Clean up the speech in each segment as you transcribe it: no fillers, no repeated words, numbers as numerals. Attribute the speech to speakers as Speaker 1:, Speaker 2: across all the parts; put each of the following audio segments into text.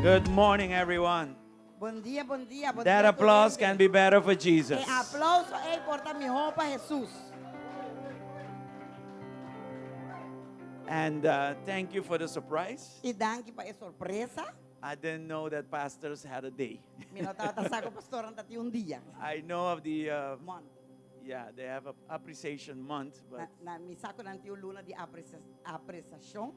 Speaker 1: Good morning, everyone.
Speaker 2: Bom dia, bom dia. Bom
Speaker 1: That
Speaker 2: dia,
Speaker 1: applause
Speaker 2: tudo
Speaker 1: can be better for Jesus.
Speaker 2: bem? Aplauso é porta mi roupa Jesus.
Speaker 1: And thank you for the surprise.
Speaker 2: E danke pa surpresa.
Speaker 1: I didn't know that pastors had a day.
Speaker 2: Mi não tava tasako pastor tati dia.
Speaker 1: I know of the,
Speaker 2: Month.
Speaker 1: yeah, they have a appreciation month, but
Speaker 2: Na mi sako nanti luna di apreciação.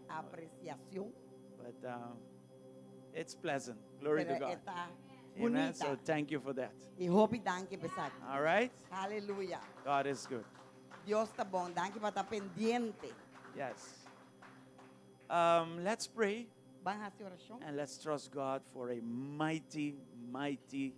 Speaker 1: it's pleasant. Glory to
Speaker 2: Pero
Speaker 1: God.
Speaker 2: eta
Speaker 1: Amen.
Speaker 2: bonita.
Speaker 1: So thank you for that.
Speaker 2: E hope danke besat.
Speaker 1: All right?
Speaker 2: Aleluia.
Speaker 1: God is good.
Speaker 2: Deus tá bom. Danke pa tá pendiente.
Speaker 1: Yes. Let's pray
Speaker 2: Vamos fazer oração.
Speaker 1: and let's trust God for a mighty, mighty,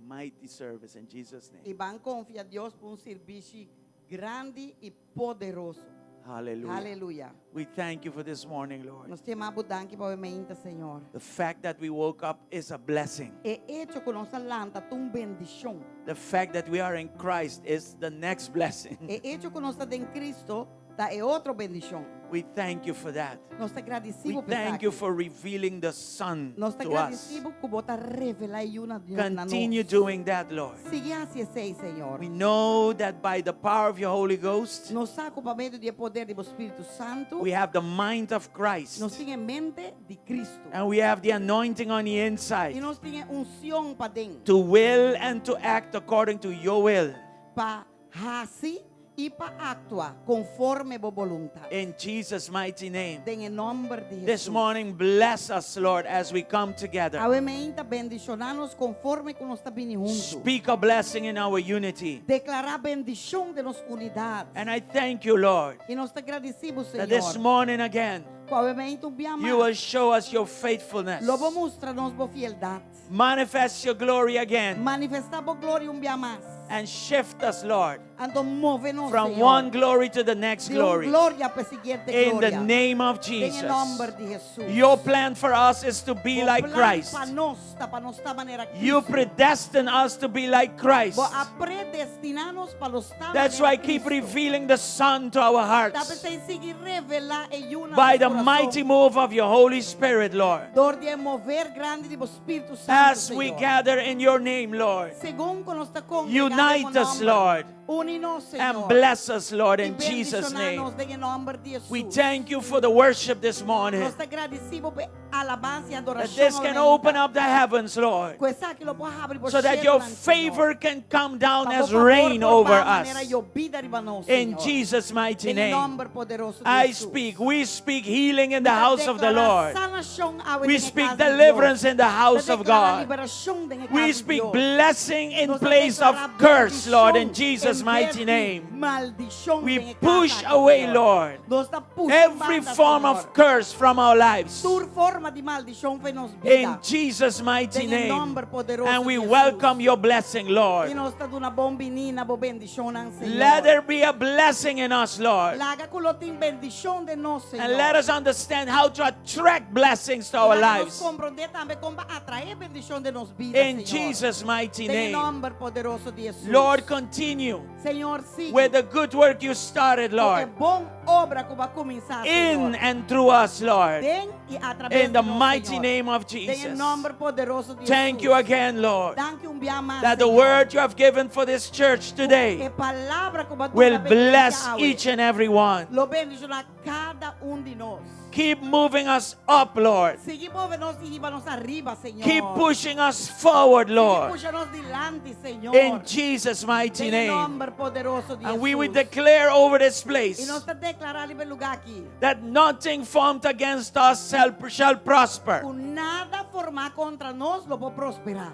Speaker 1: mighty service in Jesus' name.
Speaker 2: E vamos confiar Deus por serviço grande e poderoso.
Speaker 1: Hallelujah.
Speaker 2: Aleluia.
Speaker 1: We thank you for this morning, Lord.
Speaker 2: Nós temos danke para o momento, Senhor.
Speaker 1: The fact that we woke up is a blessing.
Speaker 2: E hecho que nossa lanta tem bendição.
Speaker 1: The fact that we are in Christ is the next blessing.
Speaker 2: E hecho que nós estamos em Cristo, tá é outra bendição.
Speaker 1: We thank you for that.
Speaker 2: Nós estamos
Speaker 1: We
Speaker 2: agradecidos por
Speaker 1: thank you for revealing the Son
Speaker 2: Nós estamos
Speaker 1: to us.
Speaker 2: agradecidos por botar revelar e uma de
Speaker 1: Continue doing that, Lord.
Speaker 2: Siga assim, Senhor.
Speaker 1: We know that by the power of your Holy Ghost,
Speaker 2: Nós saco para meio do poder do Espírito Santo.
Speaker 1: we have the mind of Christ.
Speaker 2: Nós temos mente de Cristo.
Speaker 1: And we have the anointing on the
Speaker 2: E
Speaker 1: inside
Speaker 2: nós temos unção para dentro.
Speaker 1: to will and to act according to your will.
Speaker 2: Para agir e para actuar conforme a vontade.
Speaker 1: In Jesus' mighty name.
Speaker 2: Em nome de Jesus.
Speaker 1: This morning, bless us, Lord, as we come together.
Speaker 2: Aumente bendicionar-nos conforme que nós estamos vindo juntos.
Speaker 1: Speak a blessing in our unity.
Speaker 2: Declarar bendição de nossa unidade.
Speaker 1: And I thank you, Lord,
Speaker 2: E nós te agradecemos,
Speaker 1: that
Speaker 2: Senhor.
Speaker 1: this morning again,
Speaker 2: Aumente bem
Speaker 1: you will
Speaker 2: mais.
Speaker 1: show us your faithfulness.
Speaker 2: Lobo mostra-nos a fialdade.
Speaker 1: Manifest your glory again
Speaker 2: Manifestar a glória bem mais.
Speaker 1: and shift us, Lord,
Speaker 2: Ando move-nos,
Speaker 1: from
Speaker 2: Senhor.
Speaker 1: one glory to the next
Speaker 2: De
Speaker 1: glory.
Speaker 2: glória para a seguinte
Speaker 1: In the
Speaker 2: glória.
Speaker 1: name of
Speaker 2: Em
Speaker 1: Jesus.
Speaker 2: nome de Jesus.
Speaker 1: Your plan for us is to be like Christ.
Speaker 2: Para nós, para nós da maneira
Speaker 1: You predestined us to be like Christ.
Speaker 2: a predestinar-nos para nós da
Speaker 1: That's
Speaker 2: maneira
Speaker 1: why keep
Speaker 2: Cristo.
Speaker 1: revealing the Son to our
Speaker 2: Dá para
Speaker 1: hearts
Speaker 2: seguir revelar em uma
Speaker 1: by the
Speaker 2: coração.
Speaker 1: mighty move of your Holy Spirit, Lord.
Speaker 2: Dor de mover grande do Espírito Santo,
Speaker 1: As we
Speaker 2: Senhor.
Speaker 1: gather in your name, Lord,
Speaker 2: Segundo que nós está congregando
Speaker 1: unite
Speaker 2: em
Speaker 1: us,
Speaker 2: nome.
Speaker 1: Lord,
Speaker 2: Une-nos, Senhor.
Speaker 1: and bless us, Lord,
Speaker 2: E
Speaker 1: in Jesus' name.
Speaker 2: bendicionar-nos em nome de Jesus.
Speaker 1: We thank you for the worship this morning,
Speaker 2: Nós te agradecemos por alabança e
Speaker 1: that
Speaker 2: adoração.
Speaker 1: this can open up the heavens, Lord,
Speaker 2: Coisa que lo pode abrir por
Speaker 1: so that
Speaker 2: céu
Speaker 1: your
Speaker 2: durante,
Speaker 1: favor can come down
Speaker 2: Senhor.
Speaker 1: as
Speaker 2: Por favor,
Speaker 1: rain
Speaker 2: por
Speaker 1: over
Speaker 2: maneira
Speaker 1: us.
Speaker 2: llovida arriba nós,
Speaker 1: In
Speaker 2: Senhor.
Speaker 1: Jesus' mighty
Speaker 2: Em
Speaker 1: name,
Speaker 2: nome poderoso de
Speaker 1: I
Speaker 2: Jesus.
Speaker 1: speak. We speak healing in the house of the
Speaker 2: Declarar
Speaker 1: Lord.
Speaker 2: sanação ao
Speaker 1: We
Speaker 2: em
Speaker 1: speak
Speaker 2: casa de
Speaker 1: deliverance
Speaker 2: Deus.
Speaker 1: in the house of
Speaker 2: Declarar
Speaker 1: God.
Speaker 2: liberação em casa
Speaker 1: We
Speaker 2: de
Speaker 1: speak
Speaker 2: Deus.
Speaker 1: blessing in
Speaker 2: Nós
Speaker 1: place of
Speaker 2: declarar
Speaker 1: curse, Lord, in
Speaker 2: bendição
Speaker 1: Jesus'
Speaker 2: em
Speaker 1: mighty
Speaker 2: vez de
Speaker 1: name.
Speaker 2: maldição
Speaker 1: We
Speaker 2: em casa
Speaker 1: push
Speaker 2: de
Speaker 1: away,
Speaker 2: Senhor.
Speaker 1: Lord,
Speaker 2: Nós está puxando
Speaker 1: every
Speaker 2: banda,
Speaker 1: form
Speaker 2: Senhor.
Speaker 1: of curse from our lives.
Speaker 2: Toda forma de maldição foi nos
Speaker 1: In
Speaker 2: vida.
Speaker 1: Jesus' mighty
Speaker 2: Em
Speaker 1: name.
Speaker 2: nome poderoso
Speaker 1: And we
Speaker 2: de Jesus.
Speaker 1: welcome your blessing,
Speaker 2: E
Speaker 1: Lord.
Speaker 2: nós está dando uma bombinina, boa bendição, Senhor.
Speaker 1: Let there be a blessing in us, Lord.
Speaker 2: Laga que lo tem bendição de nós, Senhor.
Speaker 1: And let us understand how to attract blessings to our
Speaker 2: Laga
Speaker 1: lives.
Speaker 2: nos compreender também como atrair bendição de nos vida,
Speaker 1: In
Speaker 2: Senhor.
Speaker 1: Jesus' mighty
Speaker 2: Em
Speaker 1: name.
Speaker 2: nome poderoso de Jesus.
Speaker 1: Lord, continue
Speaker 2: Senhor, siga.
Speaker 1: with the good work you started,
Speaker 2: Porque
Speaker 1: Lord,
Speaker 2: bom obra que vai começar,
Speaker 1: in
Speaker 2: Senhor.
Speaker 1: and through us, Lord.
Speaker 2: Den e através
Speaker 1: In the
Speaker 2: de nós,
Speaker 1: mighty
Speaker 2: Senhor.
Speaker 1: name of
Speaker 2: Em
Speaker 1: Jesus.
Speaker 2: nome poderoso de
Speaker 1: Thank
Speaker 2: Jesus.
Speaker 1: you again, Lord,
Speaker 2: Danke dia mais,
Speaker 1: that the
Speaker 2: Senhor.
Speaker 1: word you have given for this church
Speaker 2: E
Speaker 1: today
Speaker 2: palavra que vai
Speaker 1: will
Speaker 2: dar
Speaker 1: bless
Speaker 2: bendição
Speaker 1: each and every one.
Speaker 2: Lo bendicionar cada de nós.
Speaker 1: Keep moving us up, Lord.
Speaker 2: Siga movendo-nos e ir-nos arriba, Senhor.
Speaker 1: Keep pushing us forward, Lord,
Speaker 2: Puxa-nos dilante, Senhor.
Speaker 1: in Jesus' mighty
Speaker 2: Em
Speaker 1: name.
Speaker 2: nome poderoso de
Speaker 1: And
Speaker 2: Jesus.
Speaker 1: we will declare over this
Speaker 2: E
Speaker 1: place
Speaker 2: nós te declarar em lugar aqui.
Speaker 1: that nothing formed against us shall prosper.
Speaker 2: Com nada formar contra nós, lo vou prosperar.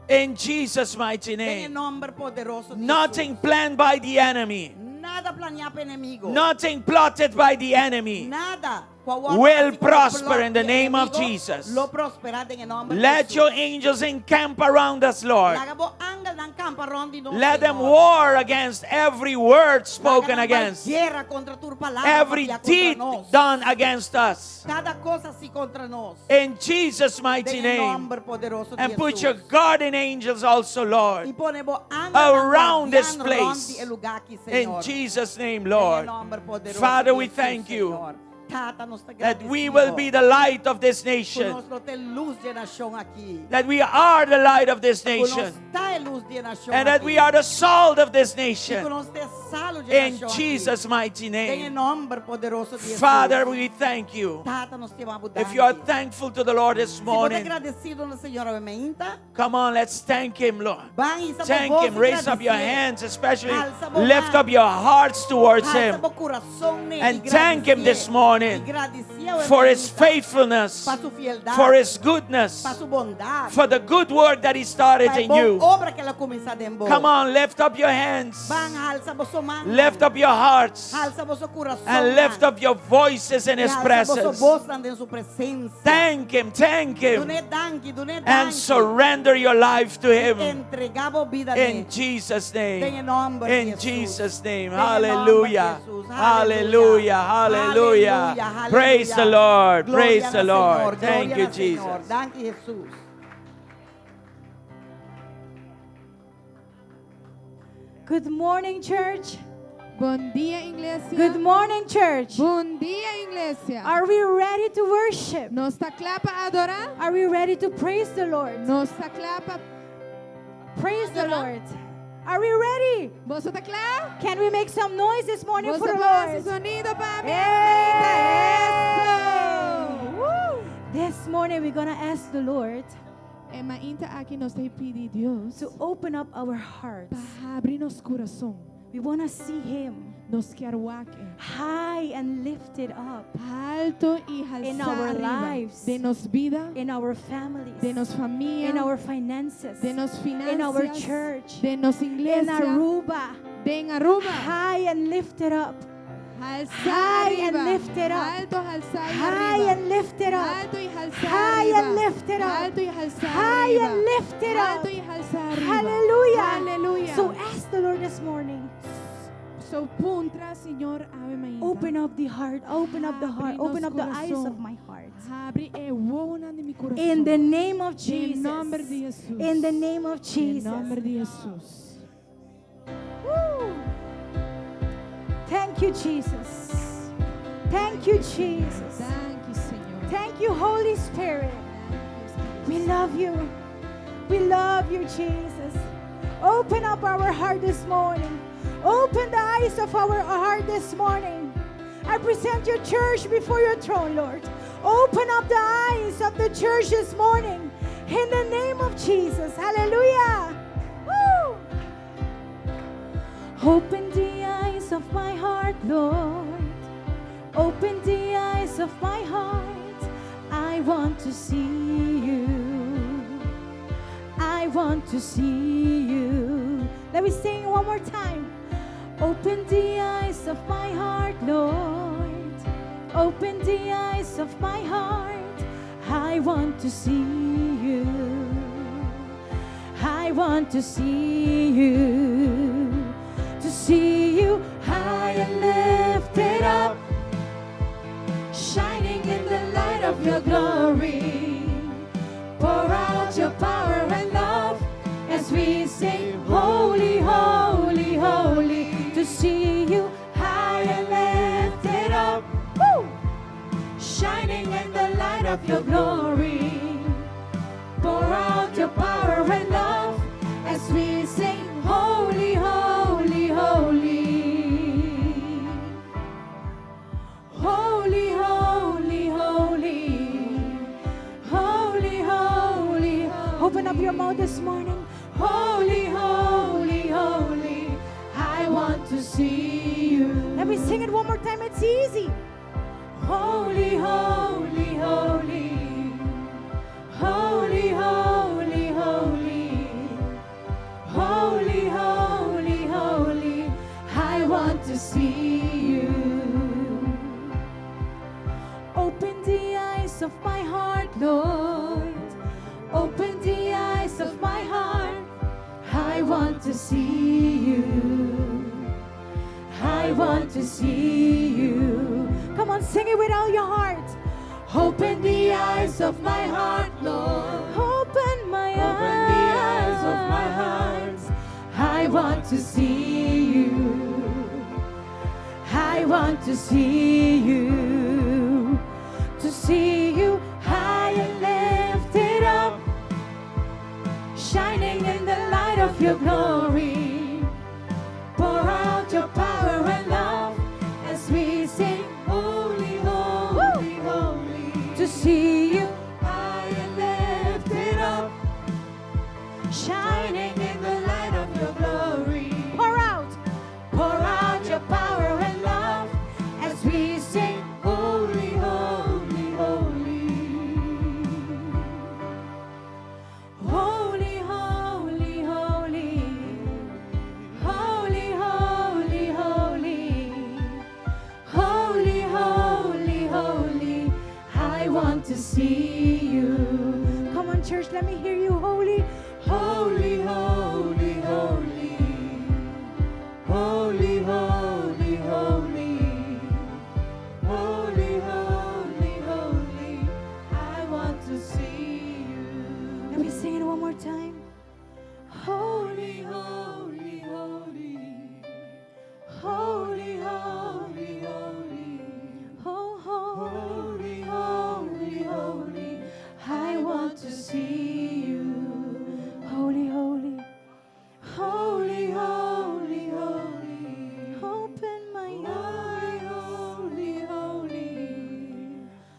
Speaker 1: In Jesus' mighty
Speaker 2: Em
Speaker 1: name.
Speaker 2: nome poderoso de
Speaker 1: Nothing planned by the enemy,
Speaker 2: Jesus. Nada planeado para inimigo.
Speaker 1: nothing plotted by the enemy
Speaker 2: Nada.
Speaker 1: will prosper in the name of Jesus.
Speaker 2: Lo prosperar em nome de
Speaker 1: Let
Speaker 2: Jesus.
Speaker 1: your angels encamp around us, Lord.
Speaker 2: Laga bo angel ng campo around nós,
Speaker 1: Let them
Speaker 2: Senhor.
Speaker 1: war against every word spoken
Speaker 2: Laga ng
Speaker 1: against,
Speaker 2: guerra contra tu palabra,
Speaker 1: every
Speaker 2: contra
Speaker 1: deed
Speaker 2: nós.
Speaker 1: done against us.
Speaker 2: Cada cosa si contra nós.
Speaker 1: In Jesus' mighty
Speaker 2: Em
Speaker 1: name.
Speaker 2: nome poderoso de
Speaker 1: And put
Speaker 2: Jesus.
Speaker 1: your guardian angels also,
Speaker 2: E
Speaker 1: Lord,
Speaker 2: pone bo angel
Speaker 1: around
Speaker 2: ng
Speaker 1: this
Speaker 2: guardián
Speaker 1: place.
Speaker 2: around el lugar aqui,
Speaker 1: In
Speaker 2: Senhor.
Speaker 1: Jesus' name,
Speaker 2: Em
Speaker 1: Lord.
Speaker 2: nome poderoso
Speaker 1: Father,
Speaker 2: de
Speaker 1: we
Speaker 2: Jesus,
Speaker 1: thank you.
Speaker 2: Senhor. Tata, nos
Speaker 1: that we will be the light of this nation,
Speaker 2: Conosco ter luz de nação aqui.
Speaker 1: that we are the light of this nation,
Speaker 2: Conosco tá luz de nação
Speaker 1: and that
Speaker 2: aqui.
Speaker 1: we are the salt of this
Speaker 2: E
Speaker 1: nation.
Speaker 2: conosco ter salo de
Speaker 1: In
Speaker 2: nação aqui.
Speaker 1: Jesus' mighty
Speaker 2: Em
Speaker 1: name.
Speaker 2: nome poderoso de Jesus.
Speaker 1: Father, we thank you.
Speaker 2: Tata, nós te vamos
Speaker 1: If you are thankful to the Lord this
Speaker 2: Se você
Speaker 1: morning,
Speaker 2: agradecido no Senhor aumenta,
Speaker 1: come on, let's thank Him, Lord.
Speaker 2: vai e
Speaker 1: Thank Him. Raise up your hands, especially
Speaker 2: Alça a
Speaker 1: lift up your hearts towards Him,
Speaker 2: and
Speaker 1: and thank Him this morning for His faithfulness,
Speaker 2: para sua fidelidade,
Speaker 1: for His goodness,
Speaker 2: para sua bondade,
Speaker 1: for the good work that He started
Speaker 2: para a
Speaker 1: in
Speaker 2: boa
Speaker 1: you.
Speaker 2: obra que ela começou em você.
Speaker 1: Come on, lift up your hands,
Speaker 2: Bang, alça a sua mão,
Speaker 1: lift up your hearts,
Speaker 2: alça o seu coração,
Speaker 1: and lift up your voices in
Speaker 2: e
Speaker 1: His
Speaker 2: alça a sua
Speaker 1: presence.
Speaker 2: voz em sua presença.
Speaker 1: Thank Him,
Speaker 2: Dune danke,
Speaker 1: and surrender your life to Him.
Speaker 2: entregamos vida
Speaker 1: In
Speaker 2: nele.
Speaker 1: Jesus' name.
Speaker 2: Em nome de
Speaker 1: In
Speaker 2: Jesus.
Speaker 1: Jesus' name.
Speaker 2: Em nome de
Speaker 1: Hallelujah.
Speaker 2: Jesus.
Speaker 1: Hallelujah. Hallelujah.
Speaker 2: Hallelujah.
Speaker 1: Praise the Lord.
Speaker 2: Gloria
Speaker 1: Praise
Speaker 2: al
Speaker 1: the
Speaker 2: Señor.
Speaker 1: Lord.
Speaker 2: Gloria
Speaker 1: Thank you,
Speaker 2: al Señor.
Speaker 1: Jesus.
Speaker 2: Danke, Jesus.
Speaker 3: Good morning, church.
Speaker 4: Bom dia, igreja.
Speaker 3: Good morning, church.
Speaker 4: Bom dia, igreja.
Speaker 3: Are we ready to worship?
Speaker 4: Nós está lá para adorar?
Speaker 3: Are we ready to praise the Lord?
Speaker 4: Nós está lá para...
Speaker 3: Praise the Lord. Are we ready?
Speaker 4: Você está lá?
Speaker 3: Can we make some noise this morning for
Speaker 4: Você
Speaker 3: the
Speaker 4: faz
Speaker 3: Lord?
Speaker 4: sonido para
Speaker 3: Hey! Woo! This morning we're gonna ask the Lord
Speaker 4: É mainta aqui nós te pedir Deus
Speaker 3: to open up our hearts.
Speaker 4: para abrir nosso coração.
Speaker 3: We wanna see Him
Speaker 4: Nós queremos aqui
Speaker 3: high and lifted up
Speaker 4: alto e
Speaker 3: in
Speaker 4: alçar
Speaker 3: our
Speaker 4: arriba
Speaker 3: lives,
Speaker 4: de nos vida,
Speaker 3: in our families,
Speaker 4: de nos família,
Speaker 3: in our finances,
Speaker 4: de nos finanças,
Speaker 3: in our church,
Speaker 4: de nos
Speaker 3: in
Speaker 4: igreja,
Speaker 3: Aruba,
Speaker 4: de em Aruba.
Speaker 3: high and lifted up,
Speaker 4: Alçar
Speaker 3: high and
Speaker 4: arriba.
Speaker 3: lifted up,
Speaker 4: Alto, alçar e
Speaker 3: high
Speaker 4: arriba.
Speaker 3: and lifted up,
Speaker 4: Alto e alçar
Speaker 3: high
Speaker 4: arriba.
Speaker 3: and lifted up,
Speaker 4: Alto e alçar
Speaker 3: high
Speaker 4: arriba.
Speaker 3: and lifted up.
Speaker 4: Alto e alçar arriba.
Speaker 3: Hallelujah.
Speaker 4: Hallelujah.
Speaker 3: So ask the Lord this morning,
Speaker 4: So puntra, Señor, ave mainta.
Speaker 3: open up the heart, open up the heart,
Speaker 4: Abre
Speaker 3: open up the
Speaker 4: nos
Speaker 3: eyes
Speaker 4: corazón.
Speaker 3: of my heart.
Speaker 4: Abre e uona de mi corazón.
Speaker 3: In the name of
Speaker 4: Em nome de
Speaker 3: Jesus.
Speaker 4: Jesus.
Speaker 3: In the name of
Speaker 4: Em
Speaker 3: Jesus.
Speaker 4: nome de Jesus.
Speaker 3: Woo. Thank you, Jesus. Thank you, Jesus.
Speaker 4: Thank you, Señor.
Speaker 3: Thank you, Holy Spirit. We love you. We love you, Jesus. Open up our heart this morning. Open the eyes of our heart this morning. I present your church before your throne, Lord. Open up the eyes of the church this morning. In the name of Jesus. Hallelujah. Woo. Open the eyes of my heart, Lord. Open the eyes of my heart. I want to see you. I want to see you. Let me sing one more time. Open the eyes of my heart, Lord. Open the eyes of my heart. I want to see you. I want to see you. To see you high and lifted up, shining in the light of your glory. Pour out your power and love as we sing, holy, holy, holy. To see you high and lifted up, woo! Shining in the light of your glory. Pour out your power and love as we sing, holy, holy, holy. Holy, holy, holy. Holy, holy. Open up your mouth this morning. Holy, holy, holy. I want to see you. Let me sing it one more time. It's easy. Holy, holy, holy. Holy, holy, holy. Holy, holy, holy. I want to see you. Open the eyes of my heart, Lord. Open the eyes of my heart. I want to see you. I want to see you. Come on, sing it with all your heart. Open the eyes of my heart, Lord. Open my eyes of my heart. I want to see you. I want to see you. see you high and lifted up, shining in the light of your glory. Pour out your power and love as we sing, holy, holy, holy. To see you high and lifted up, shining in the light of your glory. Pour out your power and love as we sing, holy, holy, holy. Holy, holy, holy. Holy, holy, holy. Holy, holy, holy. I want to see you. Come on, church, let me hear you. Holy, holy, holy, holy. Holy, holy, holy. Holy, holy, holy. I want to see you. Let me sing it one more time. Holy, holy, holy. Holy, holy, holy. Oh, holy, holy, holy. I want to see you. Holy, holy. Holy, holy, holy. Open my eyes. Holy, holy.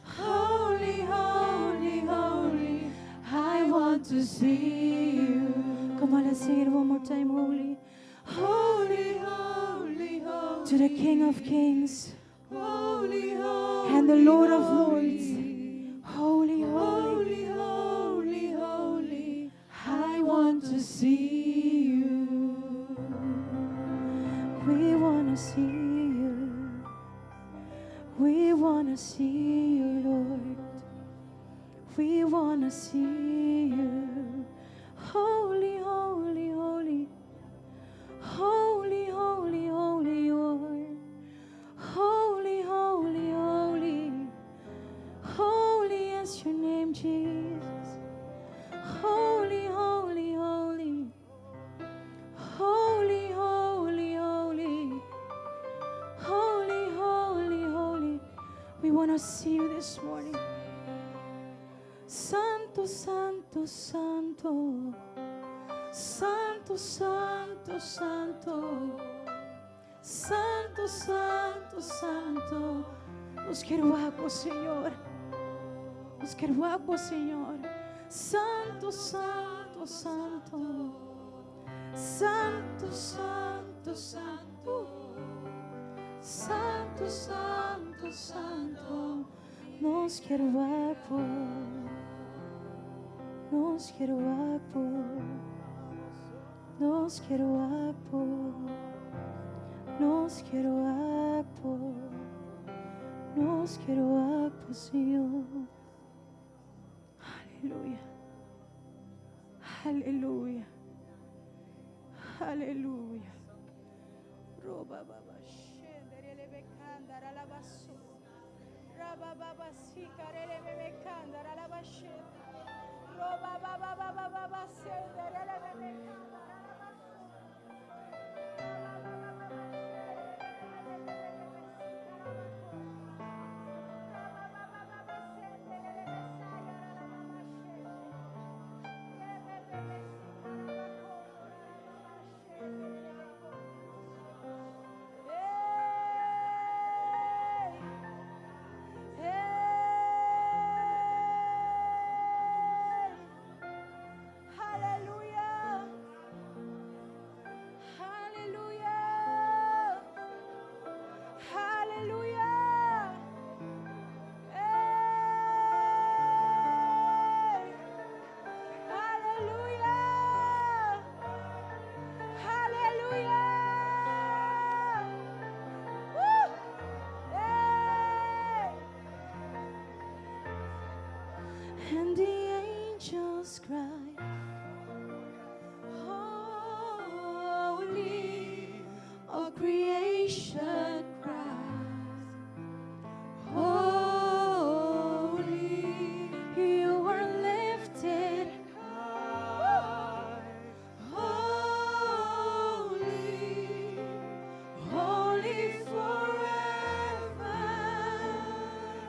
Speaker 3: Holy, holy, holy. I want to see you. Come on, let's sing it one more time. Holy, holy, holy, holy. To the King of Kings. Holy, holy, and the Lord of Lords. Holy, holy, holy, holy. I want to see you. We want to see you. We want to see you, Lord. We want to see you. Holy, holy, holy. Holy, holy, holy, you are. Holy, holy, holy. Holy is your name, Jesus. Holy, holy, holy. Holy, holy, holy. Holy, holy, holy. We want to see you this morning. Santo, santo, santo. Santo, santo, santo. Santo, santo, santo. Nos querubacos, Señor. Nos querubacos, Señor. Santo, santo, santo. Santo, santo, santo. Santo, santo, santo. Nos querubacos. Nos querubacos. Nos querubacos. Nos querubacos. Nos querubacos, Señor. Aleluya. Aleluya. Aleluya. Roba baba shendere bekandara la basu. Raba baba sikarele bekandara la bashe. Roba baba baba baba shendere bekandara la basu.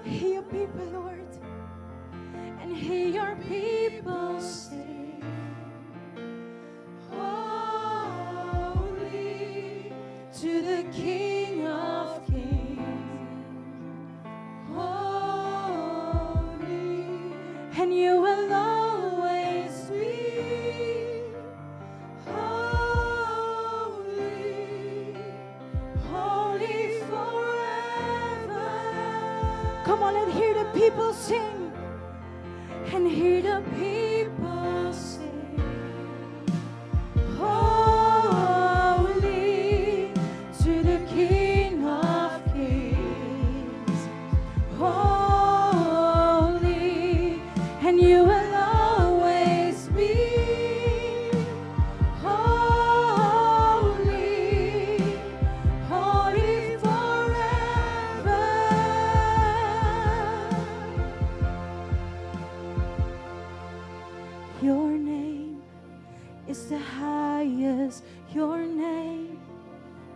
Speaker 3: Hear your people, Lord, and hear your people say, holy to the King of Kings. Holy, and you will always be holy, holy forever. Come on and hear the people sing, and hear the people sing, holy to the King of Kings. Holy, and you will always be holy, holy forever. Your name is the highest, your name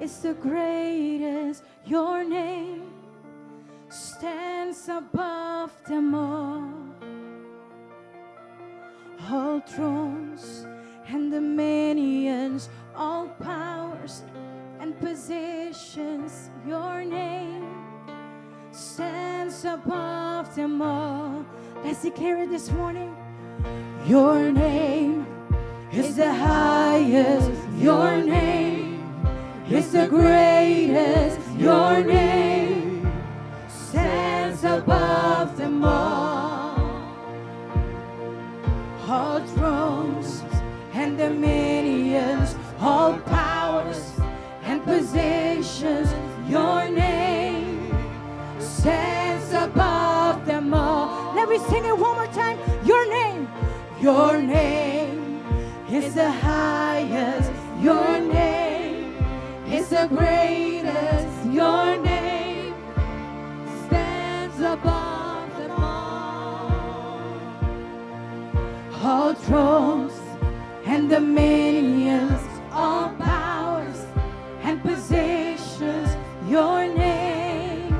Speaker 3: is the greatest, your name stands above them all. All thrones and dominions, all powers and positions, your name stands above them all. Let's declare it this morning. Your name is the highest, your name is the greatest, your name stands above them all. All thrones and dominions, all powers and positions, your name stands above them all. Let me sing it one more time. Your name is the highest, your name is the greatest, your name stands above them all. All thrones and dominions, all powers and positions, your name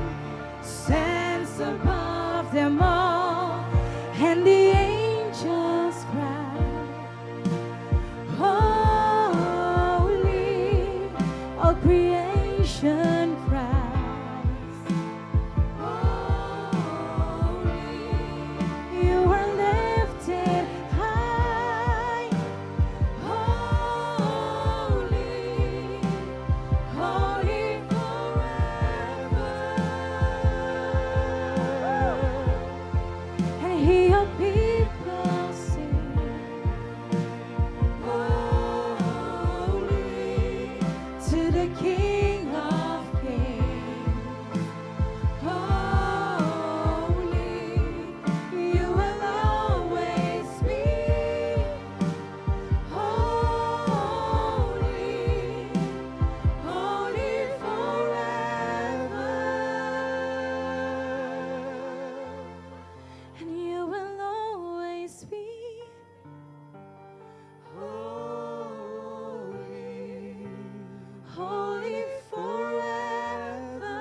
Speaker 3: stands above them all. And the angels cry, holy, all creation cries, holy, you are lifted high, holy, holy forever. And hear your people sing, holy to the King of Kings. Holy, you will always be holy, holy forever. And you will always be holy, holy forever.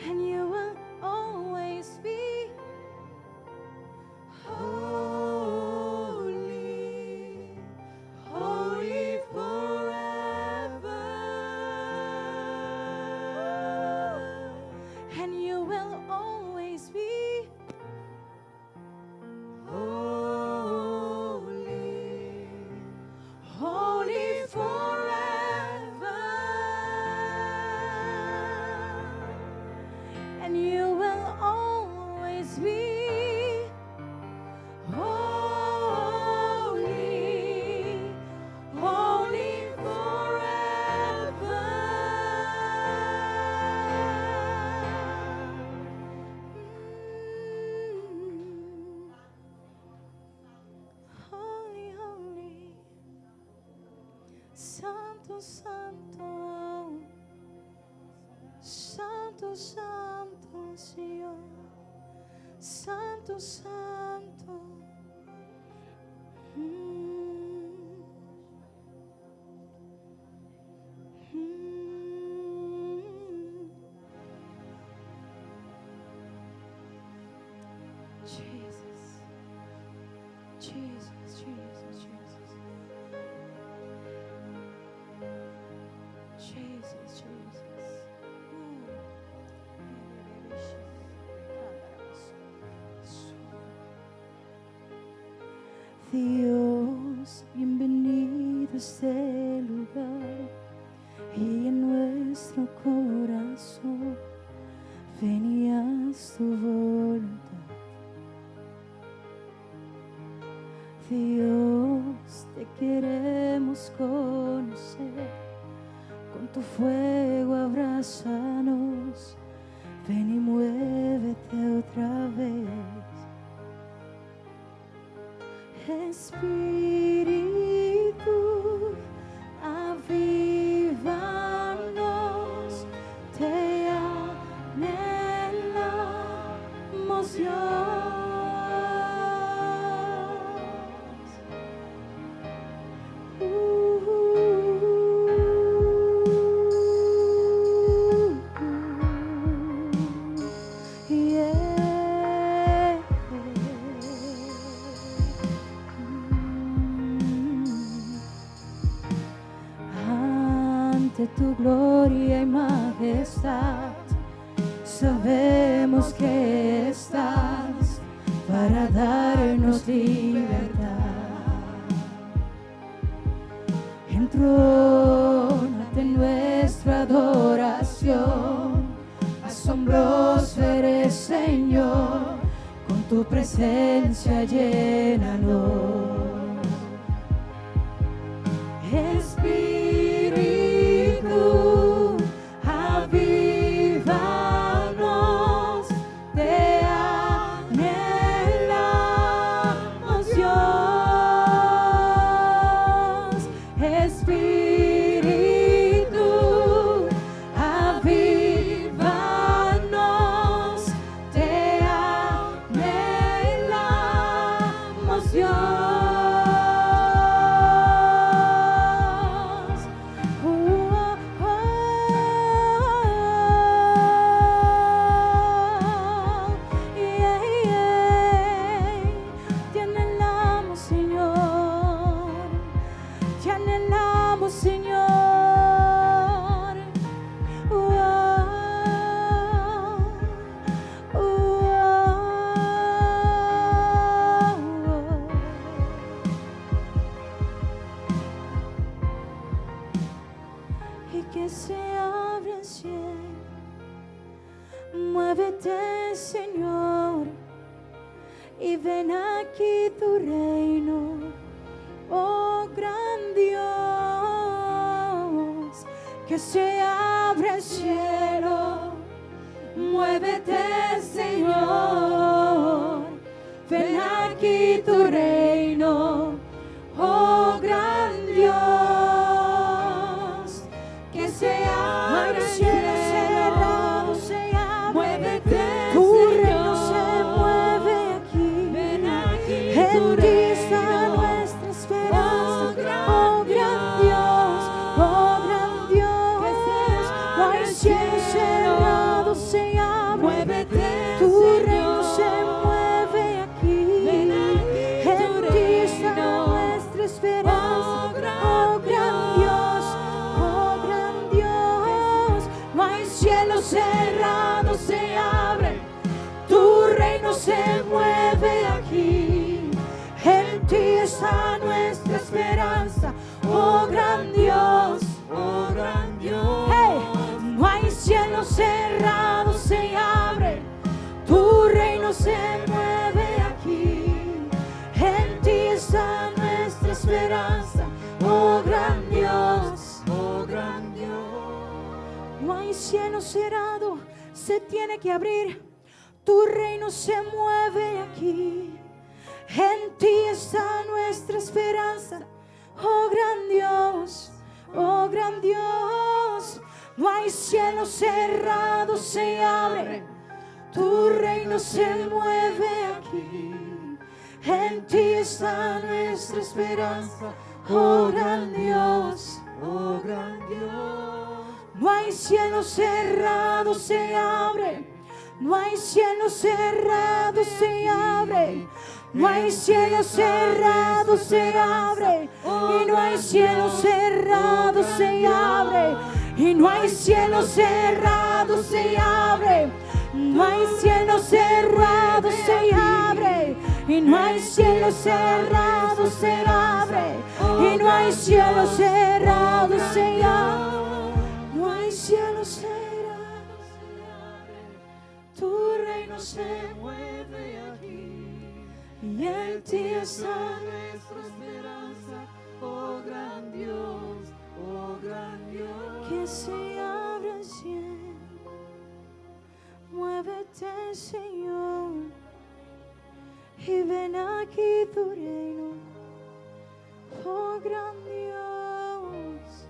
Speaker 3: And you will always be holy, holy forever. And you will always be holy, holy forever. And you will always be holy, holy forever. Holy, holy, Santo, Santo, Santo, Santo, Señor, Santo, Santo. Dios, bienvenido a este lugar y en nuestro corazón ven y haz tu voluntad. Dios, te queremos conocer, con tu fuego abrázanos, ven y muévete otra vez. Espíritu, avívanos, te anhelamos, Dios. Ante tu gloria y majestad, sabemos que estás para darnos libertad. Entrónate en nuestra adoración, asombroso eres, Señor, con tu presencia llénanos. Espíritu, avívanos, te anhelamos, Dios. Espíritu, avívanos, te anhelamos, Dios. Muévete, Señor, y ven aquí tu reino, oh gran Dios, que se abra el cielo. Muévete, Señor, ven aquí tu reino, oh gran Dios, que se abra el cielo. Cerrado se abre, tu reino se mueve aquí, en ti está nuestra esperanza, oh gran Dios, oh gran Dios. Hey, no hay cielo cerrado, se abre, tu reino se mueve aquí, en ti está nuestra esperanza, oh gran Dios, oh gran Dios. No hay cielo cerrado, se tiene que abrir. Tu reino se mueve aquí. En ti está nuestra esperanza. Oh gran Dios, oh gran Dios. No hay cielo cerrado, se abre. Tu reino se mueve aquí. En ti está nuestra esperanza. Oh gran Dios, oh gran Dios. No hay cielo cerrado, se abre. No hay cielo cerrado, se abre. No hay cielo cerrado, se abre. Y no hay cielo cerrado, se abre. Y no hay cielo cerrado, se abre. No hay cielo cerrado, se abre. Y no hay cielo cerrado, se abre. Y no hay cielo cerrado, se abre. No hay cielo cerrado, se abre. Tu reino se mueve aquí. Y en ti está nuestra esperanza. Oh gran Dios, oh gran Dios. Que se abra el cielo. Muévete, Señor, y ven aquí tu reino, oh gran Dios,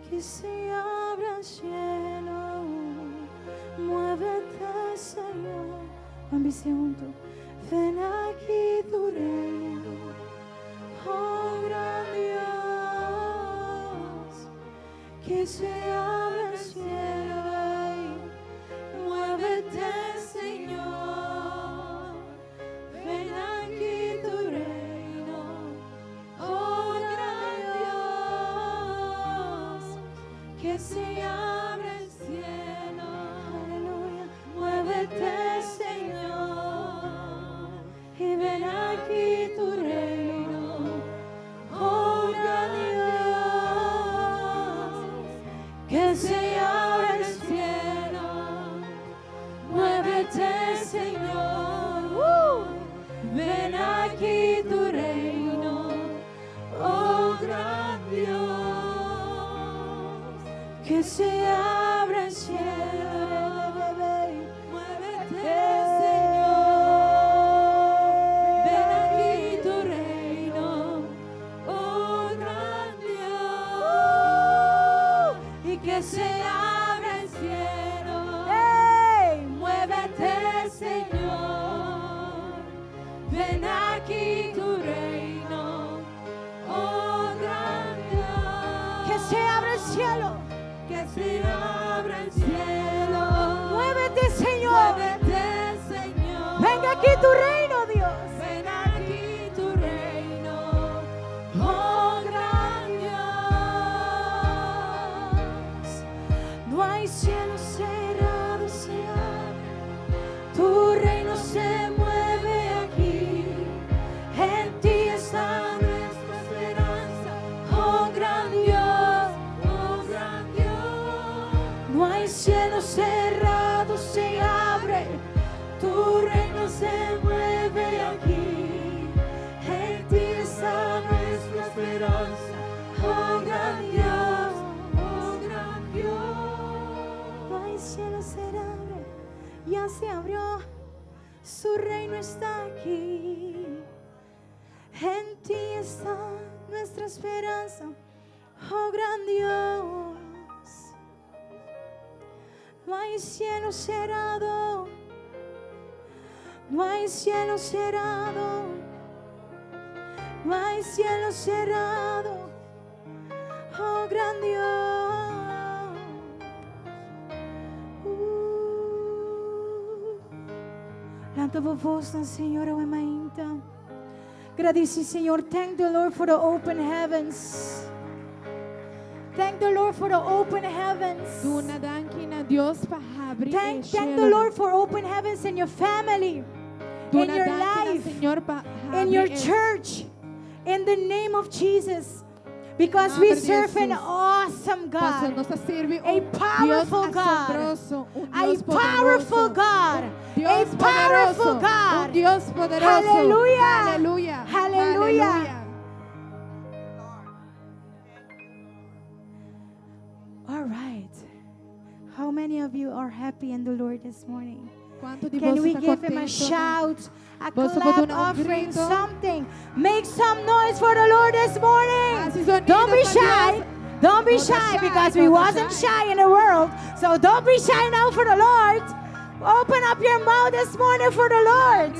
Speaker 3: que se abra el cielo, muévete, Señor, ambicioso junto, ven aquí tu reino, oh gran Dios, que se abra el cielo. Muévete, Señor, ven aquí tu reino, oh gran Dios, que se abre el cielo, aleluya. Muévete, Señor, y ven aquí tu reino, oh gran Dios, que se abre el cielo. Muévete, Señor, ven aquí tu reino, oh gran Dios, que se abra el cielo. Muévete, Señor, ven aquí tu reino, oh gran Dios, y que se abra el cielo. Muévete, Señor, ven aquí tu reino, oh gran Dios. Que se abra el cielo, que se abra el cielo. Muévete, Señor, muévete, Señor. Venga aquí tu reino, Dios. Ven aquí tu reino, oh gran Dios. No hay cielo cerrado, se abre. Tu reino se mueve aquí, en ti está nuestra esperanza, oh gran Dios, oh gran Dios. No hay cielo cerrado, se abre, tu reino se mueve aquí, en ti está nuestra esperanza, oh gran Dios, oh gran Dios. No hay cielo cerrado, ya se abrió, su reino está aquí, en ti está nuestra esperanza, oh gran Dios. No hay cielo cerrado, no hay cielo cerrado, no hay cielo cerrado, oh gran Dios. Lanta tua voz ao Senhor, ao Emainta. Agradece, Senhor. Thank the Lord for the open heavens. Thank the Lord for the open heavens.
Speaker 4: Duna danki na Dios pa habri
Speaker 3: Thank the Lord for open heavens in your family, in your life, in your church, in the name of Jesus. Because we serve an awesome God, a powerful God, a powerful God, a powerful God. Hallelujah,
Speaker 4: Hallelujah.
Speaker 3: hallelujah. All right. How many of you are happy in the Lord this morning? Can we give Him a shout, a clap offering, something? Make some noise for the Lord this morning. Don't be shy. Don't be shy, because we wasn't shy in the world. So don't be shy now for the Lord. Open up your mouth this morning for the Lord.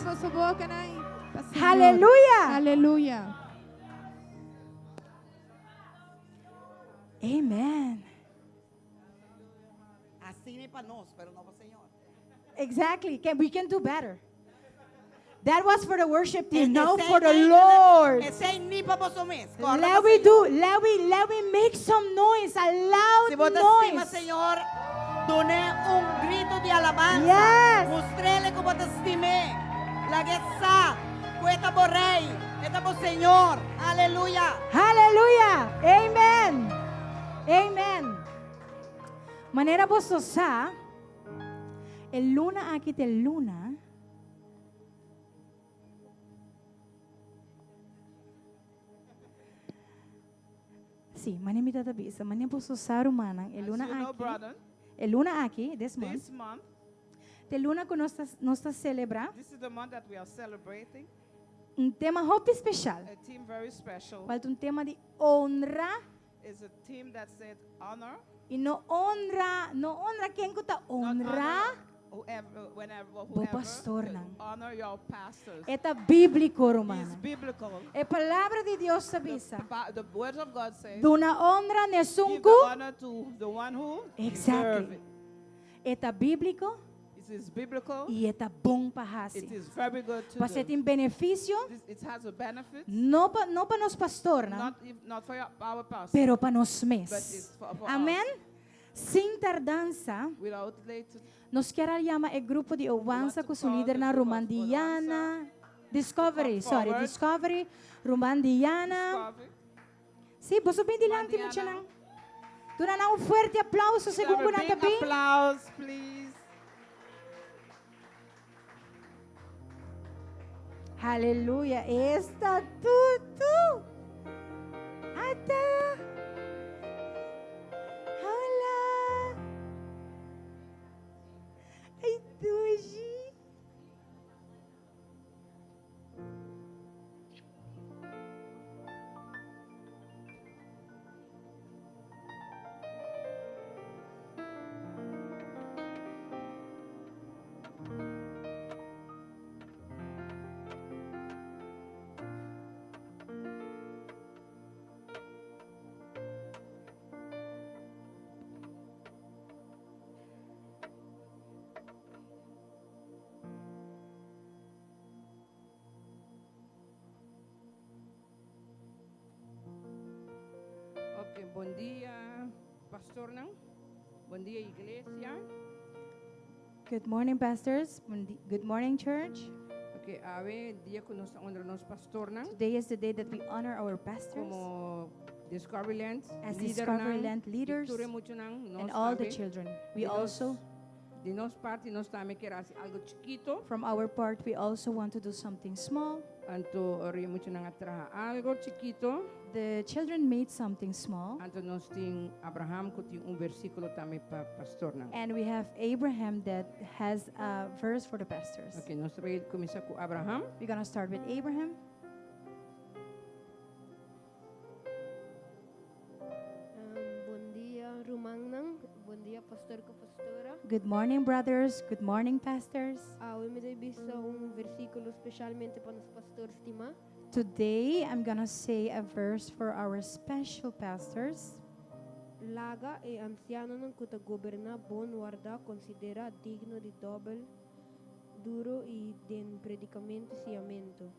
Speaker 3: Hallelujah.
Speaker 4: Hallelujah.
Speaker 3: Amen.
Speaker 2: Assim nem para nós, pero não para o Senhor.
Speaker 3: Exactly. We can do better. That was for the worship team, now for the Lord. Let we make some noise, a loud noise.
Speaker 2: Senhor, Doné un grito de alabanza.
Speaker 3: Yes.
Speaker 2: Mostrele como te estimé. La guesa. Cueta por rey. Esta por Señor. Aleluya.
Speaker 3: Hallelujah. Amen. Amen. Manera bososa, el luna aquí te luna. Sí, mani mi tatabisa, mani bososa rumana, el
Speaker 5: As
Speaker 3: luna
Speaker 5: you know,
Speaker 3: aquí.
Speaker 5: brother,
Speaker 3: El luna aquí, this
Speaker 5: this
Speaker 3: month.
Speaker 5: month,
Speaker 3: Te luna que nós está celebra
Speaker 5: this is the month that we are celebrating
Speaker 3: tema muito especial.
Speaker 5: a theme very special.
Speaker 3: Falta tema de honra
Speaker 5: It's a theme that said honor.
Speaker 3: e no honra quem que tá
Speaker 5: Not
Speaker 3: honra.
Speaker 5: whoever, whenever,
Speaker 3: Bo
Speaker 5: whoever,
Speaker 3: pastor
Speaker 5: to
Speaker 3: nang.
Speaker 5: honor your pastors.
Speaker 3: Eta bíblico,
Speaker 5: It's
Speaker 3: romana.
Speaker 5: biblical.
Speaker 3: É palavra de Deus sabisa.
Speaker 5: The word of God says,
Speaker 3: Duna honra
Speaker 5: give the
Speaker 3: nesunku.
Speaker 5: honor to the one who deserve
Speaker 3: Exactly.
Speaker 5: it.
Speaker 3: Eta bíblico
Speaker 5: It is biblical.
Speaker 3: e eta bom
Speaker 5: It
Speaker 3: pahasi.
Speaker 5: is very good to
Speaker 3: Você
Speaker 5: do.
Speaker 3: tem benefício
Speaker 5: It has a benefit,
Speaker 3: não para nós pastor, não,
Speaker 5: not for our pastor,
Speaker 3: pero para nós
Speaker 5: but
Speaker 3: mes.
Speaker 5: it's for
Speaker 3: Amém?
Speaker 5: us.
Speaker 3: Sem tardança,
Speaker 5: Without late,
Speaker 3: nós queremos chamar o grupo de Owansa com seu líder na Romandiana. Discovery, sorry,
Speaker 5: forward.
Speaker 3: Discovery, Romandiana.
Speaker 5: discovery.
Speaker 3: Sim, você bem dilante,
Speaker 5: Romandiana.
Speaker 3: Muchanang. Dura um forte aplauso,
Speaker 5: Have a
Speaker 3: segundo na
Speaker 5: big
Speaker 3: tabi.
Speaker 5: applause, please.
Speaker 3: Aleluia, está tudo. Ata. Olá. Ai, Doji.
Speaker 6: Ok, bom dia, pastor não? Bom dia, igreja.
Speaker 3: Good morning, pastors. Good morning, church.
Speaker 6: Ok, ave dia que nós honra nos pastor não?
Speaker 3: Today is the day that we honor our pastors
Speaker 6: Como Discovery Land,
Speaker 3: as
Speaker 6: líder
Speaker 3: Discovery
Speaker 6: não,
Speaker 3: Land leaders
Speaker 6: Victoria muito não,
Speaker 3: and
Speaker 6: nós
Speaker 3: all the
Speaker 6: ave,
Speaker 3: children. We
Speaker 6: de nós-
Speaker 3: also,
Speaker 6: de nós parte nós também queremos algo chiquito,
Speaker 3: from our part, we also want to do something small.
Speaker 6: anto ori muito não atraha algo chiquito,
Speaker 3: The children made something small,
Speaker 6: anto nós tem Abraham que tem versículo também para pastor não.
Speaker 3: and we have Abraham that has a verse for the pastors.
Speaker 6: Ok, nós vai começar com Abraham.
Speaker 3: We're going to start with Abraham.
Speaker 7: Bom dia, Rumangnang. Bom dia, pastor ko pastora.
Speaker 3: Good morning, brothers. Good morning, pastors.
Speaker 7: Eu me dei bisa versículo especialmente para os pastores estima.
Speaker 3: Today, I'm going to say a verse for our special pastors.
Speaker 7: Laga e anciano ng kuta goberna bon warda considera digno de doble duro e den predicamento siamento.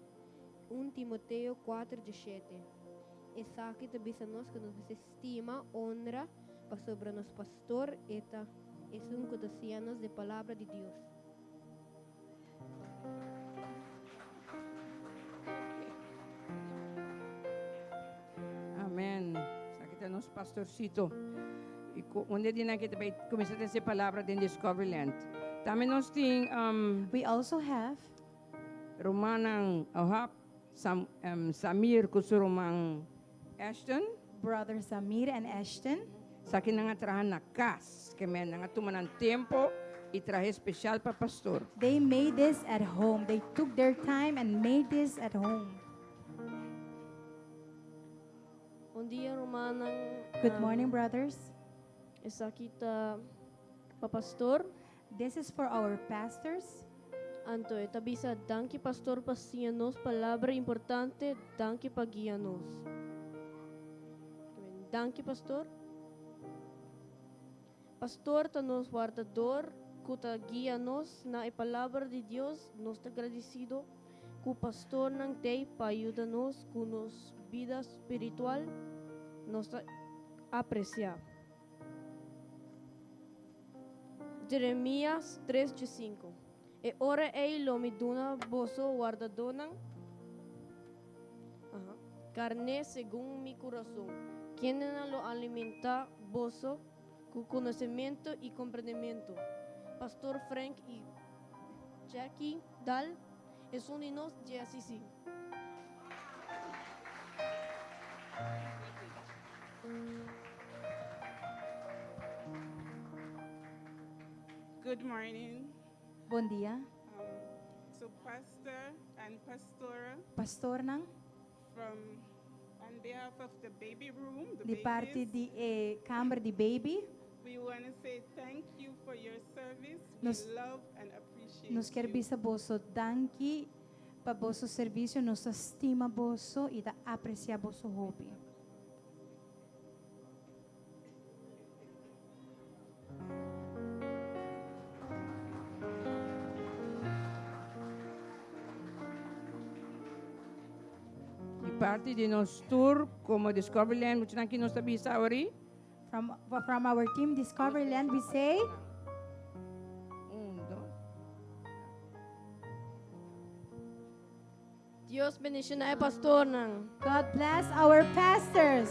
Speaker 7: 1 Timoteo 4:17. Esa kita bisa nos que nos estima, honra, pa sobre nos pastor, eta es un codocianos de palabra de Dios.
Speaker 6: Amém. Sakita nos pastorcito. E onde din kita vai começar essa palavra de Discovery Land. Também nós tem
Speaker 3: We also have
Speaker 6: Romanang Ohap Samir kusurumang Ashton.
Speaker 3: Brother Samir and Ashton.
Speaker 6: Sa akin nga trahan na kas. Kaya nga tuman ng tempo. Itrahe special pa pastor.
Speaker 3: They made this at home. They took their time and made this at home.
Speaker 7: Bom dia, Romanang.
Speaker 3: Good morning, brothers.
Speaker 7: Esa kita papastor.
Speaker 3: This is for our pastors.
Speaker 7: Anto, etabisa, danke pastor pasianos, palabra importante, danke pagianos. Danke pastor. Pastor, tanos guardador, kuta guianos na palabra de Dios, nos agradecido, ku pastor nang te payudanos, kunos vida espiritual, nos aprecia. Jeremías 3:5. E ora ei lo mi dona boso guardadonan carne según mi corazón. Quien lo alimenta boso con conocimiento y comprendimiento. Pastor Frank y Jackie Daal es un de GSCC.
Speaker 5: Good morning.
Speaker 3: Bom dia.
Speaker 5: So pastor and pastora
Speaker 3: Pastor nang
Speaker 5: from on behalf of the baby room, the
Speaker 3: di parte
Speaker 5: babies,
Speaker 3: di câmara de baby,
Speaker 5: we want to say thank you for your service.
Speaker 3: Nos-
Speaker 5: We love and appreciate
Speaker 3: nos quer
Speaker 5: you.
Speaker 3: bisa boso danki pa boso serviço, nos estima boso e da aprecia boso hobby.
Speaker 6: Di parte de nosso tour como Discoveryland, muito aqui nós sabia saori.
Speaker 3: From our team Discoveryland, we say,
Speaker 6: Dos.
Speaker 7: Dios bendicionai pastor nang.
Speaker 3: God bless our pastors.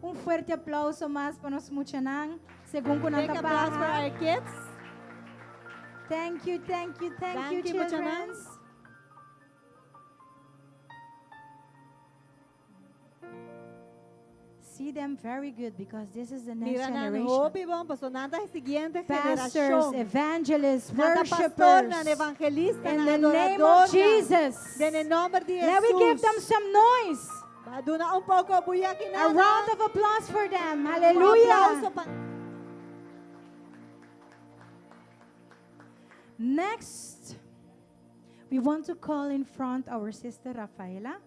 Speaker 3: Um fuerte aplauso mais para nós muchanang, según con
Speaker 2: Big applause for our kids.
Speaker 3: Thank you, thank you, thank you,
Speaker 2: Thank you,
Speaker 3: children.
Speaker 2: muchanang.
Speaker 3: See them very good because this is the next
Speaker 2: Mira na
Speaker 3: generation.
Speaker 2: hopi bom pasonanda siguiente
Speaker 3: Pastors,
Speaker 2: generación.
Speaker 3: evangelists,
Speaker 2: Nada pastor
Speaker 3: worshipers,
Speaker 2: na evangelista
Speaker 3: in
Speaker 2: na
Speaker 3: the name
Speaker 2: adorador
Speaker 3: of Jesus.
Speaker 2: En el nombre de
Speaker 3: Let we give
Speaker 2: Jesús.
Speaker 3: them some noise.
Speaker 2: Duna un poco buyakin
Speaker 3: A round of applause for them.
Speaker 2: Un
Speaker 3: Hallelujah.
Speaker 2: aplauso pa-
Speaker 3: Next, we want to call in front our sister Rafaela.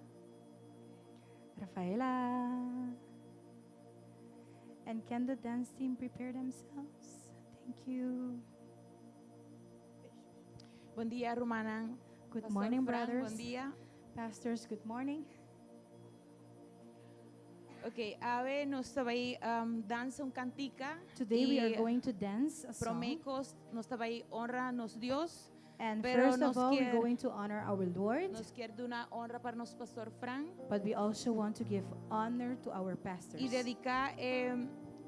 Speaker 3: Rafaela. And can the dance team prepare themselves? Thank you.
Speaker 8: Buen día, Rumanang.
Speaker 3: Good
Speaker 8: Pastor
Speaker 3: morning,
Speaker 8: Fran,
Speaker 3: brothers.
Speaker 8: Buen día.
Speaker 3: Pastors, good morning.
Speaker 8: Ok, Ave nos estaba ahí danza un cantica.
Speaker 3: Today we
Speaker 8: y
Speaker 3: are going to dance a song.
Speaker 8: Promecos nos estaba ahí honra nos Dios.
Speaker 3: And
Speaker 8: Pero
Speaker 3: first of
Speaker 8: nos
Speaker 3: all, we're
Speaker 8: quiere-
Speaker 3: going to honor our Lord,
Speaker 8: Nos quiere dar una honra para nos Pastor Fran
Speaker 3: but we also want to give honor to our pastors
Speaker 8: y dedicar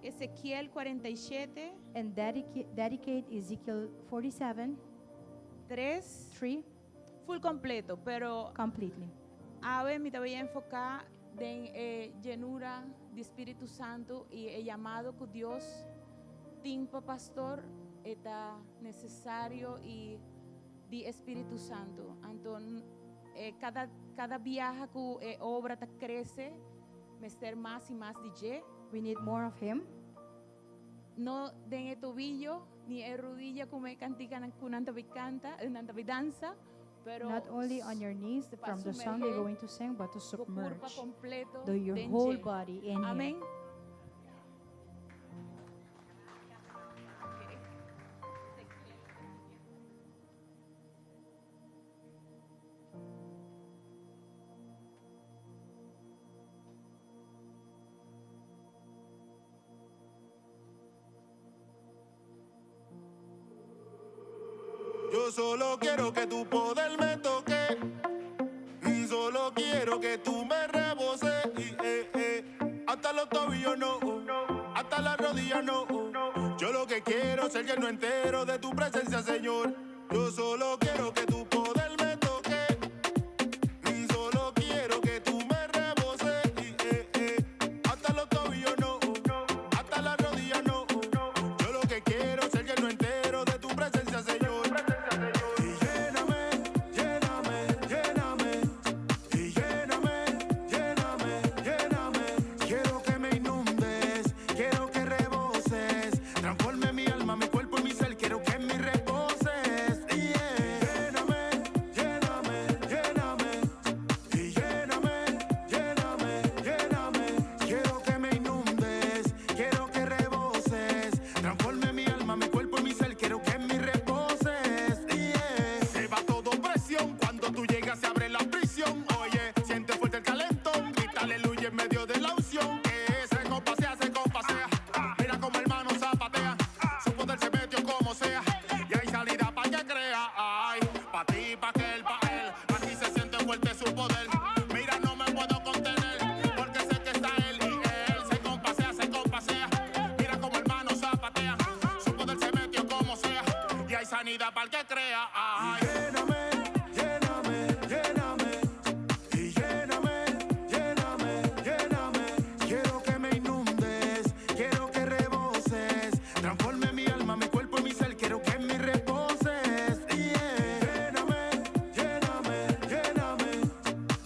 Speaker 8: Ezequiel 47,
Speaker 3: and dedicate Ezekiel 47,
Speaker 8: 3,
Speaker 3: 3
Speaker 8: full completo, pero
Speaker 3: completely.
Speaker 8: Ave me voy a enfocar en llenura de Espíritu Santo y el llamado que Dios tiene para pastor está necesario y de Espíritu Santo. Entonces, cada viaje que obra te crece, me ser más y más DJ.
Speaker 3: We need more of Him.
Speaker 8: No den el tobillo ni el rodilla como cantican con una danza, pero
Speaker 3: Not only on your knees from the song you're going to sing, but to
Speaker 8: tu cuerpo
Speaker 3: submerge
Speaker 8: completo
Speaker 3: your
Speaker 8: den
Speaker 3: whole
Speaker 8: Ye.
Speaker 3: body in Him.
Speaker 8: Amén.
Speaker 9: Yo solo quiero que tu poder me toque. Y solo quiero que tú me reboses. Hasta los tobillos no, hasta las rodillas no. Yo lo que quiero es ser lleno entero de tu presencia, Señor. Yo solo quiero que tu poder me toque. Y solo quiero que tú me reboses. Hasta los tobillos no, hasta las rodillas no. Yo lo que quiero es ser lleno entero de tu presencia, Señor. Y lléname, lléname, lléname. Y lléname, lléname, lléname. Quiero que me inundes, quiero que reboses. Transforme mi alma, mi cuerpo y mi ser. Quiero que en mí reposes. Yeah. que crea. Ay.
Speaker 10: Lléname, lléname, lléname. Y lléname, lléname, lléname. Quiero que me inundes, quiero que reboses. Transforme mi alma, mi cuerpo y mi ser. Quiero que en mí reposes. Yeah. Lléname, lléname, lléname.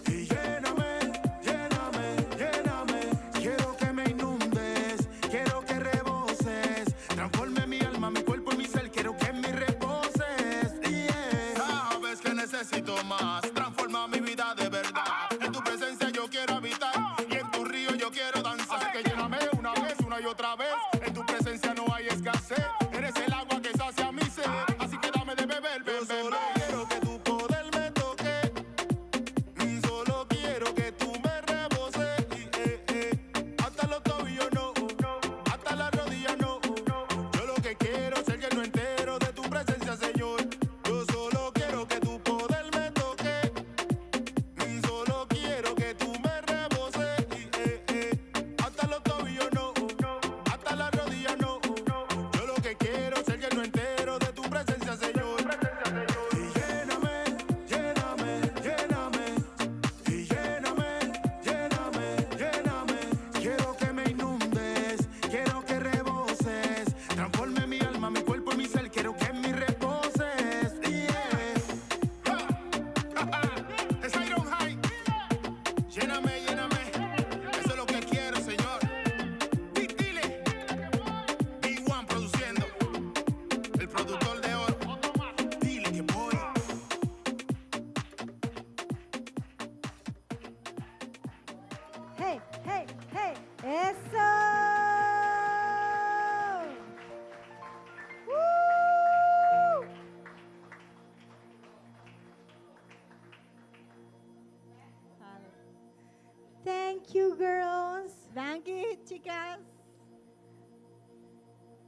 Speaker 10: Y lléname, lléname, lléname. Quiero que me inundes, quiero que reboses. Transforme mi alma, mi cuerpo y mi ser. Quiero que en mí reposes. Yeah.
Speaker 9: Sabes que necesito más. Transforma mi vida de verdad. En tu presencia yo quiero habitar. Y en tu río yo quiero danzar. Así que lléname una vez, una y otra vez. En tu presencia no hay escasez. Eres el agua que sacia mi sed. Así que dame de beber,
Speaker 10: Yo
Speaker 9: ven, ven,
Speaker 10: solo
Speaker 9: ven.
Speaker 10: quiero que tu poder me toque. Y solo quiero que tú me reboses. Hasta los tobillos no, hasta las rodillas no. Yo lo que quiero es el lleno entero de tu presencia, Señor. Yo solo quiero que tu poder me toque. Y solo quiero que tú me reboses. Hasta los tobillos no, hasta las rodillas no. Yo lo que quiero es el lleno entero de tu presencia, Señor. Y lléname, lléname, lléname. Y lléname, lléname, lléname. Quiero que me inundes, quiero que reboses. Transforme mi alma, mi cuerpo y mi ser. Quiero que en mí reposes. Yeah.
Speaker 9: Es Iron High. Lléname, lléname. Eso es lo que quiero, Señor. Dile. B1 produciendo. El productor de oro. Dile que voy.
Speaker 3: Hey, hey, hey. Eso. Woo! Thank you, girls.
Speaker 2: Thank you, chicas.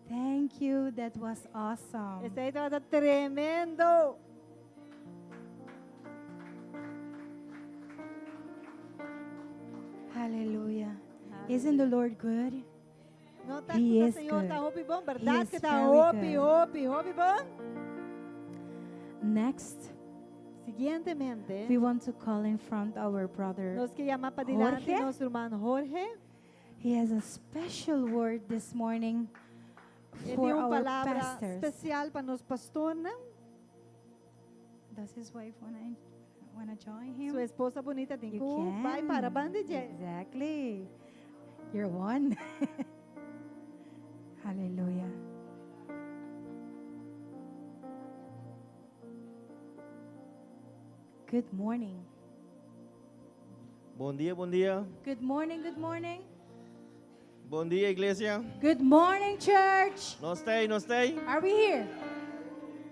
Speaker 3: Thank you. That was awesome.
Speaker 2: Ese estaba tremendo.
Speaker 3: Hallelujah. Isn't the Lord good?
Speaker 2: No está
Speaker 3: He
Speaker 2: escuchando,
Speaker 3: is
Speaker 2: Señor,
Speaker 3: good.
Speaker 2: está hopi bom,
Speaker 3: He
Speaker 2: ¿verdad?
Speaker 3: is
Speaker 2: Que está
Speaker 3: very
Speaker 2: hopi,
Speaker 3: good.
Speaker 2: hopi, hopi bom.
Speaker 3: Next,
Speaker 2: Siguientemente,
Speaker 3: we want to call in front our brother.
Speaker 2: nos que llamar para adelante
Speaker 3: Jorge.
Speaker 2: nuestro hermano Jorge.
Speaker 3: He has a special word this morning
Speaker 2: Él
Speaker 3: for
Speaker 2: tiene una
Speaker 3: our
Speaker 2: palabra
Speaker 3: pastors.
Speaker 2: especial para los pastores.
Speaker 3: Does his wife wanna join him?
Speaker 2: Su esposa bonita tem que
Speaker 3: You can.
Speaker 2: vai para a banda de
Speaker 3: Exactly. You're one. Hallelujah. Good morning.
Speaker 11: Bom dia, bom dia.
Speaker 3: Good morning, good morning.
Speaker 11: Bom dia, igreja.
Speaker 3: Good morning, church.
Speaker 11: Nós tem.
Speaker 3: Are we here?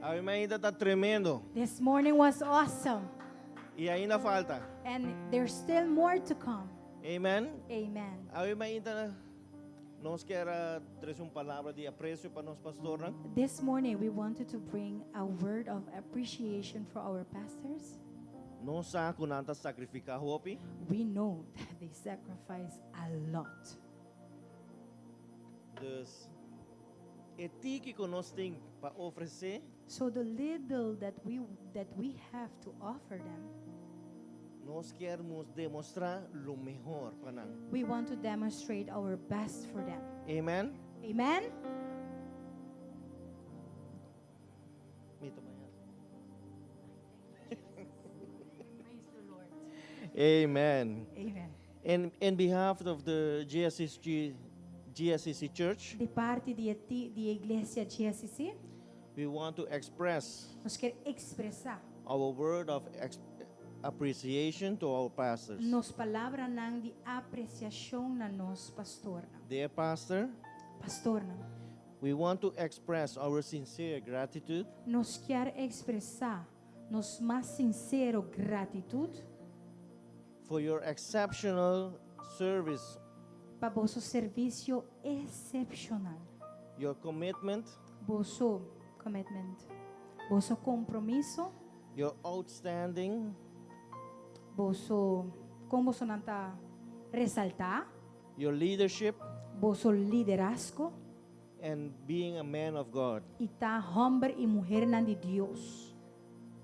Speaker 11: A irmã ainda está tremendo.
Speaker 3: This morning was awesome.
Speaker 11: E ainda falta.
Speaker 3: And there's still more to come.
Speaker 11: Amen?
Speaker 3: Amen.
Speaker 11: A irmã ainda nós quer trazer uma palavra de apreço para nós pastores.
Speaker 3: This morning we wanted to bring a word of appreciation for our pastors.
Speaker 11: Nós saco nanta sacrificar hopi.
Speaker 3: We know that they sacrifice a lot.
Speaker 11: Dus etiki que nós tem para oferecer,
Speaker 3: So the little that we have to offer them,
Speaker 11: nós queremos demonstrar o melhor para nós.
Speaker 3: we want to demonstrate our best for them.
Speaker 11: Amen?
Speaker 3: Amen?
Speaker 11: Mito ba yan? Amen.
Speaker 3: Amen.
Speaker 11: In behalf of the GSCC Church,
Speaker 3: De parte de Iglesia GSCC,
Speaker 11: we want to express
Speaker 3: nós queremos expressar
Speaker 11: our word of appreciation to our pastors.
Speaker 3: nos palavras nang de apreciação na nos pastor.
Speaker 11: Dear pastor,
Speaker 3: Pastor,
Speaker 11: we want to express our sincere gratitude
Speaker 3: nós quer expressar nos mais sincero gratitude
Speaker 11: for your exceptional service,
Speaker 3: para vosso serviço excepcional,
Speaker 11: your commitment,
Speaker 3: vosso commitment, vosso compromisso,
Speaker 11: your outstanding
Speaker 3: vosso como vosso nanta resaltar,
Speaker 11: your leadership,
Speaker 3: vosso liderazgo,
Speaker 11: and being a man of God.
Speaker 3: e tá homem e mulher nan de Deus.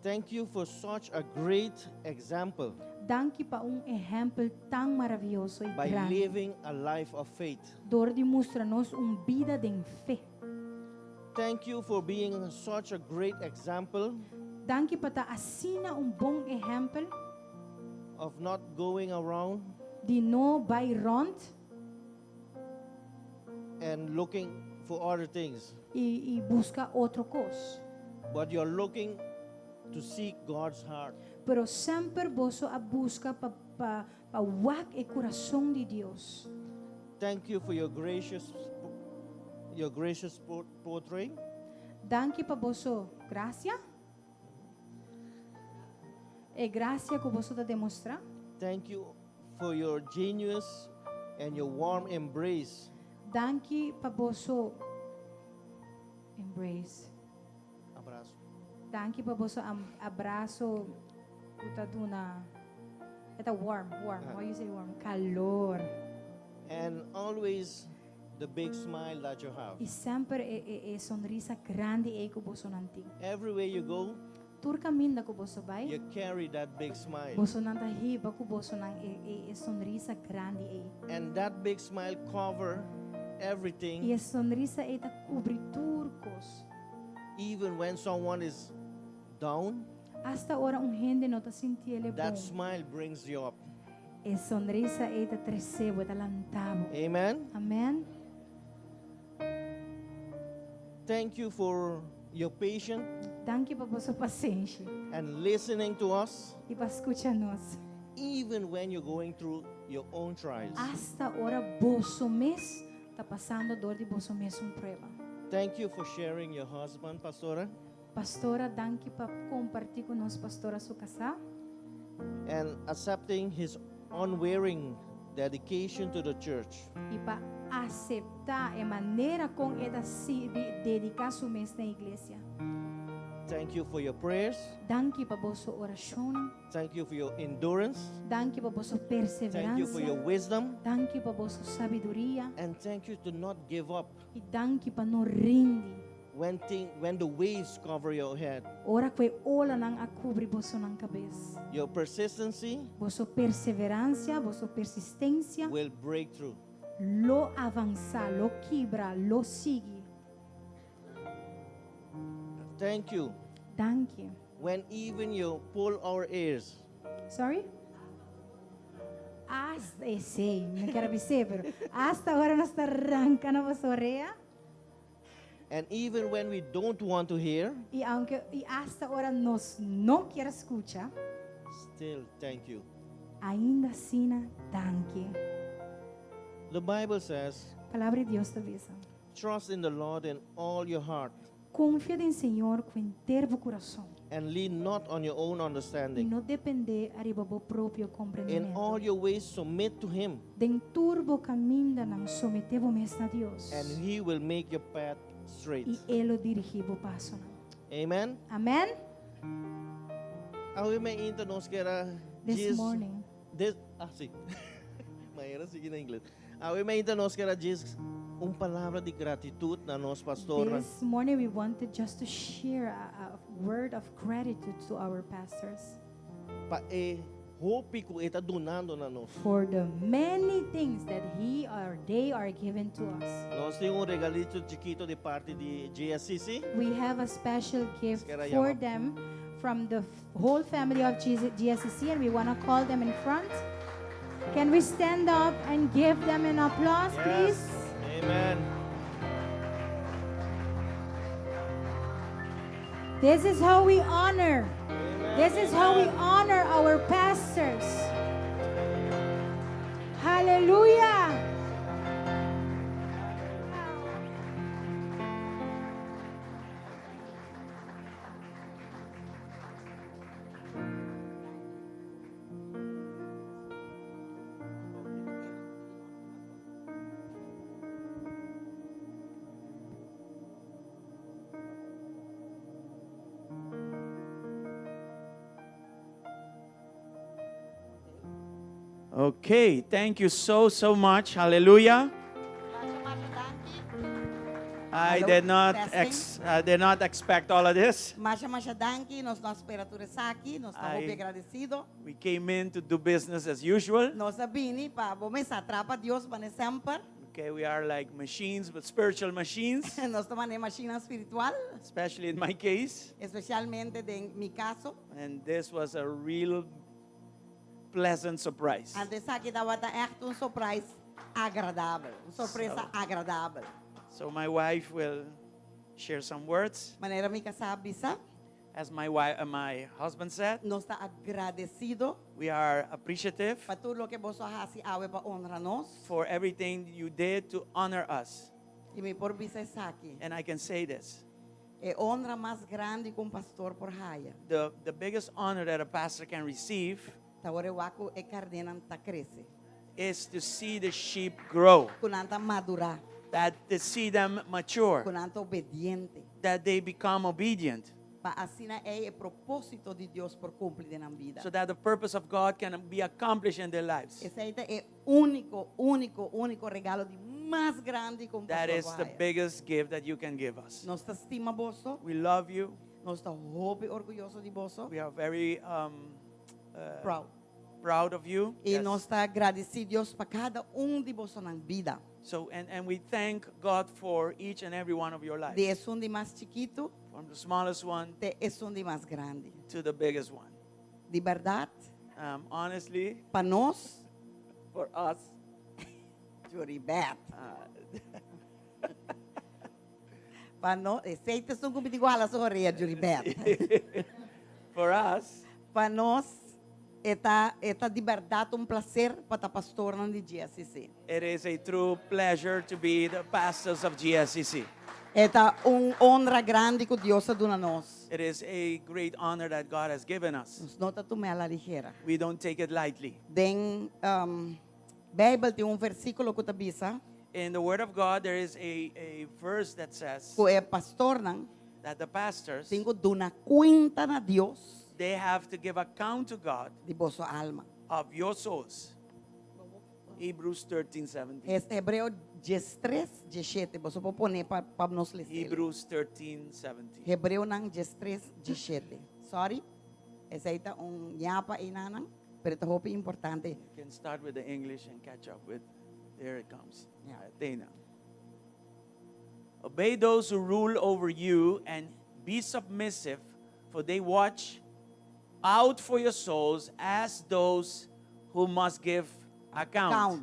Speaker 11: Thank you for such a great example
Speaker 3: Danke pa exemplo tão maravilhoso e
Speaker 11: by
Speaker 3: grande.
Speaker 11: living a life of faith.
Speaker 3: Door de mostrar-nos vida de fé.
Speaker 11: Thank you for being such a great example
Speaker 3: Danke pa ta assina bom exemplo
Speaker 11: of not going around
Speaker 3: de no vai rond
Speaker 11: and looking for other things,
Speaker 3: e busca outro coisa.
Speaker 11: but you're looking to seek God's heart.
Speaker 3: Pero sempre você a busca pa wak e coração de Deus.
Speaker 11: Thank you for your gracious portrait.
Speaker 3: Danke pa você graça. E graça que você tá demonstrar.
Speaker 11: Thank you for your genius and your warm embrace.
Speaker 3: Danke pa você embrace.
Speaker 11: Abraço.
Speaker 3: Danke pa você abraço utaduna. Eta warm. What you say warm? Calor.
Speaker 11: And always the big smile that you have.
Speaker 3: E sempre e sonrisa grande e que você nanti.
Speaker 11: Everywhere you go,
Speaker 3: Tur caminho que você vai.
Speaker 11: you carry that big smile.
Speaker 3: Você nanta hiba que você nang e sonrisa grande e.
Speaker 11: And that big smile cover everything,
Speaker 3: E a sonrisa é ta cobrir turcos.
Speaker 11: even when someone is down.
Speaker 3: Hasta ora gente não tá sentindo
Speaker 11: That
Speaker 3: bom.
Speaker 11: smile brings you up.
Speaker 3: E sonrisa é ta trecebo, é ta lantabo.
Speaker 11: Amen.
Speaker 3: Amen.
Speaker 11: Thank you for your patience
Speaker 3: Danke pa vossa paciência
Speaker 11: and listening to us,
Speaker 3: e pa escutar-nos.
Speaker 11: even when you're going through your own trials.
Speaker 3: Hasta ora vosso mês tá passando dor de vosso mês prova.
Speaker 11: Thank you for sharing your husband, Pastora,
Speaker 3: Pastora, danke pa compartilhar com nós, pastora, sua casa.
Speaker 11: and accepting his unwavering dedication to the church.
Speaker 3: E pa aceitar a maneira com ela se dedicar seu mês na igreja.
Speaker 11: Thank you for your prayers.
Speaker 3: Danke pa vossa oração.
Speaker 11: Thank you for your endurance.
Speaker 3: Danke pa vossa
Speaker 11: Thank you for your
Speaker 3: perseverança.
Speaker 11: wisdom.
Speaker 3: Danke pa vossa sabedoria.
Speaker 11: And thank you to not give up
Speaker 3: E danke pa não rinde.
Speaker 11: when the waves cover your head.
Speaker 3: Ora que ola nang a cobrir vosso nang cabeça.
Speaker 11: Your persistency
Speaker 3: Vossa perseverança, vossa persistência,
Speaker 11: will break through.
Speaker 3: lo avançar, lo quebra, lo sigue.
Speaker 11: Thank you
Speaker 3: Danke.
Speaker 11: when even you pull our ears.
Speaker 3: Sorry? Hasta, sei, não quero dizer, pero hasta agora nós está arrancando a vossa orelha.
Speaker 11: And even when we don't want to hear,
Speaker 3: E hasta agora nós não quer escutar,
Speaker 11: still thank you.
Speaker 3: ainda assim, danke.
Speaker 11: The Bible says,
Speaker 3: Palavra de Deus te avisa.
Speaker 11: trust in the Lord in all your heart
Speaker 3: Confia em Senhor com inteiro coração.
Speaker 11: and lean not on your own
Speaker 3: E
Speaker 11: understanding.
Speaker 3: não depender arriba do próprio
Speaker 11: In all
Speaker 3: compreendimento.
Speaker 11: your ways submit to him,
Speaker 3: Den turbo caminho não sometevo mesmo a Deus.
Speaker 11: and he will make your path straight.
Speaker 3: E Ele dirige o passo.
Speaker 11: Amen.
Speaker 3: Amém?
Speaker 11: Awi may into nos kera
Speaker 3: This morning,
Speaker 11: sí. Mahirap sige na English. Awi may into nos kera Jesus palavra de gratitud na nos pastora.
Speaker 3: this morning we wanted just to share a word of gratitude to our pastors
Speaker 11: Pa hopi ko ita donando na nos.
Speaker 3: for the many things that they are given to us.
Speaker 11: Nos tem regalito chiquito de parte de GSCC.
Speaker 3: We have a special gift
Speaker 11: Kaya
Speaker 3: for
Speaker 11: yaman.
Speaker 3: them from the whole family of GSCC, and we want to call them in front. Can we stand up and give them an applause, please?
Speaker 11: Amen.
Speaker 3: This is how we honor.
Speaker 11: Amen.
Speaker 3: This is how we honor our pastors. Hallelujah.
Speaker 1: Okay, thank you so much. Hallelujah. I
Speaker 2: Hello?
Speaker 1: did not expect all of this.
Speaker 2: Masha danki, nós espera tu resaki, nós estamos
Speaker 1: I-
Speaker 2: bem agradecido.
Speaker 1: We came in to do business as usual.
Speaker 2: Nós sabini pa bomesa trapa Dios para sempre.
Speaker 1: Okay, we are like machines, but spiritual machines,
Speaker 2: Nós estamos na machina espiritual,
Speaker 1: especially in my case.
Speaker 2: especialmente em mi caso.
Speaker 1: And this was a real pleasant surprise.
Speaker 2: Antes aqui dava echt surprise agradável, surpresa agradável.
Speaker 1: So my wife will share some words.
Speaker 2: Maneira mi kasabisa,
Speaker 1: As my husband said,
Speaker 2: nós está agradecido
Speaker 1: we are appreciative
Speaker 2: para tudo o que você hasi awe para honrar nós.
Speaker 1: for everything you did to honor us.
Speaker 2: E me por bisa aqui.
Speaker 1: And I can say this.
Speaker 2: É honra mais grande que pastor por raia.
Speaker 1: The biggest honor that a pastor can receive
Speaker 2: Tawore wako e cardenan ta cresce.
Speaker 1: is to see the sheep grow,
Speaker 2: Kunanta madura,
Speaker 1: that to see them mature,
Speaker 2: kunanta obediente.
Speaker 1: that they become obedient,
Speaker 2: Pa assina é o propósito de Deus por cumprir na vida.
Speaker 1: so that the purpose of God can be accomplished in their lives.
Speaker 2: Esse aí é único regalo de mais grande como
Speaker 1: That
Speaker 2: pastor
Speaker 1: is
Speaker 2: por
Speaker 1: the
Speaker 2: raia.
Speaker 1: biggest gift that you can give us.
Speaker 2: Nós estima vosso,
Speaker 1: We love you.
Speaker 2: nós está hope orgulhoso de vosso,
Speaker 1: We are very
Speaker 2: proud.
Speaker 1: proud of you.
Speaker 2: E
Speaker 1: Yes.
Speaker 2: nós está agradecidos para cada de vosso na vida.
Speaker 1: So, and we thank God for each and every one of your lives,
Speaker 2: De de mais chiquito,
Speaker 1: from the smallest one
Speaker 2: de de mais grande.
Speaker 1: to the biggest one.
Speaker 2: De verdade,
Speaker 1: Honestly,
Speaker 2: para nós,
Speaker 1: for us,
Speaker 2: Juribet.
Speaker 1: uh,
Speaker 2: Para nós, aceitas não como igual a sorria, Juribet.
Speaker 1: for us,
Speaker 2: Para nós, é de verdade prazer para estar pastor de GSCC.
Speaker 1: it is a true pleasure to be the pastors of GSCC.
Speaker 2: É honra grande que Deus dá a nós.
Speaker 1: It is a great honor that God has given us.
Speaker 2: Nós não tomamos ela ligeira.
Speaker 1: We don't take it lightly.
Speaker 2: Den Bíblia tem versículo que está
Speaker 1: In the Word of God, there is a verse that says
Speaker 2: que é pastor não
Speaker 1: that the pastors,
Speaker 2: tem que dar conta na Deus
Speaker 1: they have to give account to God
Speaker 2: de vossa alma.
Speaker 1: of your souls. Hebrews 13:17.
Speaker 2: É Hebreu 13, 17. Você pode pôr para nos ler.
Speaker 1: Hebrews 13:17.
Speaker 2: Hebreu não 13, 17. Sorry. Esse aí está nhapa e nanang. Pero ito hope importante.
Speaker 1: You can start with the English and catch up with. There it comes.
Speaker 2: Yeah.
Speaker 1: Athena. Obey those who rule over you and be submissive, for they watch out for your souls as those who must give account.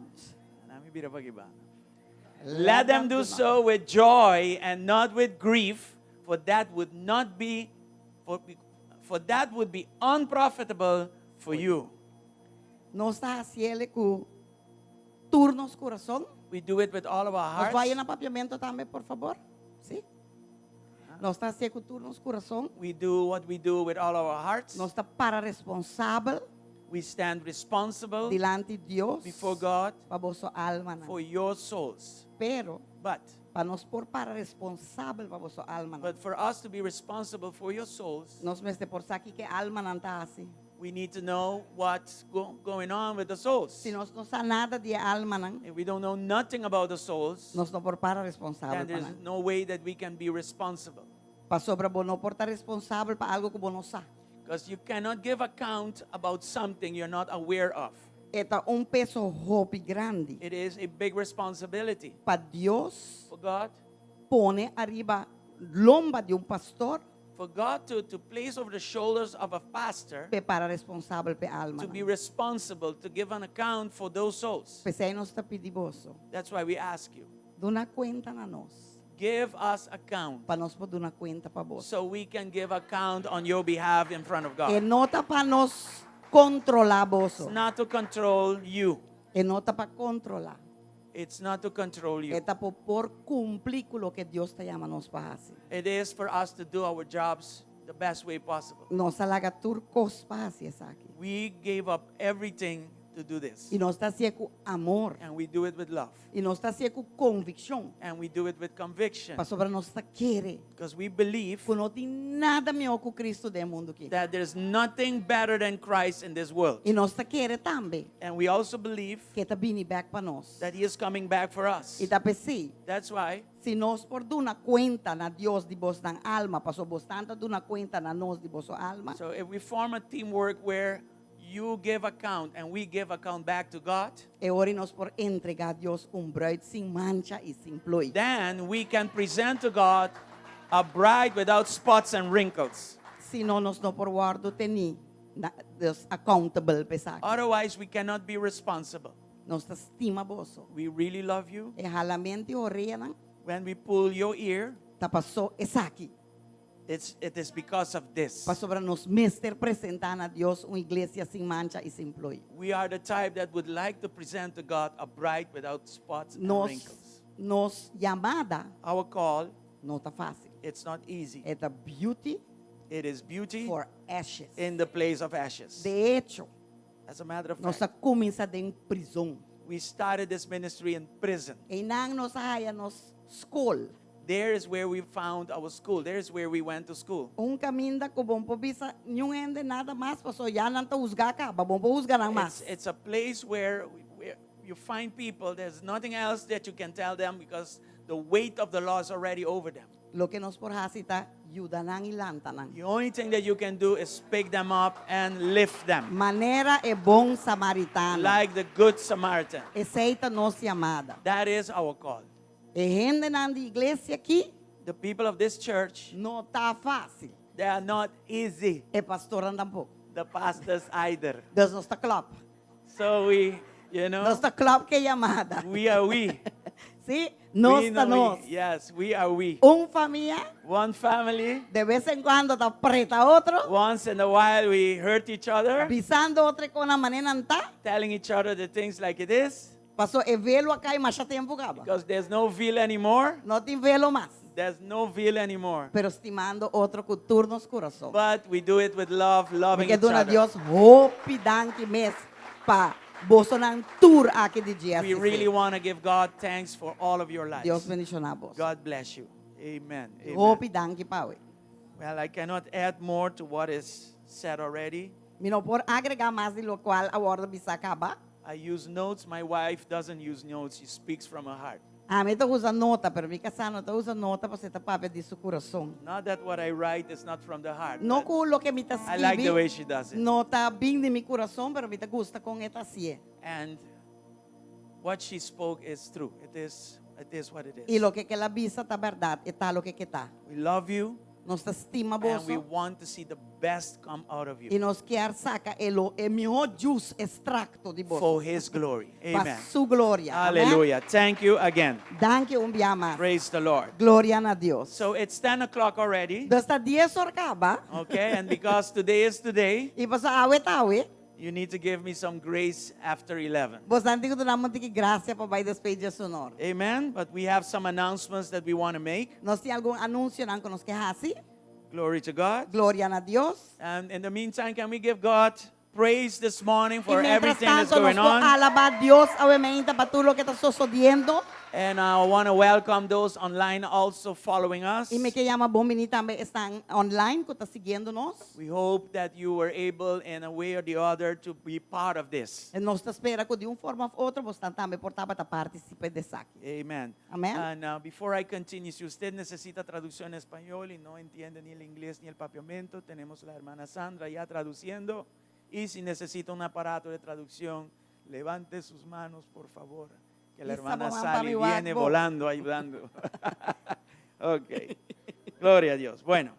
Speaker 1: Let them do so with joy and not with grief, for that would not be for that would be unprofitable for you.
Speaker 2: Nós está haciendo com turnos coração.
Speaker 1: We do it with all of our
Speaker 2: Nós
Speaker 1: hearts.
Speaker 2: vai na papiamento também, por favor. Sim. Nós está haciendo com turnos coração.
Speaker 1: We do what we do with all of our hearts.
Speaker 2: Nós está para responsável
Speaker 1: We stand responsible
Speaker 2: delante de Deus
Speaker 1: before God
Speaker 2: para vossa alma. Não.
Speaker 1: for your souls.
Speaker 2: Pero
Speaker 1: But
Speaker 2: para nós por para responsável para vossa alma. Não.
Speaker 1: but for us to be responsible for your souls,
Speaker 2: Nós mesmo por aqui que alma não está assim.
Speaker 1: we need to know what's going on with the souls.
Speaker 2: Se nós não sabemos nada de alma, não,
Speaker 1: If we don't know nothing about the souls,
Speaker 2: nós não por para responsável
Speaker 1: then
Speaker 2: para
Speaker 1: there's
Speaker 2: não.
Speaker 1: no way that we can be responsible.
Speaker 2: Para sobre bom não por estar responsável para algo que bom não sabe.
Speaker 1: Because you cannot give account about something you're not aware of.
Speaker 2: É peso hope grande.
Speaker 1: It is a big responsibility
Speaker 2: Para Deus
Speaker 1: for God,
Speaker 2: pone arriba lomba de pastor
Speaker 1: for God to place over the shoulders of a pastor
Speaker 2: para responsável para alma.
Speaker 1: to be responsible to give an account for those souls.
Speaker 2: Pois aí nós está pedindo
Speaker 1: That's why we ask you,
Speaker 2: dona conta na nós.
Speaker 1: give us account
Speaker 2: Para nós poder dar conta para vós.
Speaker 1: so we can give account on your behalf in front of
Speaker 2: E
Speaker 1: God.
Speaker 2: não está para nós controlar vós.
Speaker 1: It's not to control you.
Speaker 2: E não está para controlar.
Speaker 1: It's not to control you.
Speaker 2: Está por cumprir com o que Deus está chamando nós para fazer.
Speaker 1: It is for us to do our jobs the best way possible.
Speaker 2: Nós alaga turcos para fazer isso aqui.
Speaker 1: We gave up everything to do this.
Speaker 2: E nós está assim com amor.
Speaker 1: And we do it with love.
Speaker 2: E nós está assim com convicção.
Speaker 1: And we do it with conviction.
Speaker 2: Pastor, para nós está querer.
Speaker 1: Because we believe
Speaker 2: Que não tem nada melhor que o Cristo do mundo aqui.
Speaker 1: that there's nothing better than Christ in this world.
Speaker 2: E nós está querer também.
Speaker 1: And we also believe
Speaker 2: Que está vindo back para nós.
Speaker 1: that He is coming back for us.
Speaker 2: E está pensando.
Speaker 1: That's why
Speaker 2: Se nós por dar uma conta na Deus de vossa alma, pastor, vos tanto dar uma conta na nós de vossa alma.
Speaker 1: so if we form a teamwork where you give account and we give account back to God,
Speaker 2: E ora nós por entregar a Deus bride sem mancha e sem ploy.
Speaker 1: then we can present to God a bride without spots and wrinkles.
Speaker 2: Se não nós não por guardo teni, Deus accountable pesar.
Speaker 1: Otherwise, we cannot be responsible.
Speaker 2: Nós está estima vosso.
Speaker 1: We really love you.
Speaker 2: E halamente orena,
Speaker 1: When we pull your ear,
Speaker 2: tá passou essa aqui.
Speaker 1: it is because of this.
Speaker 2: Pastor, para nós mester apresentar a Deus uma igreja sem mancha e sem ploy.
Speaker 1: We are the type that would like to present to God a bride without spots and
Speaker 2: Nós,
Speaker 1: wrinkles.
Speaker 2: nós chamada
Speaker 1: Our call,
Speaker 2: não tá fácil.
Speaker 1: it's not easy.
Speaker 2: É da beauty
Speaker 1: It is beauty
Speaker 2: for ashes.
Speaker 1: in the place of ashes.
Speaker 2: De hecho,
Speaker 1: As a matter of
Speaker 2: nós
Speaker 1: fact,
Speaker 2: começa em prisão.
Speaker 1: we started this ministry in prison.
Speaker 2: E não nós haya nos school.
Speaker 1: There is where we found our school. There is where we went to school.
Speaker 2: Caminho da bom pobisa, não ende nada mais, pastor, já não tá usgar cá, bom usgar não mais.
Speaker 1: It's a place where you find people, there's nothing else that you can tell them because the weight of the law is already over them.
Speaker 2: Lo que nos por hasita, yudanang ilantanang.
Speaker 1: The only thing that you can do is pick them up and lift them.
Speaker 2: Manera e bom samaritano.
Speaker 1: Like the Good Samaritan.
Speaker 2: Aceita nos chamada.
Speaker 1: That is our call.
Speaker 2: E gente na igreja aqui,
Speaker 1: The people of this church,
Speaker 2: não tá fácil.
Speaker 1: they are not easy.
Speaker 2: E pastor tampouco.
Speaker 1: The pastors either.
Speaker 2: Deus nos tá club.
Speaker 1: So we,
Speaker 2: Nos tá club que chamada.
Speaker 1: we are we.
Speaker 2: Sim? Nós
Speaker 1: We
Speaker 2: tá
Speaker 1: know
Speaker 2: nós.
Speaker 1: we. Yes, we are we.
Speaker 2: Família,
Speaker 1: One family.
Speaker 2: de vez em quando tá preta outro.
Speaker 1: Once in a while we hurt each other,
Speaker 2: Pisando outro com a maneira não tá.
Speaker 1: telling each other the things like it is.
Speaker 2: Pastor, e velo acá e mais tempo acaba.
Speaker 1: Because there's no veil anymore.
Speaker 2: Não tem velo mais.
Speaker 1: There's no veil anymore.
Speaker 2: Pero estimando outro com turnos coração.
Speaker 1: But we do it with love, loving
Speaker 2: Porque
Speaker 1: each
Speaker 2: dona
Speaker 1: other.
Speaker 2: Deus hope danke mes pa bosonan tour aqui de GSCC.
Speaker 1: We really want to give God thanks for all of your lives.
Speaker 2: Deus bendicionar vos.
Speaker 1: God bless you. Amen. Amen.
Speaker 2: Hope danke pawe.
Speaker 1: Well, I cannot add more to what is said already.
Speaker 2: Me não por agregar mais de lo qual a hora bisa acabar.
Speaker 1: I use notes. My wife doesn't use notes. She speaks from her heart.
Speaker 2: Me tô usa nota, pero mi casano tô usa nota para você tapar de seu coração.
Speaker 1: Not that what I write is not from the heart.
Speaker 2: Não
Speaker 1: but
Speaker 2: com lo que me tá
Speaker 1: I like the way she
Speaker 2: escrevi.
Speaker 1: does it.
Speaker 2: Não tá bem de mi coração, pero me tá gusta com esta assim.
Speaker 1: And what she spoke is true. It is what it
Speaker 2: E
Speaker 1: is.
Speaker 2: lo que ela bisa tá verdade, e tá lo que tá.
Speaker 1: We love you
Speaker 2: Nós tá estima
Speaker 1: and we
Speaker 2: vosso.
Speaker 1: want to see the best come out of
Speaker 2: E
Speaker 1: you
Speaker 2: nós quer saca e melhor jus extracto de vosso.
Speaker 1: for His glory.
Speaker 2: Para
Speaker 1: Amen.
Speaker 2: sua glória. Amém?
Speaker 1: Hallelujah. Thank you again.
Speaker 2: Danke dia mais.
Speaker 1: Praise the Lord.
Speaker 2: Glória a Deus.
Speaker 1: So it's 10 o'clock already.
Speaker 2: Desta 10 horas acaba.
Speaker 1: Okay, and because today is today,
Speaker 2: E você awe.
Speaker 1: you need to give me some grace after 11.
Speaker 2: Você antigo do namo que graça para vai despedir sonoro.
Speaker 1: Amen. But we have some announcements that we want to make.
Speaker 2: Nós tem algum anúncio não que nós quer assim?
Speaker 1: Glory to God.
Speaker 2: Glória a Deus.
Speaker 1: And in the meantime, can we give God praise this morning
Speaker 2: E
Speaker 1: for
Speaker 2: mientras
Speaker 1: everything that's
Speaker 2: tanto nós
Speaker 1: going on?
Speaker 2: alabar Deus obviamente para tudo lo que está sucedendo.
Speaker 1: And I want to welcome those online also following us.
Speaker 2: E me que llama bom menino também estão online que está seguindo nós.
Speaker 1: We hope that you were able in a way or the other to be part of this.
Speaker 2: E nós espera que de uma forma ou outra você também portava para participar desse aqui.
Speaker 1: Amen.
Speaker 2: Amen.
Speaker 1: And before I continue, si usted necesita traducción en español y no entiende ni el inglés ni el papiamento, tenemos la hermana Sandra ya traduciendo. Y si necesita un aparato de traducción, levante sus manos, por favor, que la
Speaker 2: Isa
Speaker 1: hermana
Speaker 2: mo man
Speaker 1: Sally
Speaker 2: pamiwag
Speaker 1: viene
Speaker 2: mo.
Speaker 1: volando, ayudando. Ok. Gloria a Dios. Bueno.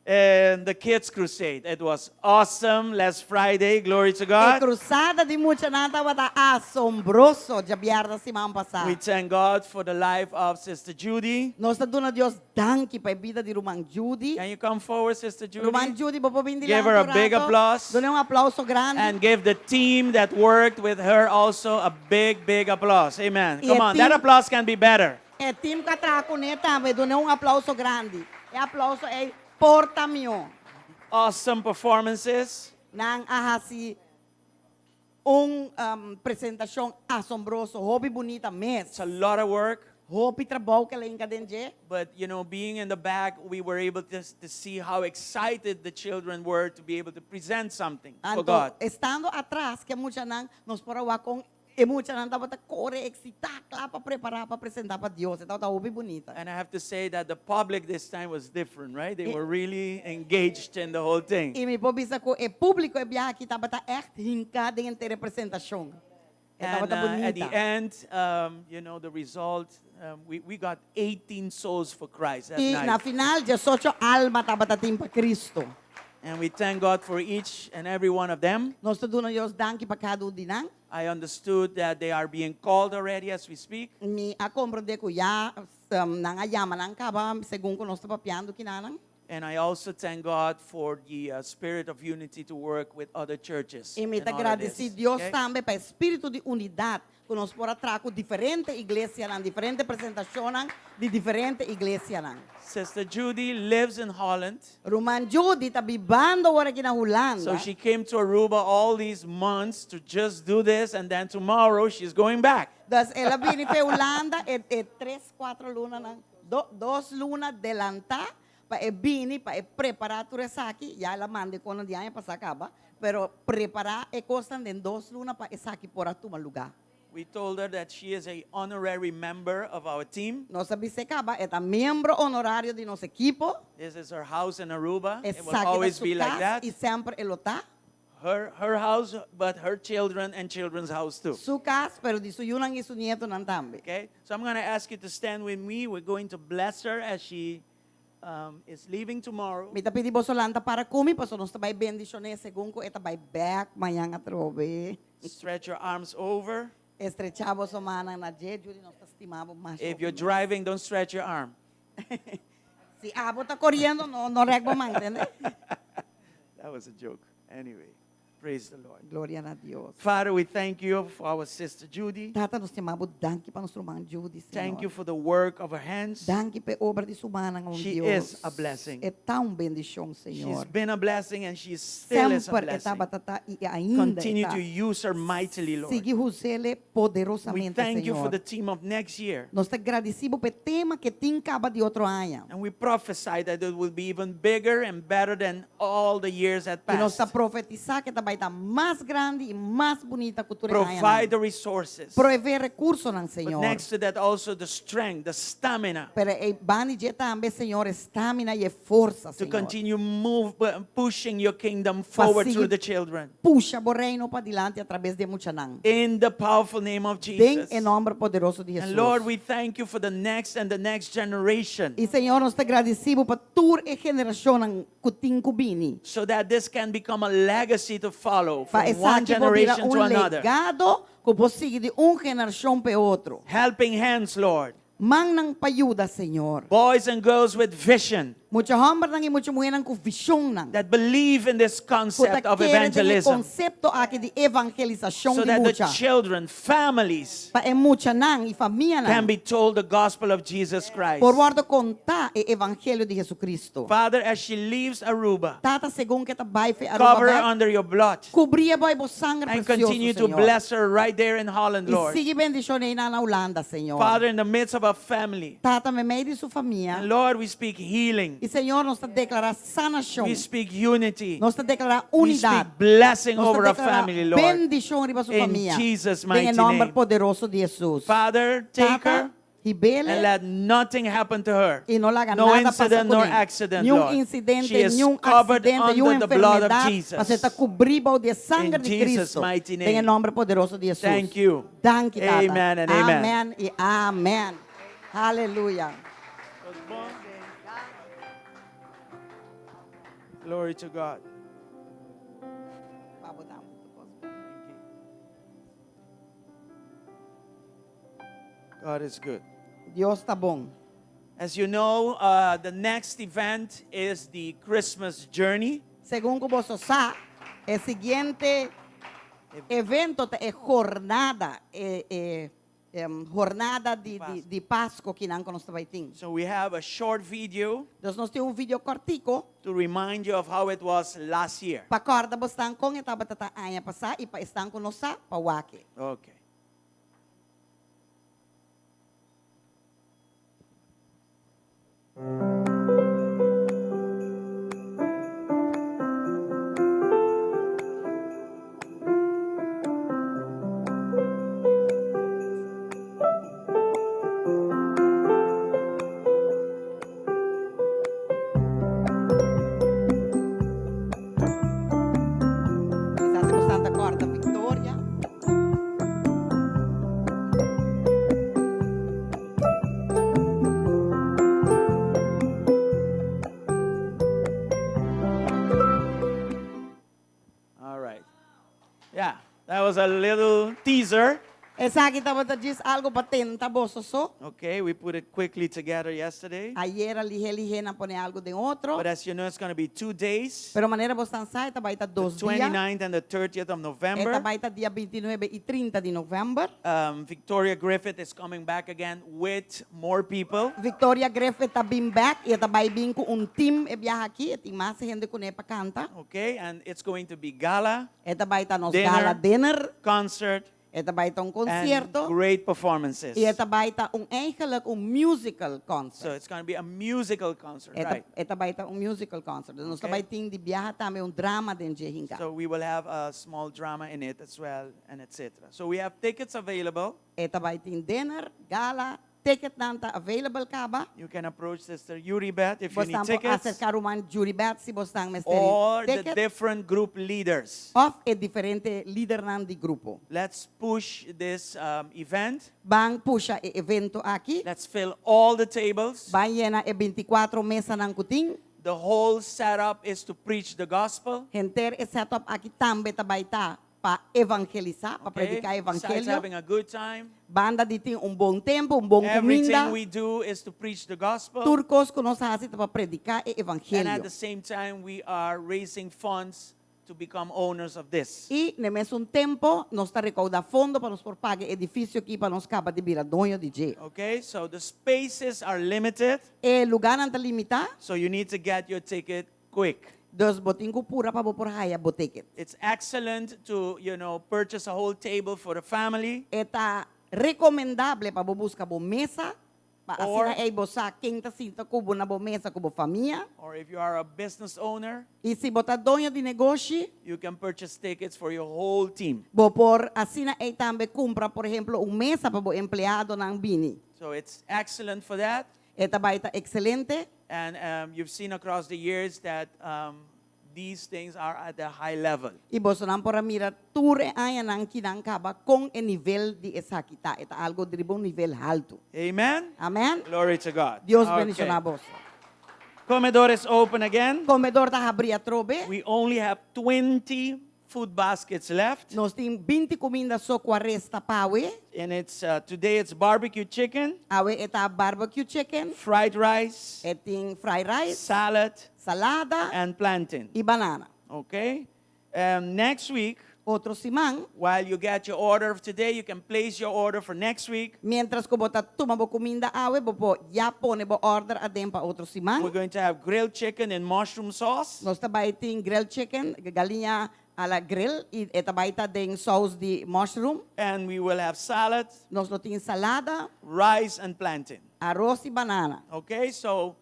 Speaker 1: And the Kids Crusade. It was awesome last Friday. Glory to
Speaker 2: E
Speaker 1: God.
Speaker 2: cruzada de muita nada está assombroso de biarda semana passada.
Speaker 1: We thank God for the life of Sister Judy.
Speaker 2: Nós está dando a Deus danke para a vida de Roman Judy.
Speaker 1: Can you come forward, Sister Judy?
Speaker 2: Roman Judy, vou vir de
Speaker 1: Give her a big applause.
Speaker 2: Dê aplauso grande.
Speaker 1: And give the team that worked with her also a big, big applause. Amen.
Speaker 2: Y
Speaker 1: Come
Speaker 2: el
Speaker 1: on,
Speaker 2: team-
Speaker 1: that applause can be better.
Speaker 2: E team que atrás com ele também, dê aplauso grande. E aplauso é porta meu.
Speaker 1: Awesome performances.
Speaker 2: Nang ahasi presentação asombrosa, hobby bonita mesmo.
Speaker 1: It's a lot of work.
Speaker 2: Hobby trabalho que ela encadenje.
Speaker 1: But, you know, being in the back, we were able to see how excited the children were to be able to present something for God.
Speaker 2: Estando atrás, que muita não nos porawa com e muita não tava corre excitar lá para preparar para apresentar para Deus. Então tá hobby bonita.
Speaker 1: And I have to say that the public this time was different, right? They were really engaged in the whole thing.
Speaker 2: E me pobisa ko e público e biya aqui tava tá echt hincado em ter representação.
Speaker 1: And at the end, you know, the result, we got 18 souls for Christ that
Speaker 2: E na
Speaker 1: night.
Speaker 2: final, 18 alma tava tatim para Cristo.
Speaker 1: And we thank God for each and every one of them.
Speaker 2: Nós te damos Deus danke para cada um dinang.
Speaker 1: I understood that they are being called already as we speak.
Speaker 2: Mi a comprende ko ya nangayama nang kaba según ko nós papiando kinanang.
Speaker 1: And I also thank God for the spirit of unity to work with other churches.
Speaker 2: E me
Speaker 1: and
Speaker 2: te
Speaker 1: all of
Speaker 2: agradeci
Speaker 1: this,
Speaker 2: Deus
Speaker 1: okay?
Speaker 2: também para espírito de unidade que nós por atrás com diferente igreja nan, diferente apresentação de diferente igreja nan.
Speaker 1: Sister Judy lives in Holland.
Speaker 2: Roman Judy tá bibando ora aqui na Holanda.
Speaker 1: So she came to Aruba all these months to just do this, and then tomorrow she's going back.
Speaker 2: Das ela vini para Holanda e 3-4 lunas nan, 2 lunas adelantar para vini para preparar tudo isso aqui. Já ela manda quando dia para sacaba, pero preparar e costan de 2 lunas para isso aqui por atuma lugar.
Speaker 1: We told her that she is a honorary member of our team.
Speaker 2: Nossa bicecaba é membro honorário de nosso equipo.
Speaker 1: This is her house in Aruba. It will
Speaker 2: Exacto,
Speaker 1: always be like that.
Speaker 2: e sempre ele está.
Speaker 1: Her house, but her children and children's house too.
Speaker 2: Su casa, pero de su yunang y su nieto nan tambe.
Speaker 1: Okay, so I'm going to ask you to stand with me. We're going to bless her as she is leaving tomorrow.
Speaker 2: Mita pidi bosolanta para kumi, paso nos tabay bendisyones según ko eta bay back mayang atrobe.
Speaker 1: Stretch your arms over.
Speaker 2: Estrechabo so manang na je, Judy nos estimabo mas.
Speaker 1: If you're driving, don't stretch your arm.
Speaker 2: Si abo ta corriendo no regbo man, entende?
Speaker 1: That was a joke. Anyway, praise the Lord.
Speaker 2: Gloria a Dios.
Speaker 1: Father, we thank you for our sister Judy.
Speaker 2: Tata nos temabo danke pa nos rumang Judy, Senhor.
Speaker 1: Thank you for the work of her hands.
Speaker 2: Danke pe obra de sumanang ang
Speaker 1: She
Speaker 2: Dios.
Speaker 1: is a blessing.
Speaker 2: É tão bendição,
Speaker 1: She's
Speaker 2: Senhor.
Speaker 1: been a blessing and she still is a
Speaker 2: Sempre
Speaker 1: blessing.
Speaker 2: eta batata e ainda
Speaker 1: Continue
Speaker 2: eta.
Speaker 1: to use her mightily, Lord.
Speaker 2: Sigue usele
Speaker 1: We
Speaker 2: poderosamente,
Speaker 1: thank you for
Speaker 2: Senhor.
Speaker 1: the team of next year.
Speaker 2: Nós te agradecemos pelo tema que tem acaba de outro ano.
Speaker 1: And we prophesy that it will be even bigger and better than all the years that
Speaker 2: E nós
Speaker 1: passed.
Speaker 2: está profetizar que vai estar mais grande e mais bonita que o
Speaker 1: Provide the resources.
Speaker 2: Prover recursos, não,
Speaker 1: But
Speaker 2: Senhor.
Speaker 1: next to that, also the strength, the stamina
Speaker 2: Pero e bani je também, Senhor, estamina e força,
Speaker 1: to
Speaker 2: Senhor.
Speaker 1: continue pushing your kingdom forward
Speaker 2: seguir-
Speaker 1: through the children.
Speaker 2: Puxa o reino para diante através de muita não.
Speaker 1: In the powerful name of
Speaker 2: Tem
Speaker 1: Jesus.
Speaker 2: em nome poderoso de Jesus.
Speaker 1: And Lord, we thank you for the next and the next generation,
Speaker 2: E Senhor, nós te agradecemos por toda a geração que tem cubini.
Speaker 1: so that this can become a legacy to follow from
Speaker 2: Para
Speaker 1: one
Speaker 2: essa que pode virar
Speaker 1: generation to another.
Speaker 2: legado que pode seguir de geração para outro.
Speaker 1: Helping hands, Lord.
Speaker 2: Man ng payuda, Senhor.
Speaker 1: Boys and girls with vision
Speaker 2: Muitos homens nang e muitas mulheres com visão nang.
Speaker 1: that believe in this concept of evangelism,
Speaker 2: concepto aqui de evangelização
Speaker 1: so
Speaker 2: de
Speaker 1: that the
Speaker 2: muita.
Speaker 1: children, families,
Speaker 2: Pa é muita nang e família
Speaker 1: can
Speaker 2: nang.
Speaker 1: be told the gospel of Jesus Christ.
Speaker 2: Por guarda contar o evangelho de Jesus Cristo.
Speaker 1: Father, as she leaves Aruba,
Speaker 2: Tata según que ta vai fe
Speaker 1: cover her
Speaker 2: Aruba.
Speaker 1: under your blood
Speaker 2: Cobria boy bo sangue
Speaker 1: and
Speaker 2: precioso,
Speaker 1: continue to
Speaker 2: Senhor.
Speaker 1: bless her right there in Holland,
Speaker 2: E
Speaker 1: Lord.
Speaker 2: sigue bendição na Holanda, Senhor.
Speaker 1: Father, in the midst of our family,
Speaker 2: Tata me meio de sua família.
Speaker 1: and Lord, we speak healing.
Speaker 2: E Senhor, nós te declarar sanação.
Speaker 1: We speak unity.
Speaker 2: Nós te declarar
Speaker 1: We
Speaker 2: unidade.
Speaker 1: speak blessing
Speaker 2: Nós
Speaker 1: over
Speaker 2: te
Speaker 1: our
Speaker 2: declarar
Speaker 1: family, Lord.
Speaker 2: bendição riba sua
Speaker 1: In
Speaker 2: família.
Speaker 1: Jesus'
Speaker 2: Em
Speaker 1: mighty
Speaker 2: nome
Speaker 1: name.
Speaker 2: poderoso de Jesus.
Speaker 1: Father, take her
Speaker 2: Tata,
Speaker 1: and
Speaker 2: ribele
Speaker 1: let nothing happen to her.
Speaker 2: e não laga
Speaker 1: No
Speaker 2: nada passa
Speaker 1: incident
Speaker 2: com
Speaker 1: nor
Speaker 2: ele.
Speaker 1: accident,
Speaker 2: Nenhum
Speaker 1: Lord.
Speaker 2: incidente,
Speaker 1: She is
Speaker 2: nenhum
Speaker 1: covered
Speaker 2: acidente, nenhuma
Speaker 1: under the blood of
Speaker 2: enfermidade.
Speaker 1: Jesus.
Speaker 2: Você está cobrido de sangue
Speaker 1: In
Speaker 2: de
Speaker 1: Jesus'
Speaker 2: Cristo.
Speaker 1: mighty name.
Speaker 2: Em nome poderoso de Jesus.
Speaker 1: Thank you.
Speaker 2: Thank you, Tata.
Speaker 1: Amen and amen.
Speaker 2: Amen e amém. Aleluia.
Speaker 1: Glory to God. God is good.
Speaker 2: Deus está bom.
Speaker 1: As you know, the next event is the Christmas journey.
Speaker 2: Según como você sabe, o seguinte evento é jornada jornada de Páscoa que nós estamos tendo.
Speaker 1: So we have a short video
Speaker 2: Então nós temos vídeo cortico
Speaker 1: to remind you of how it was last year.
Speaker 2: para corda bastante com e tava tata anya passar e para estar com nós para wake.
Speaker 1: Okay.
Speaker 2: Está se bastante corda Victoria.
Speaker 1: All right. Yeah, that was a little teaser.
Speaker 2: Essa aqui tava diz algo para tentar bolso só.
Speaker 1: Okay, we put it quickly together yesterday.
Speaker 2: Ayer lige na pone algo de outro.
Speaker 1: But as you know, it's going to be 2 days.
Speaker 2: Pero maneira bostan sai tá baita
Speaker 1: The
Speaker 2: 2 dias.
Speaker 1: 29th and the 30th of
Speaker 2: Eta
Speaker 1: November.
Speaker 2: baita dia 29 e 30 de novembro.
Speaker 1: Victoria Griffith is coming back again with more people.
Speaker 2: Victoria Griffith tá been back e tá vai vir com team e viaja aqui e tem mais gente com para canta.
Speaker 1: Okay, and it's going to be gala,
Speaker 2: Eta baita nos
Speaker 1: Dinner.
Speaker 2: gala dinner.
Speaker 1: concert,
Speaker 2: Eta baita
Speaker 1: and
Speaker 2: concerto.
Speaker 1: great performances.
Speaker 2: E eta baita eigenlijk musical
Speaker 1: So
Speaker 2: concert.
Speaker 1: it's going to be a musical concert, right?
Speaker 2: Eta baita musical concert. Nós
Speaker 1: Okay.
Speaker 2: vai ter de viaja também drama dentro de hinga.
Speaker 1: So we will have a small drama in it as well, and etc. So we have tickets available.
Speaker 2: Eta vai ter dinner, gala, ticket nanta available kaba.
Speaker 1: You can approach Sister Yuribet if you need
Speaker 2: Bostan po
Speaker 1: tickets,
Speaker 2: acercar uma jury bet si bostan
Speaker 1: or the
Speaker 2: ticket.
Speaker 1: different group leaders.
Speaker 2: Of e diferente líder nan di grupo.
Speaker 1: Let's push this event.
Speaker 2: Bang puxa e evento aqui.
Speaker 1: Let's fill all the tables.
Speaker 2: Bang llena e 24 mesa ng kuting.
Speaker 1: The whole setup is to preach the gospel.
Speaker 2: Henter e setup aqui tambe tabaita pa evangelizar, pa
Speaker 1: Okay?
Speaker 2: predicar
Speaker 1: Besides
Speaker 2: evangelho.
Speaker 1: having a good time,
Speaker 2: Banda diting bom tempo, bom
Speaker 1: everything
Speaker 2: comida.
Speaker 1: we do is to preach the gospel.
Speaker 2: Turcos que nós fazemos para predicar e
Speaker 1: And at
Speaker 2: evangelho.
Speaker 1: the same time, we are raising funds to become owners of this.
Speaker 2: E no mesmo tempo, nós está recaudando fundo para nos por pagar edifício aqui para nos caba de virar dono de G.
Speaker 1: Okay, so the spaces are limited,
Speaker 2: E lugar não está limitado.
Speaker 1: so you need to get your ticket quick.
Speaker 2: Dos botinho pura para por haya boticket.
Speaker 1: It's excellent to, purchase a whole table for the family,
Speaker 2: Eta recomendável para buscar boa mesa, para
Speaker 1: Or-
Speaker 2: assim aí botar quem está sinta cubo na boa mesa com boa família.
Speaker 1: or if you are a business owner,
Speaker 2: E se botar dono de negócio,
Speaker 1: you can purchase tickets for your whole team.
Speaker 2: bo por assim aí também compra, por exemplo, mesa para o empregado ng bini.
Speaker 1: So it's excellent for that.
Speaker 2: Eta baita excelente.
Speaker 1: And you've seen across the years that these things are at a high level.
Speaker 2: E você não pode mirar tudo aí nang kinang kaba com o nível de essa kita. Eta algo de bom nível alto.
Speaker 1: Amen?
Speaker 2: Amém?
Speaker 1: Glory to God.
Speaker 2: Deus
Speaker 1: Okay.
Speaker 2: bendiga a você.
Speaker 1: Comedor is open again.
Speaker 2: Comedor está abrir a trobe.
Speaker 1: We only have 20 food baskets left.
Speaker 2: Nós temos 20 comidas só com a resta pawe.
Speaker 1: And today it's barbecue chicken,
Speaker 2: Awe eta barbecue chicken.
Speaker 1: fried rice,
Speaker 2: Eting fried rice.
Speaker 1: salad,
Speaker 2: Salada
Speaker 1: and plantain.
Speaker 2: e banana.
Speaker 1: Okay? Next week,
Speaker 2: Outro simang,
Speaker 1: while you get your order of today, you can place your order for next week.
Speaker 2: mientras ko bota tuma bo comida awe, bo ya pone bo order adem pa outro
Speaker 1: We're
Speaker 2: simang.
Speaker 1: going to have grilled chicken and mushroom sauce.
Speaker 2: Nós também tem grilled chicken, galinha a la grill, e também tem sauce de mushroom.
Speaker 1: And we will have salad,
Speaker 2: Nós não tem salada,
Speaker 1: rice, and plantain.
Speaker 2: arroz e banana.
Speaker 1: Okay? So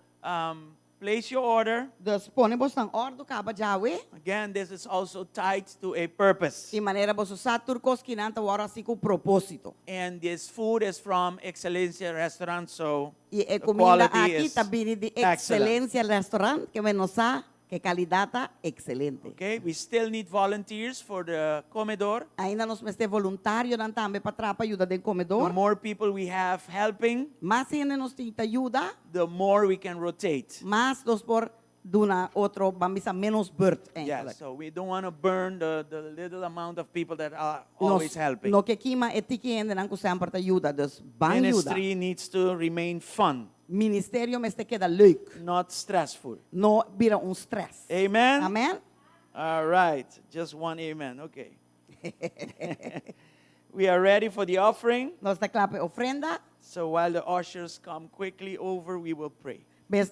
Speaker 1: place your order.
Speaker 2: Dos pone bo sang ordo kaba jawe.
Speaker 1: Again, this is also tied to a purpose.
Speaker 2: E maneira bo sa turcos kinanta wara si ko propósito.
Speaker 1: And this food is from Excelencia Restaurant, so
Speaker 2: E
Speaker 1: the
Speaker 2: comida
Speaker 1: quality
Speaker 2: aqui
Speaker 1: is
Speaker 2: também de
Speaker 1: excellent.
Speaker 2: excelência restaurante, que menos sa que qualidade excelente.
Speaker 1: Okay, we still need volunteers for the comedor.
Speaker 2: Ainda nós temos voluntário nan também para trapa ajuda do
Speaker 1: The
Speaker 2: comedor.
Speaker 1: more people we have helping,
Speaker 2: Mas ainda nós temos ajuda,
Speaker 1: the more we can rotate.
Speaker 2: mas nós por duna outro bambisa menos bird.
Speaker 1: Yeah, so we don't want to burn the little amount of people that are always helping.
Speaker 2: No que kima etiki ainda nan kusam para ajuda, dus bang ajuda.
Speaker 1: Ministry needs to remain fun,
Speaker 2: Ministério mas te queda leuk,
Speaker 1: not stressful.
Speaker 2: no vira stress.
Speaker 1: Amen?
Speaker 2: Amen.
Speaker 1: All right, just one amen. Okay. We are ready for the offering.
Speaker 2: Nós está clape ofrenda.
Speaker 1: So while the ushers come quickly over, we will pray.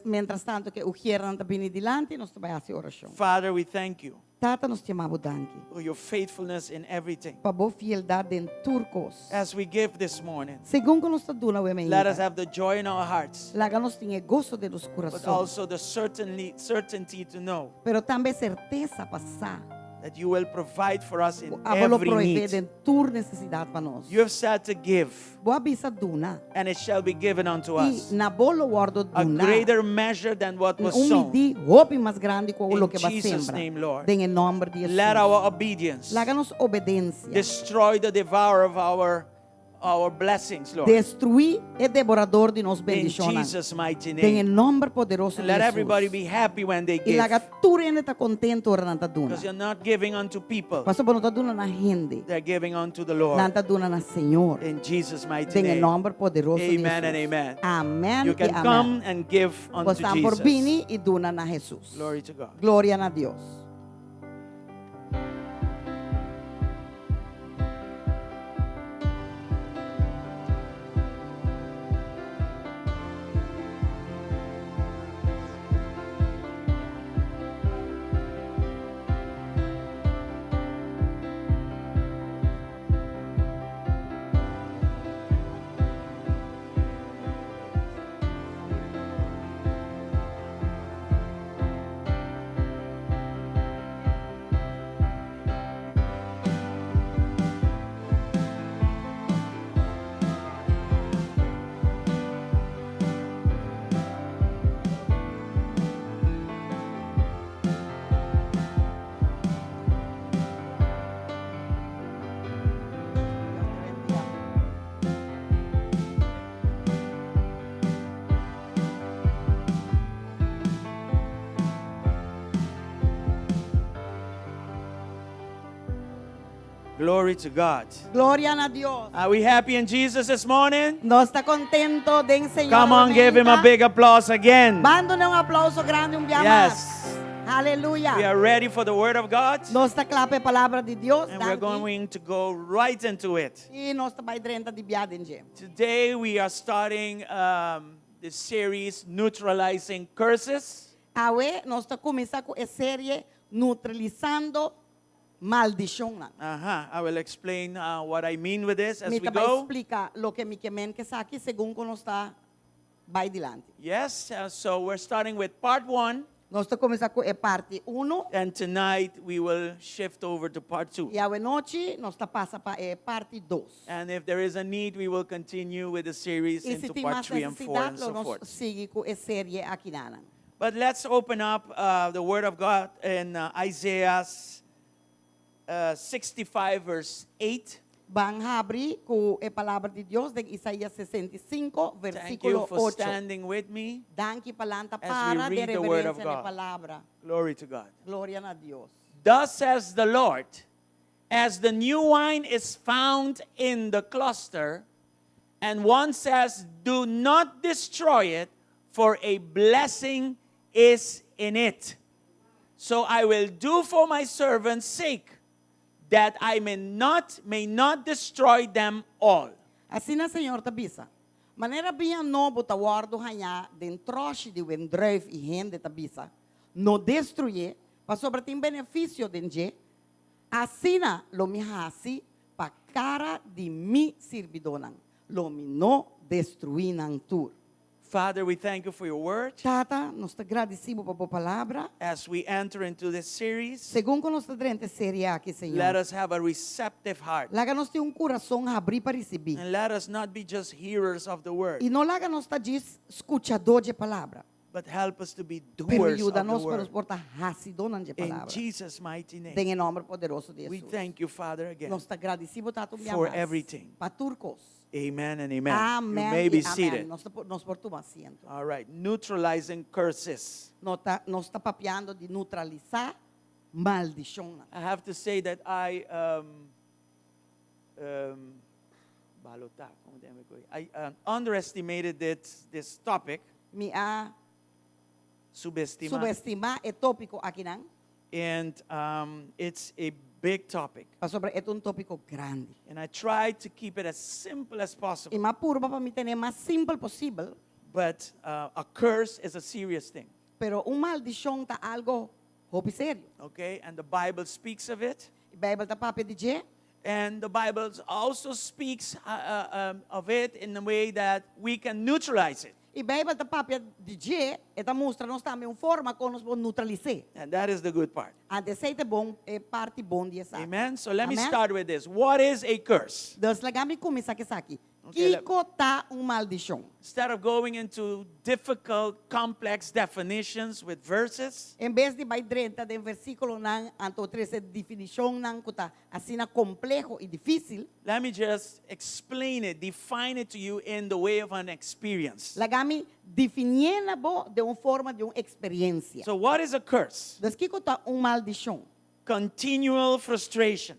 Speaker 2: Mientras tanto que o hierran bini dilante, nós vai fazer oração.
Speaker 1: Father, we thank you
Speaker 2: Tata, nós te amamos danke.
Speaker 1: for your faithfulness in everything.
Speaker 2: Pa boa fieldade em turcos.
Speaker 1: As we give this morning,
Speaker 2: Segundo que nós está dando o emeída.
Speaker 1: let us have the joy in our hearts,
Speaker 2: Laga nós tinha gozo de los
Speaker 1: but
Speaker 2: corações.
Speaker 1: also the certainty to know
Speaker 2: Pero também certeza passar.
Speaker 1: that you will provide for us in
Speaker 2: Avolo
Speaker 1: every
Speaker 2: prover
Speaker 1: need.
Speaker 2: em tur necessidade para nós.
Speaker 1: You have said to give,
Speaker 2: Boa bisa duna.
Speaker 1: and it shall be given unto
Speaker 2: E
Speaker 1: us.
Speaker 2: na bolo guardo
Speaker 1: A
Speaker 2: duna.
Speaker 1: greater measure than what was sown.
Speaker 2: Umidi hope mais grande que o
Speaker 1: In
Speaker 2: lo que vai
Speaker 1: Jesus'
Speaker 2: sembra.
Speaker 1: name, Lord.
Speaker 2: Em nome de Jesus.
Speaker 1: Let our obedience
Speaker 2: Laga-nos obediência.
Speaker 1: destroy the devourer of our blessings, Lord.
Speaker 2: Destruir e devorador de nos
Speaker 1: In
Speaker 2: bendiciones.
Speaker 1: Jesus' mighty
Speaker 2: Em
Speaker 1: name.
Speaker 2: nome poderoso
Speaker 1: And
Speaker 2: de
Speaker 1: let
Speaker 2: Jesus.
Speaker 1: everybody be happy when they
Speaker 2: E
Speaker 1: give.
Speaker 2: laga turene está contento ora nanta duna.
Speaker 1: Because you're not giving unto people,
Speaker 2: Paso por nota duna na gente.
Speaker 1: they're giving unto the Lord.
Speaker 2: Nanta duna na Senhor.
Speaker 1: In Jesus' mighty
Speaker 2: Em
Speaker 1: name.
Speaker 2: nome poderoso de
Speaker 1: Amen and
Speaker 2: Jesus.
Speaker 1: amen.
Speaker 2: Amém
Speaker 1: You
Speaker 2: e
Speaker 1: can
Speaker 2: amém.
Speaker 1: come and give unto
Speaker 2: Postam por
Speaker 1: Jesus.
Speaker 2: bini e duna na Jesus.
Speaker 1: Glory to God.
Speaker 2: Glória a Deus.
Speaker 1: Glory to God.
Speaker 2: Glória a Deus.
Speaker 1: Are we happy in Jesus this morning?
Speaker 2: Nós está contento de Senhor.
Speaker 1: Come on, give him a big applause again.
Speaker 2: Manda-lhe aplauso grande dia
Speaker 1: Yes.
Speaker 2: mais. Aleluia.
Speaker 1: We are ready for the word of God,
Speaker 2: Nós está clape a palavra de Deus.
Speaker 1: and we're going to go right into it.
Speaker 2: E nós está vai drenta de biadinje.
Speaker 1: Today we are starting the series Neutralizing Curses.
Speaker 2: Awe, nós está começando com a série Neutralizando Maldição.
Speaker 1: I will explain what I mean with this as
Speaker 2: Me
Speaker 1: we
Speaker 2: vai
Speaker 1: go.
Speaker 2: explicar lo que me quemen que aqui segundo nós está vai dilante.
Speaker 1: Yes, so we're starting with part 1,
Speaker 2: Nós está começando com a parte 1
Speaker 1: and tonight we will shift over to part 2.
Speaker 2: e a noite nós está passa para a parte 2.
Speaker 1: And if there is a need, we will continue with the series
Speaker 2: E se
Speaker 1: into
Speaker 2: tem
Speaker 1: part
Speaker 2: mais
Speaker 1: 3 and 4 and
Speaker 2: necessidade,
Speaker 1: so
Speaker 2: nós
Speaker 1: forth.
Speaker 2: sigue com a série aqui nana.
Speaker 1: But let's open up the Word of God in Isaiah 65, verse 8.
Speaker 2: Van abrir com a palavra de Deus de Isaías 65,
Speaker 1: Thank
Speaker 2: versículo
Speaker 1: you for
Speaker 2: 8.
Speaker 1: standing with me.
Speaker 2: Danke palanta
Speaker 1: as we
Speaker 2: para de
Speaker 1: read the word of
Speaker 2: reverência na
Speaker 1: God.
Speaker 2: palavra.
Speaker 1: Glory to God.
Speaker 2: Glória a Deus.
Speaker 1: Thus says the Lord, as the new wine is found in the cluster, and one says, do not destroy it, for a blessing is in it. So I will do for my servant's sake, that I may not destroy them all.
Speaker 2: Assim na Senhor tabisa. Maneira bem novo ta guardo hanha dentro de wendreif e rende tabisa. No destruir, para sobre tem benefício denje. Assina lo mi hasi pa cara de mi servidonang. Lo mi no destruinang tur.
Speaker 1: Father, we thank you for your word.
Speaker 2: Tata, nós te agradecemos por tua palavra.
Speaker 1: As we enter into this series,
Speaker 2: Segundo nós te drente seria aqui, Senhor.
Speaker 1: let us have a receptive heart.
Speaker 2: Laga nós tem coração a abrir para receber.
Speaker 1: And let us not be just hearers of the word,
Speaker 2: E não laga nós tá diz escuchador de palavra.
Speaker 1: but help us to be
Speaker 2: Pero
Speaker 1: doers
Speaker 2: ajuda
Speaker 1: of the
Speaker 2: nós para nos
Speaker 1: word.
Speaker 2: portar racidona de
Speaker 1: In
Speaker 2: palavra.
Speaker 1: Jesus' mighty name,
Speaker 2: Em nome poderoso de
Speaker 1: we
Speaker 2: Jesus.
Speaker 1: thank you, Father, again.
Speaker 2: Nós te agradecemos tanto
Speaker 1: for everything.
Speaker 2: Para turcos.
Speaker 1: Amen and amen.
Speaker 2: Amém.
Speaker 1: You may be
Speaker 2: e amém.
Speaker 1: seated.
Speaker 2: Nós portamos assento.
Speaker 1: All right, neutralizing curses.
Speaker 2: Nós tá papiando de neutralizar maldição.
Speaker 1: I have to say that I underestimated this topic.
Speaker 2: Me a
Speaker 1: Subestimar.
Speaker 2: subestimar é tópico aqui não.
Speaker 1: And it's a big topic.
Speaker 2: Pastor, ito un tópico grande.
Speaker 1: And I try to keep it as simple as
Speaker 2: E
Speaker 1: possible.
Speaker 2: mapuro para mim tener más simple possível,
Speaker 1: But a curse is a serious thing.
Speaker 2: pero maldição tá algo hopi sério.
Speaker 1: Okay? And the Bible speaks of it.
Speaker 2: A Bíblia tá papel de
Speaker 1: And the Bible also speaks of it in a way that we can neutralize it.
Speaker 2: e a Bíblia tá papel de eta mostra nós também forma como nós vamos neutralizar.
Speaker 1: And that is the good part.
Speaker 2: Antes é bom é parte bom de essa.
Speaker 1: Amen? So let me
Speaker 2: Amen.
Speaker 1: start with this. What is a curse?
Speaker 2: Deus legami começar que aqui.
Speaker 1: Okay,
Speaker 2: Kiko tá maldição.
Speaker 1: Instead of going into difficult, complex definitions with verses,
Speaker 2: Em vez de vai direto de versículo nan anto treze definição nan kuta assim complexo e difícil,
Speaker 1: let me just explain it, define it to you in the way of an experience.
Speaker 2: legami definindo bo de uma forma de uma experiência.
Speaker 1: So what is a curse?
Speaker 2: Deus kiko tá maldição.
Speaker 1: Continual frustration,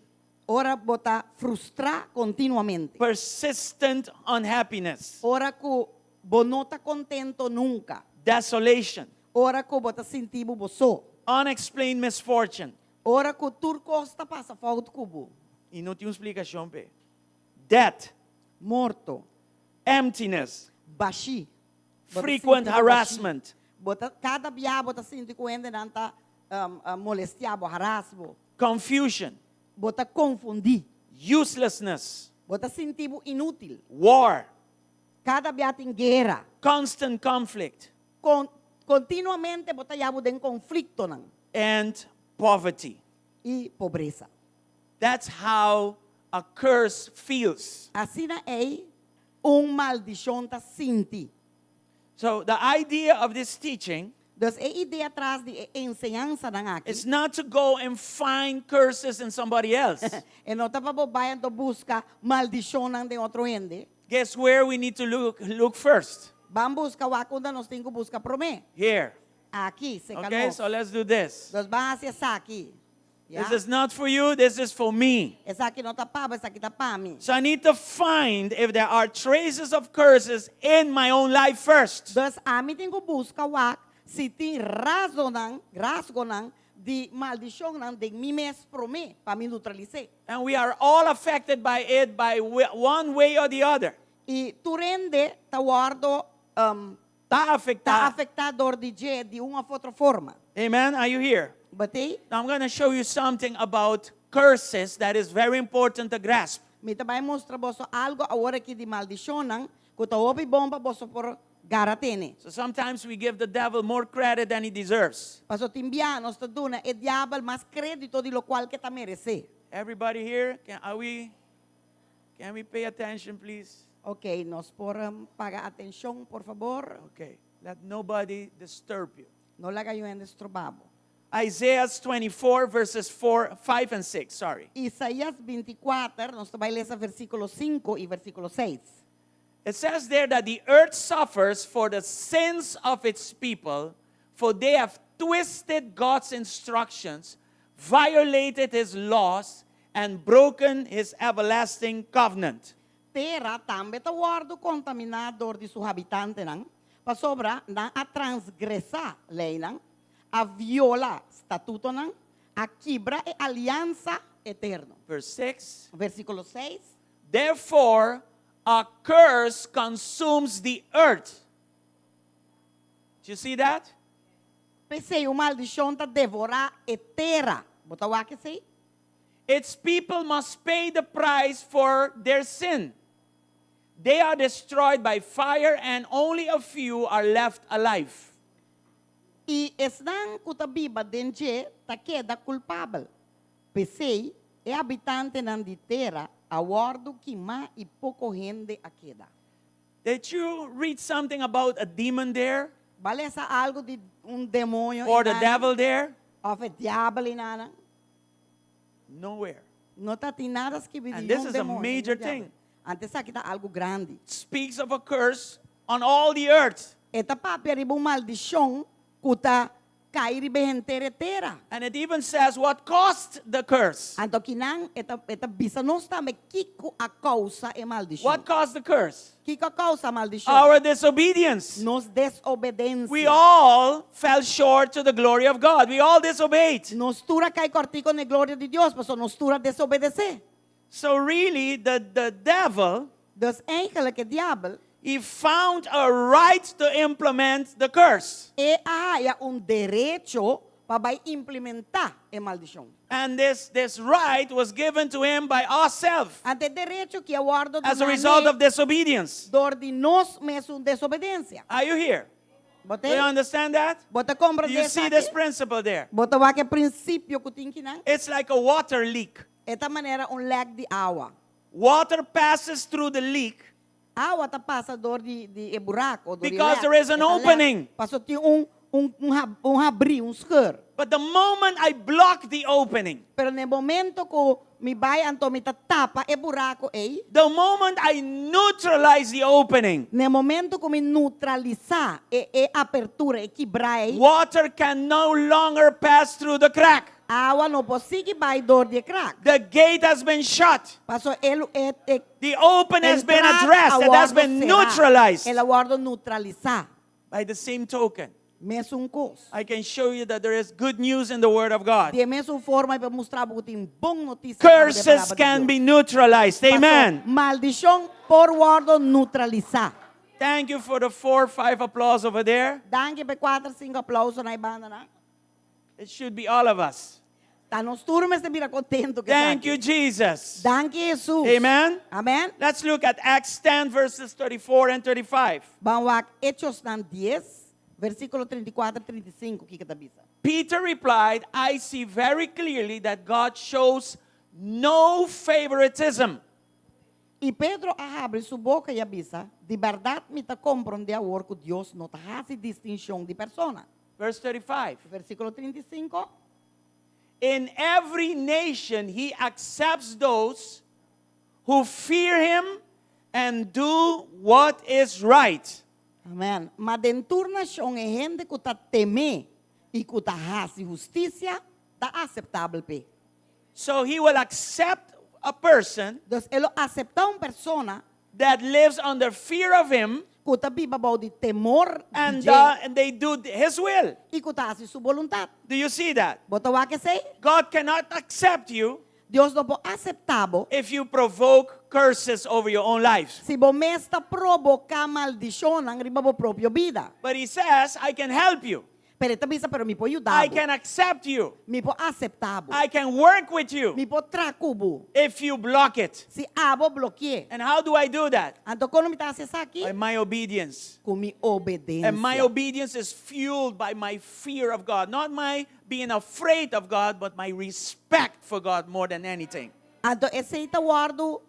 Speaker 2: Ora bota frustrar continuamente.
Speaker 1: persistent unhappiness,
Speaker 2: Ora que bonota contento nunca.
Speaker 1: desolation,
Speaker 2: Ora que bota sentido boso.
Speaker 1: unexplained misfortune.
Speaker 2: Ora que tur costa passa falta cubo.
Speaker 1: E não tem uma explicação, pe. Death,
Speaker 2: Morto.
Speaker 1: emptiness,
Speaker 2: Baixi. Bota
Speaker 1: frequent
Speaker 2: sentido
Speaker 1: harassment,
Speaker 2: baixi. Bota cada dia bota sentido que ainda não tá molestiabo, harasbo.
Speaker 1: confusion,
Speaker 2: Bota confundir.
Speaker 1: uselessness,
Speaker 2: Bota sentido inútil.
Speaker 1: war,
Speaker 2: Cada dia tem guerra.
Speaker 1: constant conflict,
Speaker 2: Continuamente bota yabo de conflito nan.
Speaker 1: and poverty.
Speaker 2: E pobreza.
Speaker 1: That's how a curse feels.
Speaker 2: Assim é maldição tá sinti.
Speaker 1: So the idea of this teaching
Speaker 2: Dus a ideia atrás de ensinança nan aqui.
Speaker 1: is not to go and find curses in somebody else.
Speaker 2: E não tá para babayan to busca maldição nan de outro ende.
Speaker 1: Guess where we need to look first?
Speaker 2: Vamos buscar o quando nós temos que buscar promê.
Speaker 1: Here.
Speaker 2: Aqui, se
Speaker 1: Okay, so let's do this.
Speaker 2: Dus vamos essa aqui.
Speaker 1: This is not for you, this is for me.
Speaker 2: Essa aqui não tá para, essa aqui tá para mim.
Speaker 1: So I need to find if there are traces of curses in my own life first.
Speaker 2: Dus a mim tenho que buscar o se tem rasgo nan de maldição nan de mim mesmo promê para me neutralizar.
Speaker 1: And we are all affected by it by one way or the other.
Speaker 2: E tu rende tá guardo
Speaker 1: Tá afectado.
Speaker 2: afetador de uma outra forma.
Speaker 1: Amen. Are you here?
Speaker 2: Batei?
Speaker 1: Now I'm going to show you something about curses that is very important to grasp.
Speaker 2: Me também mostra você algo agora aqui de maldição nan que tá obi bomba você por garatene.
Speaker 1: So sometimes we give the devil more credit than he deserves.
Speaker 2: Paso timbia nos tá duna e diablo mais crédito de lo qual que tá merece.
Speaker 1: Everybody here, can we pay attention, please?
Speaker 2: Ok, nos por pagar atenção, por favor.
Speaker 1: Okay. Let nobody disturb you.
Speaker 2: No la cayó en destrobabo.
Speaker 1: Isaiah 24, verses 5 and 6. Sorry.
Speaker 2: Isaías 24, nos vai ler versículo 5 y versículo 6.
Speaker 1: It says there that the earth suffers for the sins of its people, for they have twisted God's instructions, violated his laws, and broken his everlasting covenant.
Speaker 2: Terra também tá guardo contaminador de seus habitantes, não? Para sobra, não a transgressar lei, não? A violar estatuto, não? A quebrar a aliança eterna.
Speaker 1: Verse 6.
Speaker 2: Versículo 6.
Speaker 1: Therefore, a curse consumes the earth. Do you see that?
Speaker 2: Pensei, o maldição tá devorar a terra. Botou aqui, sei?
Speaker 1: Its people must pay the price for their sin. They are destroyed by fire, and only a few are left alive.
Speaker 2: E estão kutabiba denje ta queda culpável. Pensei, é habitante nan de terra, a guardo que má e pouco rende a queda.
Speaker 1: Did you read something about a demon there?
Speaker 2: Vale essa algo de demônio
Speaker 1: Or the devil there?
Speaker 2: Of a diabo inana.
Speaker 1: Nowhere.
Speaker 2: Não tá tem nada que vir
Speaker 1: And
Speaker 2: de
Speaker 1: this is a
Speaker 2: demônio.
Speaker 1: major thing.
Speaker 2: Antes aqui tá algo grande.
Speaker 1: Speaks of a curse on all the earth.
Speaker 2: Eta papel riba maldição kuta kairi behenteretera.
Speaker 1: And it even says what caused the curse.
Speaker 2: Anto kinang eta bisa nosta me kiko a causa e maldición.
Speaker 1: What caused the curse?
Speaker 2: Kiko a causa maldición.
Speaker 1: Our disobedience.
Speaker 2: Nos desobediencia.
Speaker 1: We all fell short to the glory of God. We all disobeyed.
Speaker 2: Nos tura cai cortico ne gloria de Dios, pero nos tura desobedecer.
Speaker 1: So really, the devil,
Speaker 2: Dus eigenlijk het diablo
Speaker 1: he found a right to implement the curse.
Speaker 2: haya derecho para implementar a maldición.
Speaker 1: And this right was given to him by ourselves
Speaker 2: Ante derecho que aguardo
Speaker 1: as a result of disobedience.
Speaker 2: dor de nos mesmo desobediencia.
Speaker 1: Are you here? Do you understand that?
Speaker 2: Bota compra
Speaker 1: Do you
Speaker 2: dessa
Speaker 1: see this
Speaker 2: aqui.
Speaker 1: principle there?
Speaker 2: Bota va que princípio que tem que não.
Speaker 1: It's like a water leak.
Speaker 2: Esta maneira lag de água.
Speaker 1: Water passes through the leak
Speaker 2: Água tá passa dor de buraco, dor
Speaker 1: because there is an opening.
Speaker 2: Passou tem abrir, skeur.
Speaker 1: But the moment I block the opening,
Speaker 2: Pero no momento que me vai anto me tapa e buraco ei.
Speaker 1: the moment I neutralize the opening,
Speaker 2: No momento que me neutralizar e apertura e quebrar ei.
Speaker 1: water can no longer pass through the crack.
Speaker 2: Água não pode vai dor de crack.
Speaker 1: The gate has been shut.
Speaker 2: Passou ele
Speaker 1: The open has been addressed. It has been neutralized.
Speaker 2: Ela guarda neutralizar.
Speaker 1: By the same token,
Speaker 2: Mesmo coisa.
Speaker 1: I can show you that there is good news in the Word of God.
Speaker 2: De mesma forma para mostrar que tem bom notícia.
Speaker 1: Curses can be neutralized. Amen.
Speaker 2: Maldição por guarda neutralizar.
Speaker 1: Thank you for the 4 or 5 applause over there.
Speaker 2: Danke para 4, 5 aplausos na banda na.
Speaker 1: It should be all of us.
Speaker 2: Tá nos turmas se mira contento que
Speaker 1: Thank you, Jesus.
Speaker 2: Danke Jesus.
Speaker 1: Amen.
Speaker 2: Amen.
Speaker 1: Let's look at Acts 10 verses 34 and 35.
Speaker 2: Vamos a Hechos 10, versículo 34 e 35 que está bisa.
Speaker 1: Peter replied, I see very clearly that God shows no favoritism.
Speaker 2: E Pedro abre sua boca e avisa, de verdade me está compreende agora que Deus não faz distinção de persona.
Speaker 1: Verse 35.
Speaker 2: Versículo 35.
Speaker 1: In every nation he accepts those who fear him and do what is right.
Speaker 2: Amen. Mas dentro da nação é gente que está teme e que está fazendo justiça, está aceitável pe.
Speaker 1: So he will accept a person
Speaker 2: Então ele aceita uma pessoa
Speaker 1: that lives under fear of him
Speaker 2: que está viva de temor
Speaker 1: and they do his will.
Speaker 2: e que está fazendo sua vontade.
Speaker 1: Do you see that?
Speaker 2: Bota o que sei?
Speaker 1: God cannot accept you
Speaker 2: Deus não pode aceitar
Speaker 1: if you provoke curses over your own lives.
Speaker 2: se você está provocar maldição na sua própria vida.
Speaker 1: But he says, I can help you.
Speaker 2: Pero esta bisa pero me pode ajudar.
Speaker 1: I can accept you.
Speaker 2: Me pode aceitar.
Speaker 1: I can work with you
Speaker 2: Me pode tracubo.
Speaker 1: if you block it.
Speaker 2: Se abo bloqueie.
Speaker 1: And how do I do that?
Speaker 2: Então quando me está acessar aqui,
Speaker 1: By my obedience.
Speaker 2: com minha obediência.
Speaker 1: And my obedience is fueled by my fear of God. Not my being afraid of God, but my respect for God more than anything.
Speaker 2: Então esse está guardo,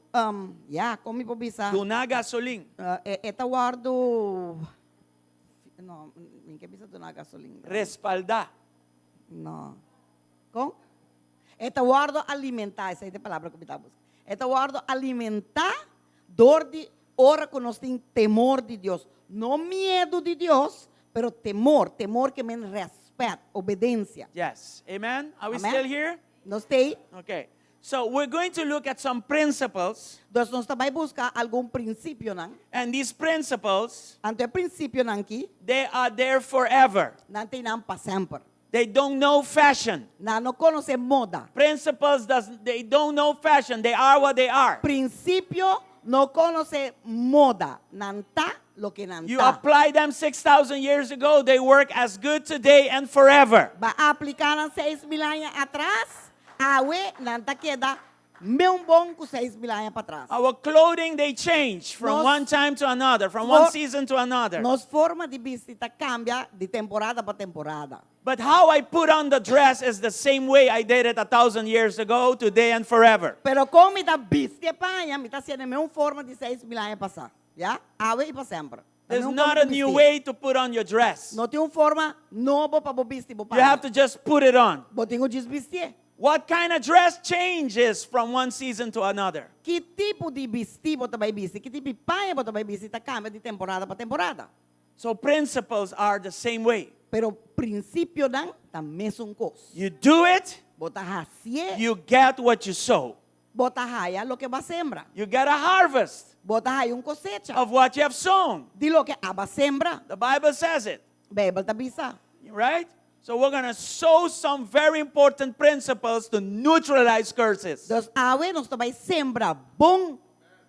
Speaker 2: como me pode bisa?
Speaker 1: Duna gasoline.
Speaker 2: Eta guardo, não, ninguém bisa donar gasolina.
Speaker 1: Respaldar.
Speaker 2: Não. Com? Eta guardo alimentar, essa é a palavra que me está buscando. Eta guardo alimentar dor de hora que nós temos temor de Deus. Não medo de Deus, pero temor que me respeto, obediência.
Speaker 1: Yes. Amen? Are we
Speaker 2: Amen.
Speaker 1: still here?
Speaker 2: Nós temos,
Speaker 1: Okay. So we're going to look at some principles.
Speaker 2: nós também buscar algum princípio, não?
Speaker 1: And these principles,
Speaker 2: Ante o princípio não aqui,
Speaker 1: they are there forever.
Speaker 2: não tem não para sempre.
Speaker 1: They don't know fashion.
Speaker 2: Não conhece moda.
Speaker 1: Principles, they don't know fashion. They are what they are.
Speaker 2: Princípio não conhece moda. Não tá lo que não
Speaker 1: You
Speaker 2: tá.
Speaker 1: apply them 6,000 years ago, they work as good today and forever.
Speaker 2: Vai aplicar 6.000 anos atrás, awe não tá queda mesmo bom que 6.000 anos para trás.
Speaker 1: Our clothing, they change from
Speaker 2: Nos-
Speaker 1: one time to another, from
Speaker 2: For-
Speaker 1: one season to another.
Speaker 2: Nossa forma de vestir cambia de temporada para temporada.
Speaker 1: But how I put on the dress is the same way I did it 1,000 years ago, today and forever.
Speaker 2: Pero como me dá vestir panha, me tá sendo a mesma forma de 6.000 anos passar. Já? Awe e para sempre.
Speaker 1: There's not a new way to put on your dress.
Speaker 2: Não tem uma forma nova para vestir.
Speaker 1: You have to just put it on.
Speaker 2: Você tem que desvestir.
Speaker 1: What kind of dress changes from one season to another?
Speaker 2: Que tipo de vestir você vai vestir? Que tipo de panha você vai vestir? Cambia de temporada para temporada.
Speaker 1: So principles are the same way.
Speaker 2: Pero prinsipyo nang tamesong kos.
Speaker 1: You do it,
Speaker 2: Bota hasie,
Speaker 1: you get what you sow.
Speaker 2: bota haya lo que va sembra.
Speaker 1: You get a harvest
Speaker 2: Bota haya un cosecha.
Speaker 1: of what you have sown.
Speaker 2: Di lo que aba sembra.
Speaker 1: The Bible says it,
Speaker 2: Bebel tabisa.
Speaker 1: right? So we're going to sow some very important principles to neutralize curses.
Speaker 2: Dos awe nos tabay sembra bom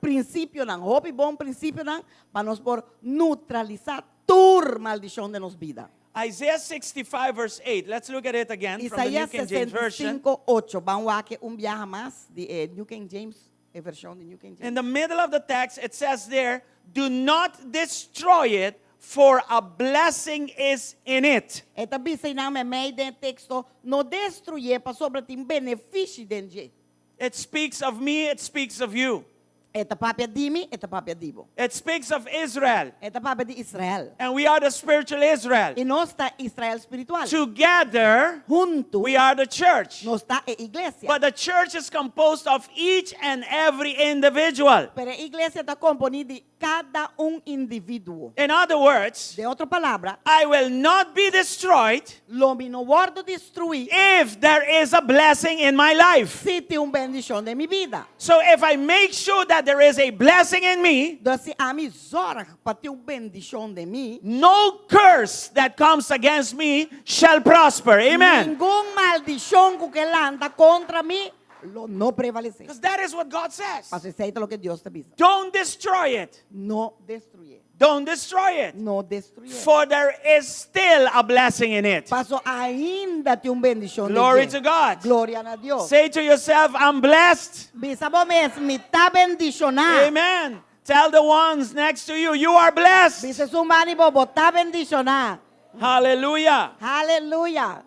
Speaker 2: prinsipyo nang hopi bom prinsipyo nang panos por neutralizar tur maldición de nos vida.
Speaker 1: Isaiah 65 verse 8. Let's look at it again from the New
Speaker 2: Isaías
Speaker 1: King James Version.
Speaker 2: 65:8. Vamos a que viaja más de New King James, versión de New King James.
Speaker 1: In the middle of the text, it says there, do not destroy it, for a blessing is in it.
Speaker 2: Esta bisa na me made den texto no destruye pa sobre tim benefício den je.
Speaker 1: It speaks of me, it speaks of you.
Speaker 2: Eta papia dimi, eta papia dibo.
Speaker 1: It speaks of Israel.
Speaker 2: Eta papia de Israel.
Speaker 1: And we are the spiritual Israel.
Speaker 2: E nós está Israel espiritual.
Speaker 1: Together,
Speaker 2: Junto,
Speaker 1: we are the church.
Speaker 2: nós está a iglesia.
Speaker 1: But the church is composed of each and every individual.
Speaker 2: Pero a iglesia está componida de cada indivíduo.
Speaker 1: In other words,
Speaker 2: De outra palavra,
Speaker 1: I will not be destroyed
Speaker 2: lo mi no guardo destruir
Speaker 1: if there is a blessing in my life.
Speaker 2: se tem bendición de mi vida.
Speaker 1: So if I make sure that there is a blessing in me,
Speaker 2: Então, se a mi zora para ter bendición de mim,
Speaker 1: no curse that comes against me shall prosper. Amen.
Speaker 2: ningún maldición que anda contra mí lo no prevalece.
Speaker 1: Because that is what God says.
Speaker 2: Mas aceita lo que Dios te dice.
Speaker 1: Don't destroy it.
Speaker 2: No destruye.
Speaker 1: Don't destroy it.
Speaker 2: No destruye.
Speaker 1: For there is still a blessing in it.
Speaker 2: Paso ainda tem bendición de
Speaker 1: Glory
Speaker 2: Dios.
Speaker 1: to God.
Speaker 2: Gloria a Dios.
Speaker 1: Say to yourself, I'm blessed.
Speaker 2: Bisa bom me está bendicionado.
Speaker 1: Amen. Tell the ones next to you, you are blessed.
Speaker 2: Bisa sumani bobo está bendicionado.
Speaker 1: Hallelujah.
Speaker 2: Aleluya.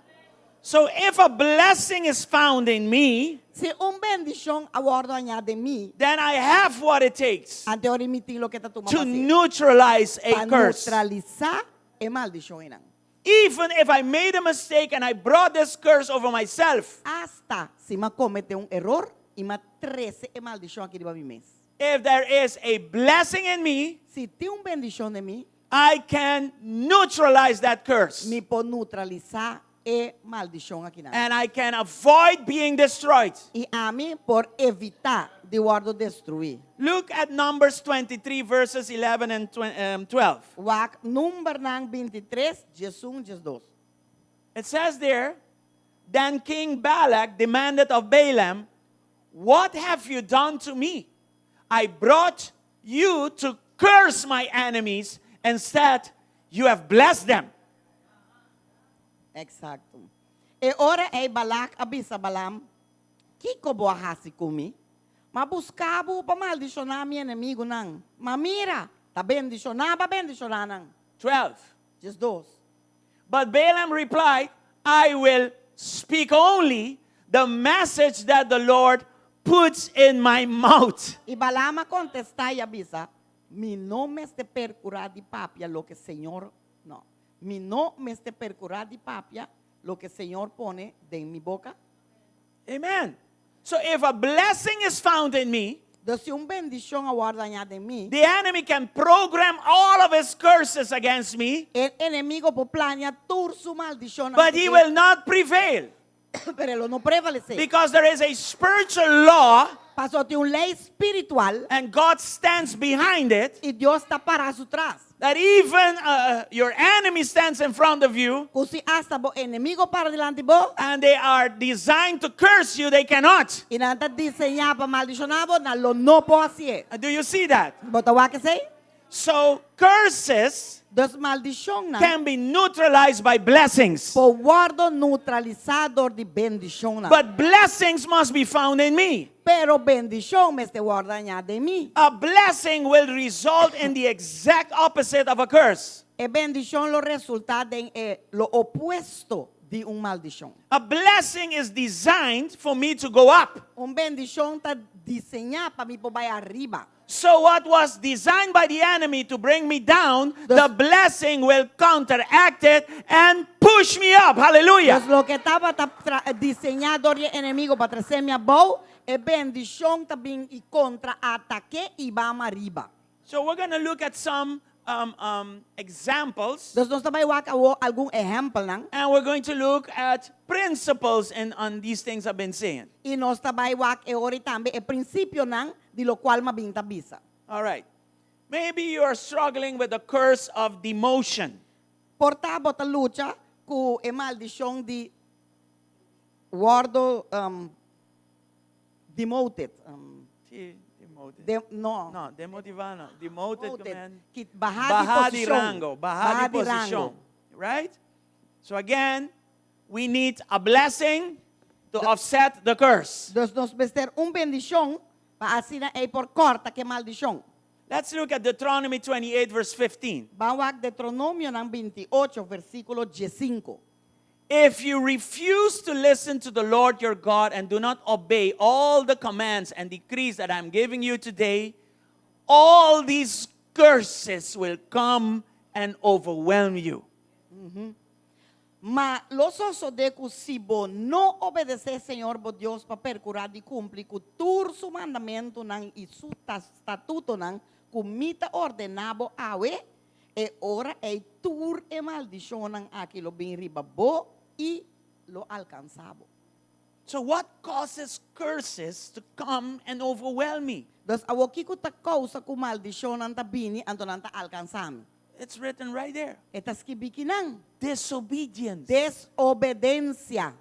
Speaker 1: So if a blessing is found in me,
Speaker 2: Se bendición aguardo añade mí,
Speaker 1: then I have what it takes
Speaker 2: ante ora emitir lo que está tu
Speaker 1: to
Speaker 2: mamá.
Speaker 1: neutralize a
Speaker 2: Para
Speaker 1: curse.
Speaker 2: neutralizar e maldición.
Speaker 1: Even if I made a mistake and I brought this curse over myself,
Speaker 2: Hasta si me comete un error y me 13 e maldición aqui de mi mes.
Speaker 1: if there is a blessing in me,
Speaker 2: Si tem bendición de mí,
Speaker 1: I can neutralize that curse.
Speaker 2: me pode neutralizar e maldición aqui na.
Speaker 1: And I can avoid being destroyed.
Speaker 2: E a mim por evitar de guardo destruir.
Speaker 1: Look at Numbers 23 verses 11 and 12.
Speaker 2: Wak number nang 23, Jesus 2.
Speaker 1: It says there, then King Balak demanded of Balaam, what have you done to me? I brought you to curse my enemies, and said, you have blessed them.
Speaker 2: Exacto. E ora e Balak abisa Balam, que cobo hasi kumi? Ma buscabo pa maldicionar mi inimigo nang. Ma mira, ta bendicionar, ba bendicionar nang.
Speaker 1: 12.
Speaker 2: Just dos.
Speaker 1: But Balaam replied, I will speak only the message that the Lord puts in my mouth.
Speaker 2: E Balama contesta e abisa, mi no me este percurar de papia lo que Señor, no. Mi no me este percurar de papia lo que Señor pone de mi boca.
Speaker 1: Amen. So if a blessing is found in me,
Speaker 2: Então, se bendición aguarda de mim,
Speaker 1: the enemy can program all of his curses against me,
Speaker 2: el enemigo por planear toda su maldición,
Speaker 1: but he will not prevail.
Speaker 2: pero él no prevalece.
Speaker 1: Because there is a spiritual law,
Speaker 2: Pasó de una ley espiritual
Speaker 1: and God stands behind it,
Speaker 2: y Dios está para su atrás.
Speaker 1: that even your enemy stands in front of you,
Speaker 2: Si hasta bo enemigo para delante bo,
Speaker 1: and they are designed to curse you, they cannot.
Speaker 2: y nada diseñado para maldicionar bo, na lo no puedo hacer.
Speaker 1: Do you see that?
Speaker 2: Bota wa que sei?
Speaker 1: So curses
Speaker 2: Dos maldición na
Speaker 1: can be neutralized by blessings.
Speaker 2: por guardo neutralizador de bendición na.
Speaker 1: But blessings must be found in me.
Speaker 2: Pero bendición me este guarda de mí.
Speaker 1: A blessing will result in the exact opposite of a curse.
Speaker 2: E bendición lo resulta de lo opuesto de un maldición.
Speaker 1: A blessing is designed for me to go up.
Speaker 2: Bendición está diseñada para mí por vaya arriba.
Speaker 1: So what was designed by the enemy to bring me down, the blessing will counteract it and push me up. Hallelujah.
Speaker 2: Pues lo que estaba diseñado el enemigo para traerme abajo, es bendición también y contraataque y vamos arriba.
Speaker 1: So we're going to look at some examples,
Speaker 2: Dus nós também wak awo algum exemplo nang.
Speaker 1: and we're going to look at principles on these things I've been saying.
Speaker 2: E nós também wak e ori também e princípio nang di lo qual mabinta bisa.
Speaker 1: All right. Maybe you are struggling with the curse of demotion.
Speaker 2: Porta bota lucha ku e maldição di wardo demoted.
Speaker 1: Sí, demoted.
Speaker 2: No.
Speaker 1: Demotivano. Demoted command.
Speaker 2: Kit
Speaker 1: Baja
Speaker 2: bahadi
Speaker 1: di rango. Baja di position.
Speaker 2: rango.
Speaker 1: Right? So again, we need a blessing to offset the curse.
Speaker 2: Dus nós bester bendição para asina e por corta que maldição.
Speaker 1: Let's look at Deuteronomy 28, verse 15.
Speaker 2: Bawak Deuteronomio ng 28, versículo 15.
Speaker 1: If you refuse to listen to the Lord your God and do not obey all the commands and decrees that I'm giving you today, all these curses will come and overwhelm you.
Speaker 2: Ma los oso de cusibo no obedece Señor bo Dios pa percurar di cumpli cu tur su mandamento nang y su statuto nang kumita ordenabo awe e ora e tur e maldición nang aki lo bin ribabo y lo alcanzabo.
Speaker 1: So what causes curses to come and overwhelm me?
Speaker 2: Dus awo kiku ta causa ku maldición nang tabini anto nang ta alcanzami.
Speaker 1: It's written right there.
Speaker 2: Etas kibikinang
Speaker 1: Disobedience.
Speaker 2: desobediencia.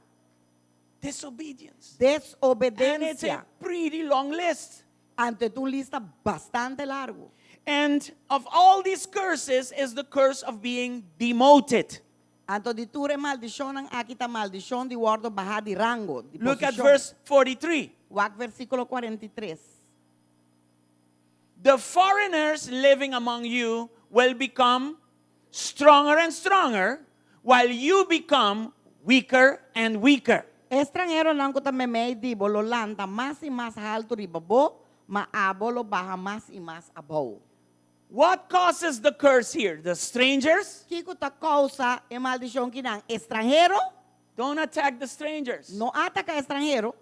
Speaker 1: Disobedience. And it's a
Speaker 2: Desobediencia.
Speaker 1: pretty long list.
Speaker 2: Ante tu lista bastante largo.
Speaker 1: And of all these curses is the curse of being demoted.
Speaker 2: Anto di ture maldición ang akita maldición di wardo baja di rango. Di
Speaker 1: Look at
Speaker 2: posisyon.
Speaker 1: verse 43.
Speaker 2: Wak versículo 43.
Speaker 1: The foreigners living among you will become stronger and stronger while you become weaker and weaker.
Speaker 2: Extranjero lang ko ta memei di bolo lanta mas y mas alto ribabo, maabo lo baja mas y mas abaw.
Speaker 1: What causes the curse here? The strangers?
Speaker 2: Kiko ta causa e maldición kinang extranjero,
Speaker 1: Don't attack the strangers.
Speaker 2: no ataca extranjero,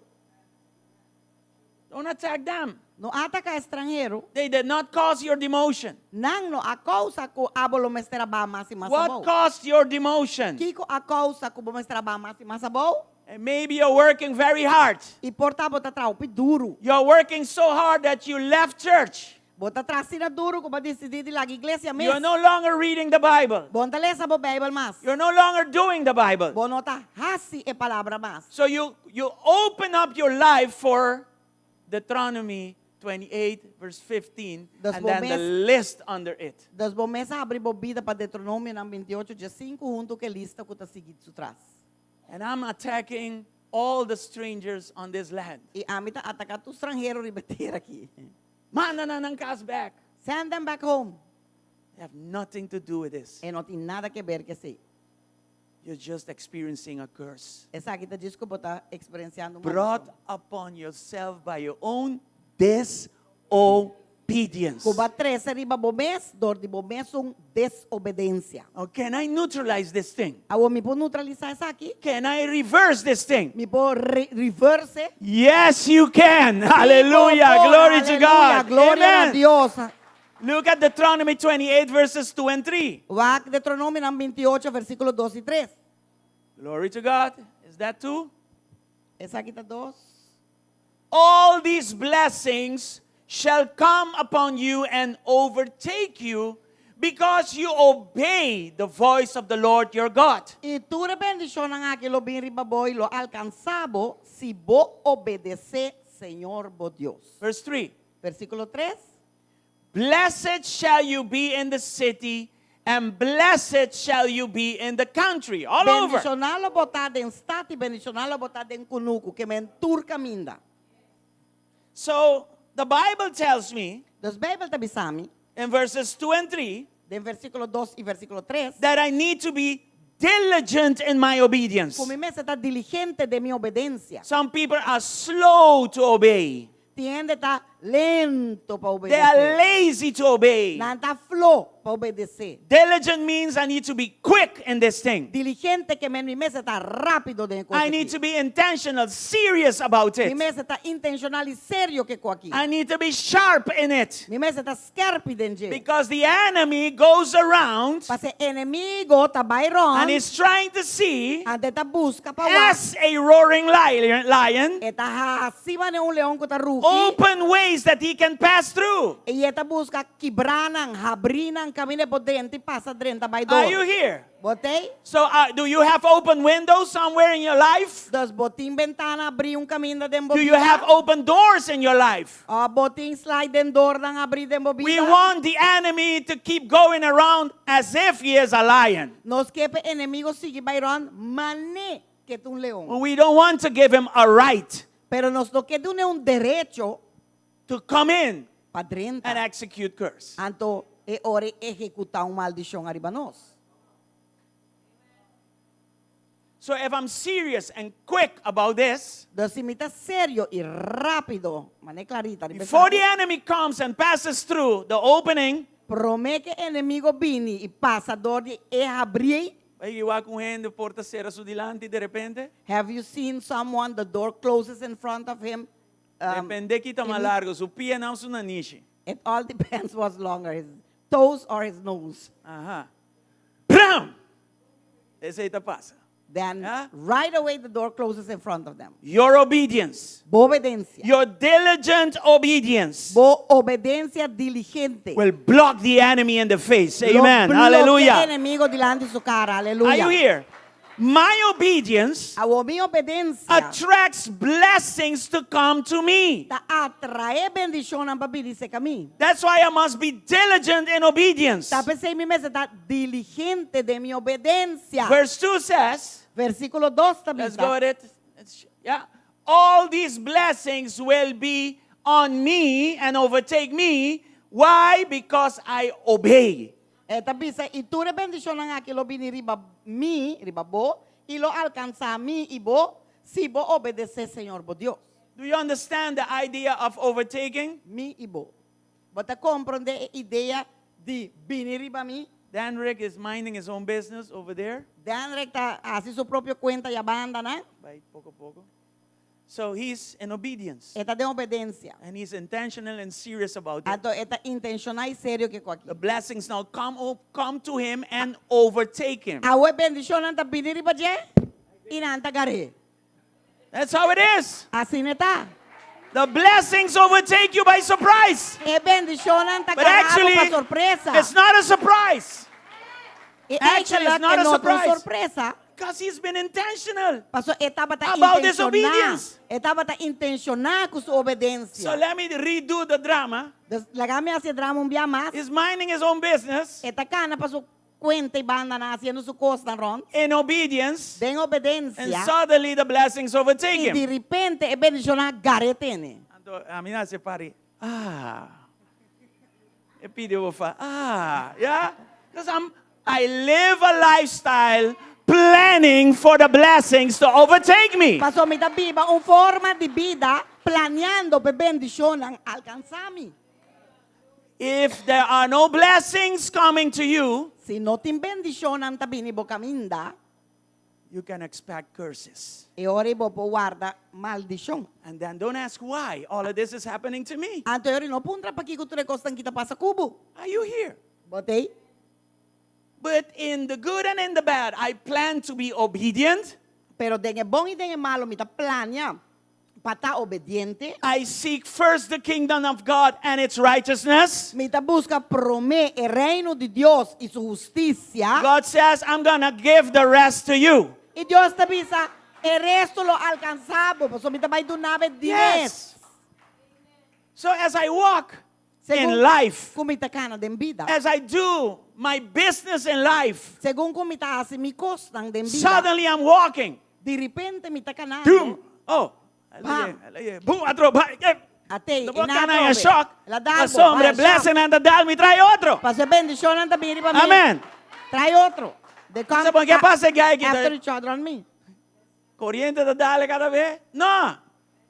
Speaker 1: Don't attack them.
Speaker 2: no ataca extranjero,
Speaker 1: They did not cause your demotion.
Speaker 2: nang no a causa ko abolo mestera ba mas y mas
Speaker 1: What
Speaker 2: abaw.
Speaker 1: caused your demotion?
Speaker 2: Kiko a causa ko bo mestera ba mas y mas abaw,
Speaker 1: And maybe you're working very hard.
Speaker 2: e porta bota traupi duro.
Speaker 1: You're working so hard that you left church.
Speaker 2: Bota trasina duro ko ba decidi di lagi iglesia mes.
Speaker 1: You're no longer reading the Bible.
Speaker 2: Bonta lesa bo Bible mas.
Speaker 1: You're no longer doing the Bible.
Speaker 2: Bonota hasi e palabra mas.
Speaker 1: So you open up your life for Deuteronomy 28, verse 15,
Speaker 2: Das
Speaker 1: and then the
Speaker 2: momentos-
Speaker 1: list under it.
Speaker 2: Das bom mesa abrir bobida para Deuteronômio nam 28 dia 5 junto que lista que tá seguido atrás.
Speaker 1: And I'm attacking all the strangers on this land.
Speaker 2: E amita atacar tu estrangeiro ribeteira aqui.
Speaker 1: Manda na ng cast back.
Speaker 2: Send them back home.
Speaker 1: They have nothing to do with this.
Speaker 2: E não tem nada que ver que sei.
Speaker 1: You're just experiencing a curse
Speaker 2: Essa aqui tá diz que tá experienciando uma
Speaker 1: brought upon yourself by your own disobedience.
Speaker 2: Cuba 13 riba bomes, dor de bomes desobedência.
Speaker 1: Oh, can I neutralize this thing?
Speaker 2: Awo mi po neutralizar essa aqui.
Speaker 1: Can I reverse this thing?
Speaker 2: Mi po reverse.
Speaker 1: Yes, you can. Hallelujah. Glory to God.
Speaker 2: Gloria a
Speaker 1: Amen.
Speaker 2: Dios.
Speaker 1: Look at Deuteronomy 28, verses 2 and 3.
Speaker 2: Wak Deuteronômio nam 28 versículo 2 e 3.
Speaker 1: Glory to God. Is that 2?
Speaker 2: Essa aqui tá 2.
Speaker 1: All these blessings shall come upon you and overtake you because you obey the voice of the Lord your God.
Speaker 2: E tu bendición ang aqui lo bin ribaboy lo alcanzabo si bo obedece Señor bo Dios.
Speaker 1: Verse 3.
Speaker 2: Versículo 3.
Speaker 1: Blessed shall you be in the city, and blessed shall you be in the country. All over.
Speaker 2: Bendicionalo botado em stati, bendicionalo botado em kunuku, que men tur caminda.
Speaker 1: So the Bible tells me
Speaker 2: Dos Bible tabisami,
Speaker 1: in verses 2 and 3
Speaker 2: de versículo 2 e versículo 3,
Speaker 1: that I need to be diligent in my obedience.
Speaker 2: como me está diligente de mi obediencia.
Speaker 1: Some people are slow to obey.
Speaker 2: Tiende ta lento para
Speaker 1: They are
Speaker 2: obedecer.
Speaker 1: lazy to obey.
Speaker 2: Nanta flow para obedecer.
Speaker 1: Diligent means I need to be quick in this thing.
Speaker 2: Diligente que mi mesa está rápido de
Speaker 1: I need to be intentional, serious about
Speaker 2: Mi
Speaker 1: it.
Speaker 2: mesa está intencional y serio que aqui.
Speaker 1: I need to be sharp in it.
Speaker 2: Mi mesa está scarpi dentro.
Speaker 1: Because the enemy goes around
Speaker 2: Pase inimigo tá bayron.
Speaker 1: and is trying to see
Speaker 2: Ante tá busca para
Speaker 1: as a roaring lion,
Speaker 2: Eta acima de leão que tá ruki.
Speaker 1: open ways that he can pass through.
Speaker 2: E eta busca quebranan, abrinan caminho por dentro e passa dentro da
Speaker 1: Are you here?
Speaker 2: Botei?
Speaker 1: So do you have open windows somewhere in your life?
Speaker 2: Das botim ventana abrir caminho dentro
Speaker 1: Do you have open doors in your life?
Speaker 2: botim slide dentro dan abrir dentro
Speaker 1: We want the enemy to keep going around as if he is a lion.
Speaker 2: Nos quepe enemigo sigue bayron mané que tu leão.
Speaker 1: We don't want to give him a right
Speaker 2: Pero nos do que tu derecho
Speaker 1: to come in
Speaker 2: para dentro.
Speaker 1: and execute curse.
Speaker 2: Anto e ore executar maldição arriba nós.
Speaker 1: So if I'm serious and quick about this,
Speaker 2: Dos imita serio y rápido, mané clarita.
Speaker 1: before the enemy comes and passes through the opening,
Speaker 2: Promete que enemigo vini e passa dor de abrir.
Speaker 1: vai igual com gente porta cera su dilante de repente,
Speaker 2: Have you seen someone the door closes in front of him?
Speaker 1: depende que está mais largo, su pie não su naniche.
Speaker 2: It all depends what's longer, his toes or his nose.
Speaker 1: Ajá. Bram! Esse aí tá passa.
Speaker 2: Then
Speaker 1: Yeah.
Speaker 2: right away the door closes in front of them.
Speaker 1: Your obedience,
Speaker 2: Bo obediencia.
Speaker 1: your diligent obedience
Speaker 2: Bo obediencia diligente.
Speaker 1: will block the enemy in the face.
Speaker 2: Lo
Speaker 1: Amen.
Speaker 2: bloquea
Speaker 1: Hallelujah.
Speaker 2: enemigo delante de su cara.
Speaker 1: Are
Speaker 2: Aleluya.
Speaker 1: you here? My obedience
Speaker 2: A mi obediencia
Speaker 1: attracts blessings to come to me.
Speaker 2: ta atrae bendición a dice kami.
Speaker 1: That's why I must be diligent in obedience.
Speaker 2: Ta pensei mi mesa ta diligente de mi obediencia.
Speaker 1: Verse 2 says,
Speaker 2: Versículo 2 también.
Speaker 1: let's go with it. Yeah. All these blessings will be on me and overtake me. Why? Because I obey.
Speaker 2: Esta bisa itu re bendición ang aki lo bini riba bo, y lo alcanza mi y bo, si bo obedece Señor bo Dios.
Speaker 1: Do you understand the idea of overtaking?
Speaker 2: Mi y bo. Bota comprende a ideia de bini riba mi.
Speaker 1: Dan Rick is minding his own business over there.
Speaker 2: Dan recta así su propio cuenta y banda na.
Speaker 1: By poco a poco. So he's in obedience.
Speaker 2: Esta de obediencia.
Speaker 1: And he's intentional and serious about it.
Speaker 2: Ato esta intencional y serio que ko
Speaker 1: The
Speaker 2: aquí.
Speaker 1: blessings now come to him and overtake him.
Speaker 2: Awe bendición anta bini riba je, inanta gare.
Speaker 1: That's how it is.
Speaker 2: Así neta.
Speaker 1: The blessings overtake you by surprise.
Speaker 2: E bendición anta
Speaker 1: But
Speaker 2: carado
Speaker 1: actually,
Speaker 2: pa sorpresa.
Speaker 1: it's not a surprise.
Speaker 2: E
Speaker 1: actually,
Speaker 2: esta
Speaker 1: it's not a
Speaker 2: no
Speaker 1: surprise.
Speaker 2: sorpresa.
Speaker 1: Because he's been intentional.
Speaker 2: Pastor, estaba ta
Speaker 1: About
Speaker 2: intencional.
Speaker 1: disobedience.
Speaker 2: Estaba ta intencional com sua obediência.
Speaker 1: So let me redo the drama.
Speaker 2: Lagame hacia drama dia mais.
Speaker 1: He's minding his own business
Speaker 2: Esta cana pasó cuenta y banda na haciendo su costa ron.
Speaker 1: in obedience.
Speaker 2: Den
Speaker 1: And
Speaker 2: obediencia.
Speaker 1: suddenly the blessings overtake
Speaker 2: Y de
Speaker 1: him.
Speaker 2: repente e bendicionar garetene.
Speaker 1: A mí se pare. E pediu eu falar. Yeah. Because I live a lifestyle planning for the blessings to overtake me.
Speaker 2: Pasó mi viva forma de vida planeando pe bendicionan alcanzami.
Speaker 1: If there are no blessings coming to you,
Speaker 2: Si no te bendicionan tabini bocaminda,
Speaker 1: you can expect curses.
Speaker 2: e ora bo guarda maldición.
Speaker 1: And then don't ask why all of this is happening to me.
Speaker 2: Anto ori no puntra pa kiko ture kostan kita pasa kubo.
Speaker 1: Are you here?
Speaker 2: Botei?
Speaker 1: But in the good and in the bad, I plan to be obedient.
Speaker 2: Pero den bom y den malo mita plania pata obediente.
Speaker 1: I seek first the kingdom of God and its righteousness.
Speaker 2: Mita busca prome el reino de Dios y su justicia.
Speaker 1: God says, I'm going to give the rest to you.
Speaker 2: Y Dios te avisa, el resto lo alcanzamos. Pues mita vai do nave
Speaker 1: Yes. So as I walk in life,
Speaker 2: Kumita kana den vida.
Speaker 1: as I do my business in life,
Speaker 2: Según kumita hace mi costan den vida.
Speaker 1: suddenly I'm walking.
Speaker 2: De repente mita kana.
Speaker 1: Boom. Oh.
Speaker 2: Bam.
Speaker 1: Boom. Atro.
Speaker 2: Ate,
Speaker 1: Dopo ka na yung shock.
Speaker 2: La dalbo.
Speaker 1: Mas hombre, blessing and the Daal, mi trae otro.
Speaker 2: Paso bendición anda biri pa mi.
Speaker 1: Amen.
Speaker 2: Trae otro. De
Speaker 1: Sa pagkapasa, gaya kita.
Speaker 2: after each other on me.
Speaker 1: Corriente de Daal cada vez? No.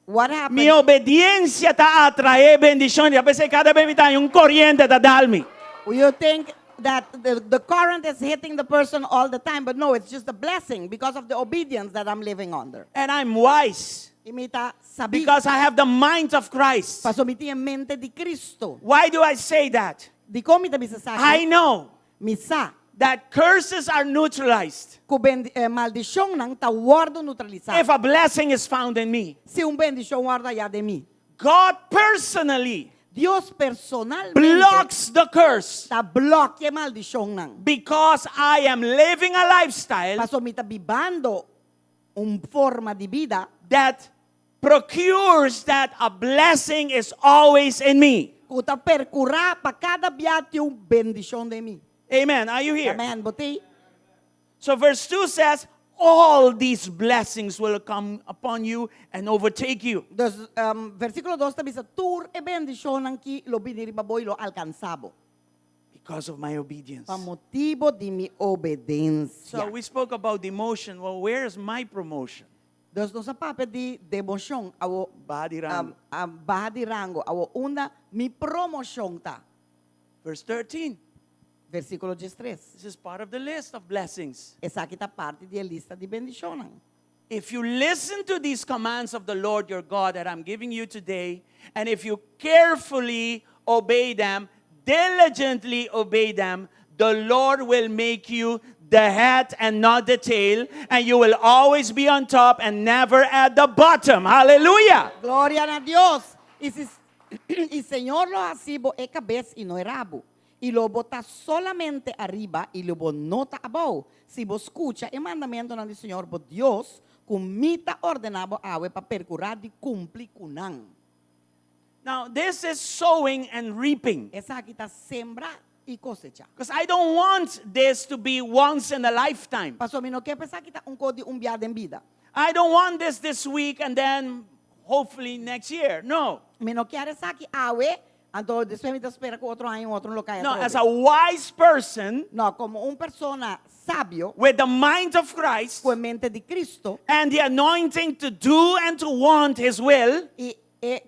Speaker 2: What happened?
Speaker 1: Mi obediencia ta atrae bendición. A veces cada vez está un corriente da darmi.
Speaker 2: You think that the current is hitting the person all the time, but no, it's just a blessing because of the obedience that I'm living under.
Speaker 1: And I'm wise
Speaker 2: Imita sabi.
Speaker 1: because I have the mind of Christ.
Speaker 2: Pasumiti en mente di Cristo.
Speaker 1: Why do I say that?
Speaker 2: Di ko mita bisa sa
Speaker 1: I know
Speaker 2: misa.
Speaker 1: that curses are neutralized
Speaker 2: Ku maldisyong ng tawardo neutralizado.
Speaker 1: if a blessing is found in me.
Speaker 2: Si un bendición guarda ya de mí.
Speaker 1: God personally
Speaker 2: Dios personalmente
Speaker 1: blocks the curse
Speaker 2: ta bloque maldisyong nang.
Speaker 1: because I am living a lifestyle
Speaker 2: Pasumita bibando un forma di vida
Speaker 1: that procures that a blessing is always in me.
Speaker 2: kuta percura pa cada biati un bendición de mí.
Speaker 1: Amen. Are you here?
Speaker 2: Amen. Boti.
Speaker 1: So verse 2 says, all these blessings will come upon you and overtake you.
Speaker 2: Dus, versículo 2 ta bisa tur e bendición ang ki lo biniribaboy lo alcanzabo.
Speaker 1: Because of my obedience.
Speaker 2: Pa motivo di mi obediencia.
Speaker 1: So we spoke about demotion. Well, where is my promotion?
Speaker 2: Dus no sa pape di demotion awo
Speaker 1: Body rango.
Speaker 2: bahadi rango awo una mi promotion ta.
Speaker 1: Verse 13.
Speaker 2: Versículo 13.
Speaker 1: This is part of the list of blessings.
Speaker 2: Esa kita parte di lista di bendición.
Speaker 1: If you listen to these commands of the Lord your God that I'm giving you today, and if you carefully obey them, diligently obey them, the Lord will make you the head and not the tail, and you will always be on top and never at the bottom. Hallelujah.
Speaker 2: Gloria a Dios. Y Señor lo hasibo e cabeza y no e rabo. Y lo bota solamente arriba y lo nota abajo. Si vos escucha el mandamiento del Señor, bo Dios, kumita ordenabo awe pa percurar di cumpli kunang.
Speaker 1: Now, this is sowing and reaping.
Speaker 2: Esa kita sembra y cosecha.
Speaker 1: Because I don't want this to be once in a lifetime.
Speaker 2: Paso mino que pesa kita un kodi un biada en vida.
Speaker 1: I don't want this week and then hopefully next year. No.
Speaker 2: Mino que are saki awe, anto después me espera que otro año otro lo cae.
Speaker 1: No, as a wise person
Speaker 2: No, como un persona sabio,
Speaker 1: with the mind of Christ
Speaker 2: con mente di Cristo,
Speaker 1: and the anointing to do and to want His will,
Speaker 2: y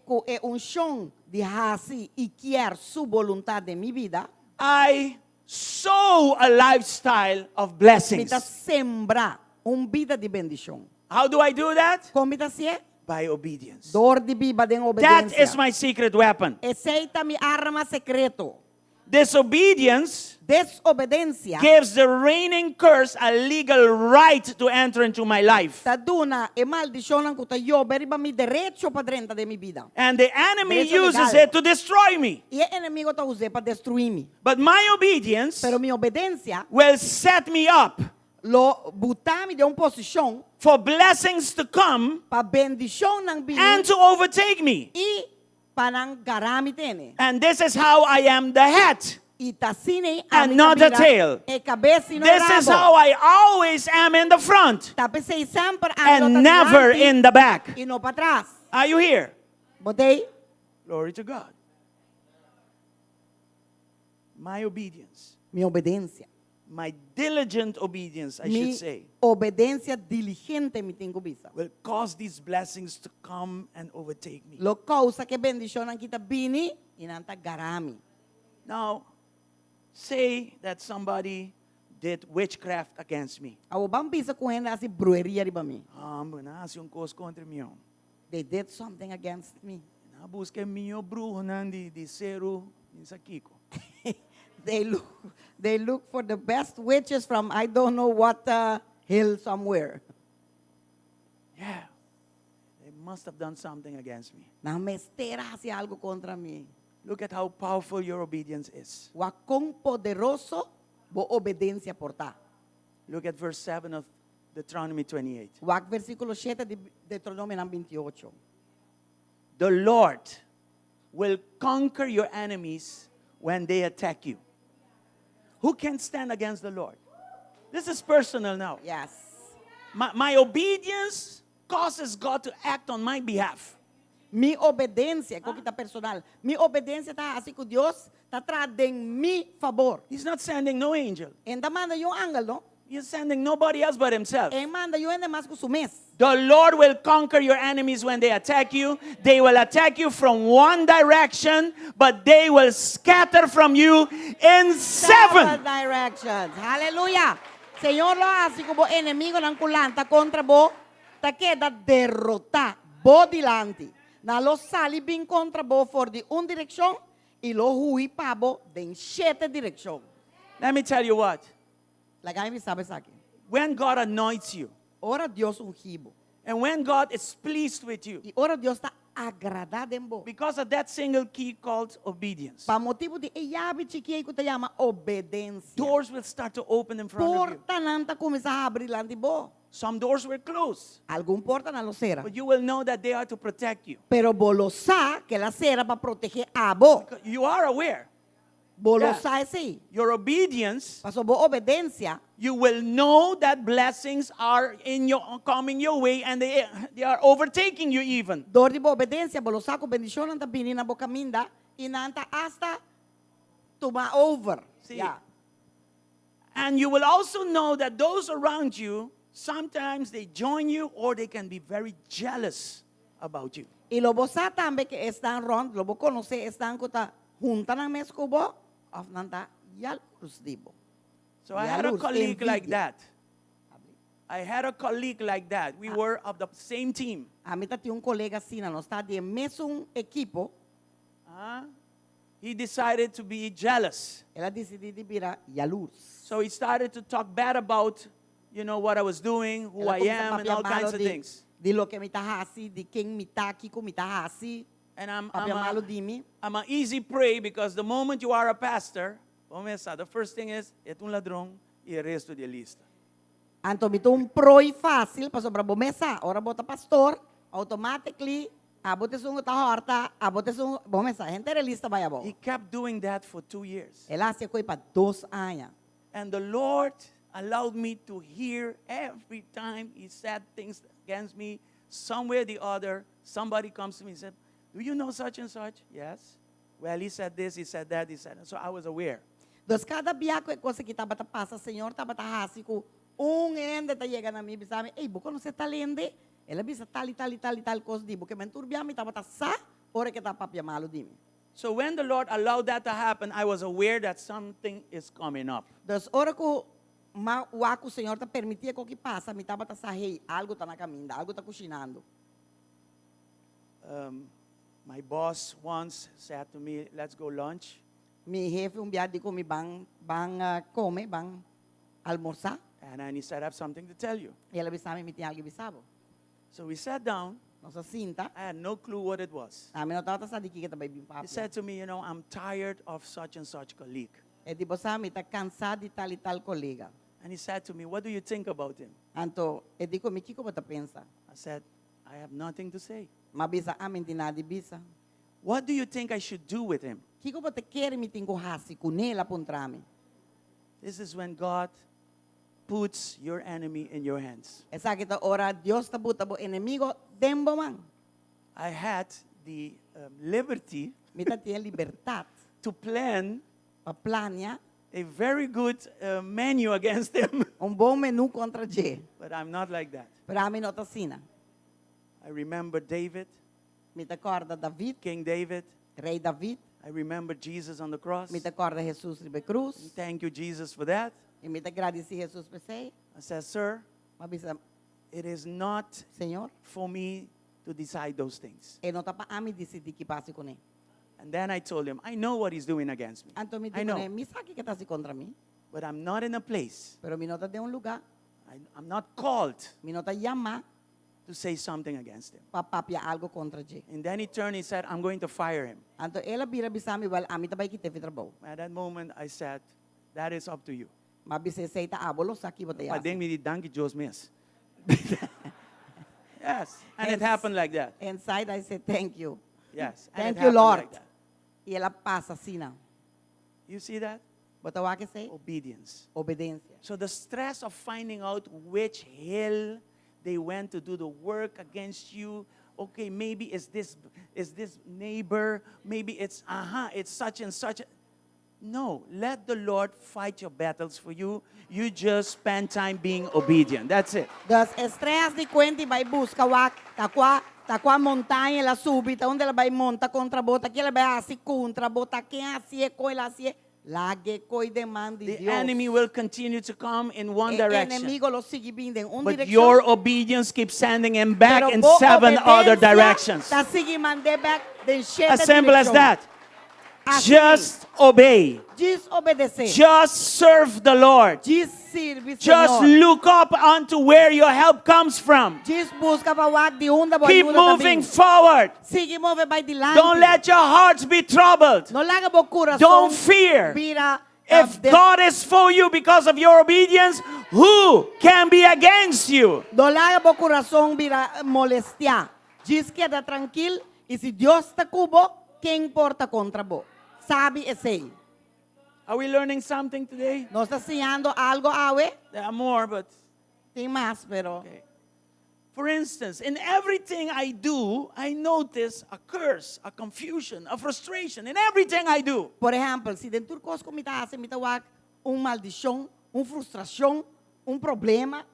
Speaker 2: con unción de hasi y quier su voluntad de mi vida,
Speaker 1: I sow a lifestyle of blessings.
Speaker 2: mita sembra un vida de bendición.
Speaker 1: How do I do that?
Speaker 2: Como mita sie?
Speaker 1: By obedience.
Speaker 2: Dor de viva de
Speaker 1: That
Speaker 2: obediencia.
Speaker 1: is my secret weapon.
Speaker 2: Aceita mi arma secreto.
Speaker 1: Disobedience
Speaker 2: Desobediencia.
Speaker 1: gives the reigning curse a legal right to enter into my life.
Speaker 2: Taduna e maldición ang kuta yo beriba mi derecho pa drenta de mi vida.
Speaker 1: And the enemy
Speaker 2: Derecho
Speaker 1: uses
Speaker 2: legal.
Speaker 1: it to destroy me.
Speaker 2: Y el enemigo ta use pa destruirme.
Speaker 1: But my obedience
Speaker 2: Pero mi obediencia
Speaker 1: will set me up
Speaker 2: lo butami de un posición
Speaker 1: for blessings to come
Speaker 2: pa bendición ng bini
Speaker 1: and to overtake me.
Speaker 2: y panang garami tene.
Speaker 1: And this is how I am the head.
Speaker 2: Y tasine
Speaker 1: And not the tail.
Speaker 2: E cabeza y no
Speaker 1: This is
Speaker 2: rabo.
Speaker 1: how I always am in the front
Speaker 2: Tapos say sempre ang
Speaker 1: and never in the back.
Speaker 2: y no pa atrás.
Speaker 1: Are you here?
Speaker 2: Botei?
Speaker 1: Glory to God. My obedience,
Speaker 2: Mi obediencia.
Speaker 1: my diligent obedience, I
Speaker 2: Mi
Speaker 1: should say,
Speaker 2: obediencia diligente mi tengo bisa.
Speaker 1: will cause these blessings to come and overtake me.
Speaker 2: Lo causa que bendición ang kita bini inanta garami.
Speaker 1: Now, say that somebody did witchcraft against me.
Speaker 2: Awo bang bisa kuhen asi brujeria riba mi.
Speaker 1: Nasce um coisa contra mim.
Speaker 2: They did something against me.
Speaker 1: Na busca minha bruxo de cero isso aqui.
Speaker 2: They look for the best witches from I don't know what hill somewhere.
Speaker 1: Yeah, they must have done something against me.
Speaker 2: Na mestera hacia algo contra mí.
Speaker 1: Look at how powerful your obedience is.
Speaker 2: Wa kung poderoso bo obediencia porta.
Speaker 1: Look at verse 7 of Deuteronomy 28.
Speaker 2: Wag versículo 7 de Deuteronomio ng 28.
Speaker 1: The Lord will conquer your enemies when they attack you. Who can stand against the Lord? This is personal now.
Speaker 2: Yes.
Speaker 1: My obedience causes God to act on my behalf.
Speaker 2: Mi obediencia, ko kita personal. Mi obediencia ta así que Dios ta tradeng mi favor.
Speaker 1: He's not sending no angel.
Speaker 2: Enda manda yung anghel, no?
Speaker 1: He's sending nobody else but himself.
Speaker 2: Ele manda eu ainda mais com o mês.
Speaker 1: The Lord will conquer your enemies when they attack you. They will attack you from one direction, but they will scatter from you in seven.
Speaker 2: Directions. Hallelujah. Senhor lo hace como inimigo ng kulanta contra bo, ta queda derrota bo dilante. Na lo sali bin contra bo for di un direction, e lo hui pa bo den 7 direction.
Speaker 1: Let me tell you what.
Speaker 2: Lagay mi sabe sa akin.
Speaker 1: When God anoints you,
Speaker 2: Ora Dios ungibo.
Speaker 1: and when God is pleased with you,
Speaker 2: E ora Dios está agradado em bo.
Speaker 1: because of that single key called obedience,
Speaker 2: Pa motivo de iabe chiquei que te chama obedência.
Speaker 1: doors will start to open in front of you.
Speaker 2: Porta nanta começa a abrir lá de bo.
Speaker 1: Some doors were closed,
Speaker 2: Algum porta na lo cera.
Speaker 1: but you will know that they are to protect you.
Speaker 2: Pero bolo sa que la cera para proteger a bo.
Speaker 1: You are aware.
Speaker 2: Bolo
Speaker 1: Yeah.
Speaker 2: sa é sim.
Speaker 1: Your obedience,
Speaker 2: Paso bo obedência.
Speaker 1: you will know that blessings are coming your way, and they are overtaking you even.
Speaker 2: Dor de bo obedência, bolo sa ko bendición nanta bini na bo caminda e nanta hasta toma over.
Speaker 1: See.
Speaker 2: Yeah.
Speaker 1: And you will also know that those around you, sometimes they join you or they can be very jealous about you.
Speaker 2: Y lo bo sa tambe que están rond, lo bo conoce están kota junta ng mes ko bo, of nanta yal rusdibo.
Speaker 1: So I had a
Speaker 2: Yalus,
Speaker 1: colleague like
Speaker 2: envidia.
Speaker 1: that. I had a colleague like that. We were of the same team.
Speaker 2: A mí tinha colega assim, não está de mesmo equipo.
Speaker 1: He decided to be jealous.
Speaker 2: Ela decidiu de virar yalus.
Speaker 1: So he started to talk bad about, what I was doing, who
Speaker 2: Ela
Speaker 1: I
Speaker 2: começa a
Speaker 1: am, and all
Speaker 2: papiar
Speaker 1: kinds
Speaker 2: malo
Speaker 1: of
Speaker 2: de,
Speaker 1: things.
Speaker 2: de lo que me tá hasi, de quem me tá, Kiko me tá hasi.
Speaker 1: And I'm
Speaker 2: Papiar malo de mim.
Speaker 1: an easy prey because the moment you are a pastor, the first thing is, é ladrão e o resto de lista.
Speaker 2: Anto me proi fácil, para sobra bomesa, ora bota pastor, automatically, abote sungo ta horta, abote sungo, bomesa, gente lista vai abo.
Speaker 1: He kept doing that for 2 years.
Speaker 2: Ela se coi para 2 anos.
Speaker 1: And the Lord allowed me to hear every time he said things against me, somewhere or the other, somebody comes to me and said, do you know such and such? Yes. Well, he said this, he said that, he said that. So I was aware.
Speaker 2: Dos cada biaco é coisa que tava passa, Senhor tava hasi com ende tá chega na mim, bisame, ei, boca não se tá lende, ela bisa tal coisa di, porque menturbia me tava sa, ora que tá papia malo di mim.
Speaker 1: So when the Lord allowed that to happen, I was aware that something is coming up.
Speaker 2: Dos ora que o Senhor tá permitia que passa, me tava sa hey, algo tá na caminho, algo tá cozinhando.
Speaker 1: My boss once said to me, let's go lunch.
Speaker 2: Mi jefe biad ko mi bang come, bang almorzar.
Speaker 1: And he said, I have something to tell you.
Speaker 2: E ela bisame me tinha algo bisabo.
Speaker 1: So we sat down.
Speaker 2: Nossa cinta.
Speaker 1: I had no clue what it was.
Speaker 2: A mim não tava sa diki que tá bem papo.
Speaker 1: He said to me, I'm tired of such and such colleague.
Speaker 2: E tipo me tá cansado de tal e tal colega.
Speaker 1: And he said to me, what do you think about him?
Speaker 2: Anto, e dico me kiko bota pensa.
Speaker 1: I said, I have nothing to say.
Speaker 2: Mabisa amin di nadi bisa.
Speaker 1: What do you think I should do with him?
Speaker 2: Kiko bota quer me tingo hasi kunela puntrami.
Speaker 1: This is when God puts your enemy in your hands.
Speaker 2: Esa kita ora Dios tabuta bo enemigo dembo man.
Speaker 1: I had the liberty
Speaker 2: Mita tinha liberdade
Speaker 1: to plan
Speaker 2: pa plania
Speaker 1: a very good menu against him.
Speaker 2: bom menu contra G.
Speaker 1: But I'm not like that.
Speaker 2: Pero amin não tá sina.
Speaker 1: I remember David,
Speaker 2: Mita corda David,
Speaker 1: King David.
Speaker 2: rei David.
Speaker 1: I remember Jesus on the cross.
Speaker 2: Mita corda Jesus ribe cruz.
Speaker 1: Thank you, Jesus, for that.
Speaker 2: E mita agradeci Jesus por sei.
Speaker 1: I said, sir,
Speaker 2: Mabisa,
Speaker 1: it is not
Speaker 2: Senhor,
Speaker 1: for me to decide those things.
Speaker 2: e não tá pa amin decidir que passe com ele.
Speaker 1: And then I told him, I know what he's doing against me.
Speaker 2: Anto me
Speaker 1: I
Speaker 2: digo,
Speaker 1: know,
Speaker 2: mi sabe que tá se contra mim.
Speaker 1: but I'm not in a place.
Speaker 2: Pero mi nota de lugar,
Speaker 1: I'm not called
Speaker 2: mi nota llama
Speaker 1: to say something against him.
Speaker 2: pa papia algo contra G.
Speaker 1: And then he turned, he said, I'm going to fire him.
Speaker 2: Anto ela bira bisami wal ami tabay kite fitrabaw.
Speaker 1: At that moment, I said, that is up to you.
Speaker 2: Mabise say ta abolo saki bote yas.
Speaker 1: Padeng mi dangi Diyos miss. Yes, and it happened like that.
Speaker 2: Inside I say thank you.
Speaker 1: Yes, and
Speaker 2: Thank
Speaker 1: it
Speaker 2: you,
Speaker 1: happened
Speaker 2: Lord.
Speaker 1: like that.
Speaker 2: E ela passa sina.
Speaker 1: You see that?
Speaker 2: Bota wa que say
Speaker 1: Obedience.
Speaker 2: obedência.
Speaker 1: So the stress of finding out which hill they went to do the work against you. Okay, maybe it's this neighbor. Maybe it's such and such. No, let the Lord fight your battles for you. You just spend time being obedient. That's it.
Speaker 2: Das estrelas de quando vai busca tá com a montanha ela subita onde ela vai monta contra bota que ela vai assim contra bota quem assim é com ela assim lage coi demanda de
Speaker 1: The
Speaker 2: Deus.
Speaker 1: enemy will continue to come in one direction.
Speaker 2: Enemigo lo sigue vindo em
Speaker 1: But
Speaker 2: direção.
Speaker 1: your obedience keeps sending him back
Speaker 2: Pero
Speaker 1: in
Speaker 2: bo
Speaker 1: 7 other
Speaker 2: obedência
Speaker 1: directions.
Speaker 2: Tá sigue mandar back de sete
Speaker 1: As simple as
Speaker 2: direção.
Speaker 1: that.
Speaker 2: Assim,
Speaker 1: Just obey.
Speaker 2: desobedecer.
Speaker 1: Just serve the Lord.
Speaker 2: Sirve,
Speaker 1: Just
Speaker 2: Senhor.
Speaker 1: look up onto where your help comes from.
Speaker 2: Busca para de onde a
Speaker 1: Keep
Speaker 2: ajuda tá
Speaker 1: moving
Speaker 2: vindo.
Speaker 1: forward.
Speaker 2: Sigue move vai dilante.
Speaker 1: Don't let your hearts be troubled.
Speaker 2: No laga bo coração.
Speaker 1: Don't fear.
Speaker 2: Vira
Speaker 1: If God is for you because of your obedience, who can be against you?
Speaker 2: no laga bo coração vira molestia. Diz que é tranquilo e se Deus está cubo, quem importa contra bo? Sabe é sei.
Speaker 1: Are we learning something today?
Speaker 2: Nós está ensinando algo awe.
Speaker 1: There are more, but
Speaker 2: Tem mais, pero
Speaker 1: okay. For instance, in everything I do, I notice a curse, a confusion, a frustration. In everything I do.
Speaker 2: por exemplo, se dentro coisas que me tá me tá maldição, frustração, problema,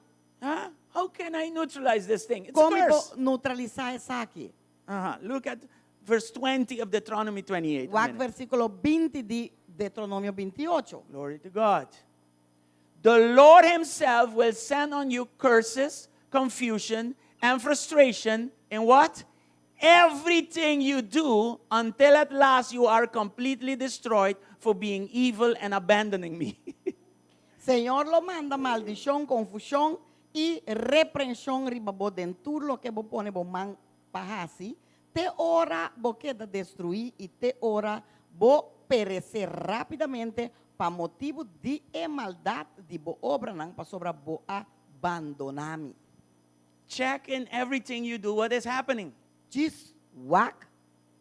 Speaker 1: Huh? How can I neutralize this thing? It's a
Speaker 2: como
Speaker 1: curse.
Speaker 2: neutralizar isso aqui?
Speaker 1: Look at verse 20 of Deuteronomy 28.
Speaker 2: O versículo 20 de Deuteronômio 28.
Speaker 1: Glory to God. The Lord himself will send on you curses, confusion, and frustration in what? Everything you do until at last you are completely destroyed for being evil and abandoning me.
Speaker 2: Senhor lo manda maldição, confusão e repreensão ribabo dentro lo que bo pone bo man pahasi, te ora bo queda destruir e te ora bo perecer rapidamente para motivo de maldade de bo obra não para sobra bo abandonar-me.
Speaker 1: Check in everything you do what is happening.
Speaker 2: Diz, wak,